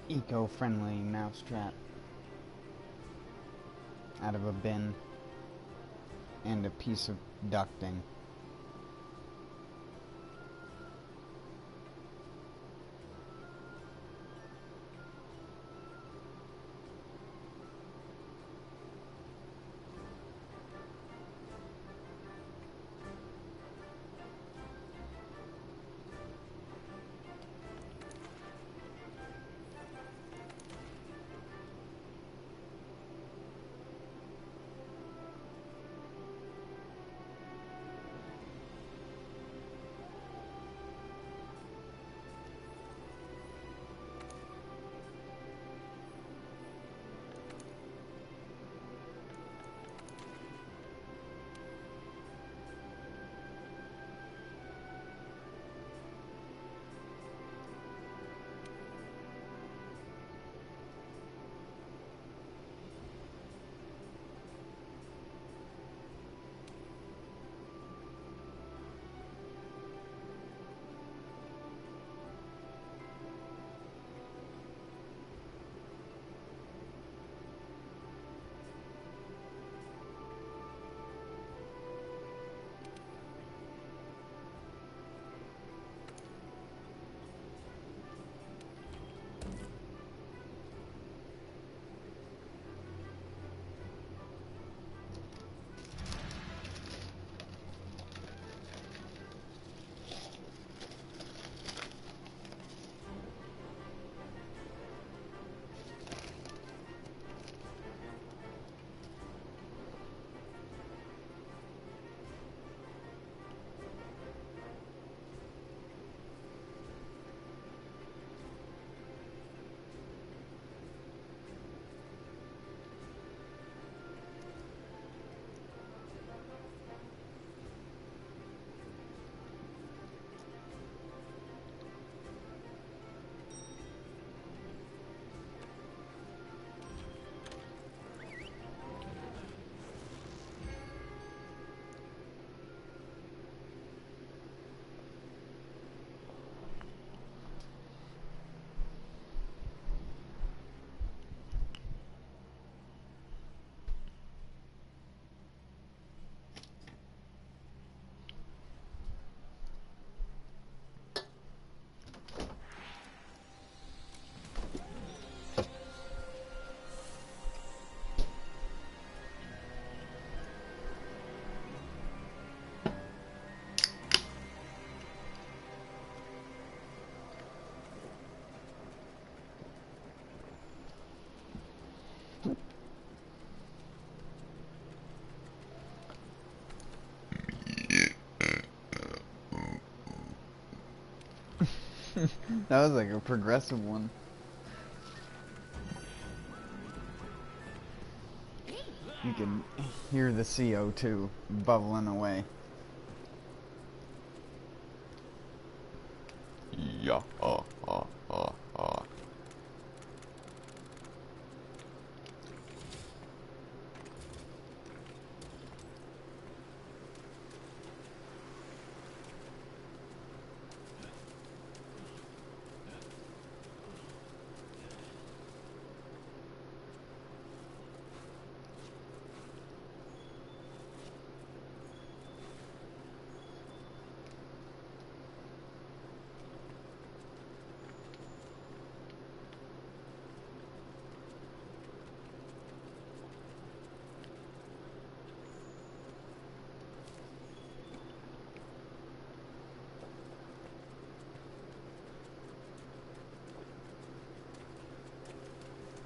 eco-friendly mousetrap out of a bin and a piece of ducting. That was like a progressive one. You can hear the CO2 bubbling away. Yeah.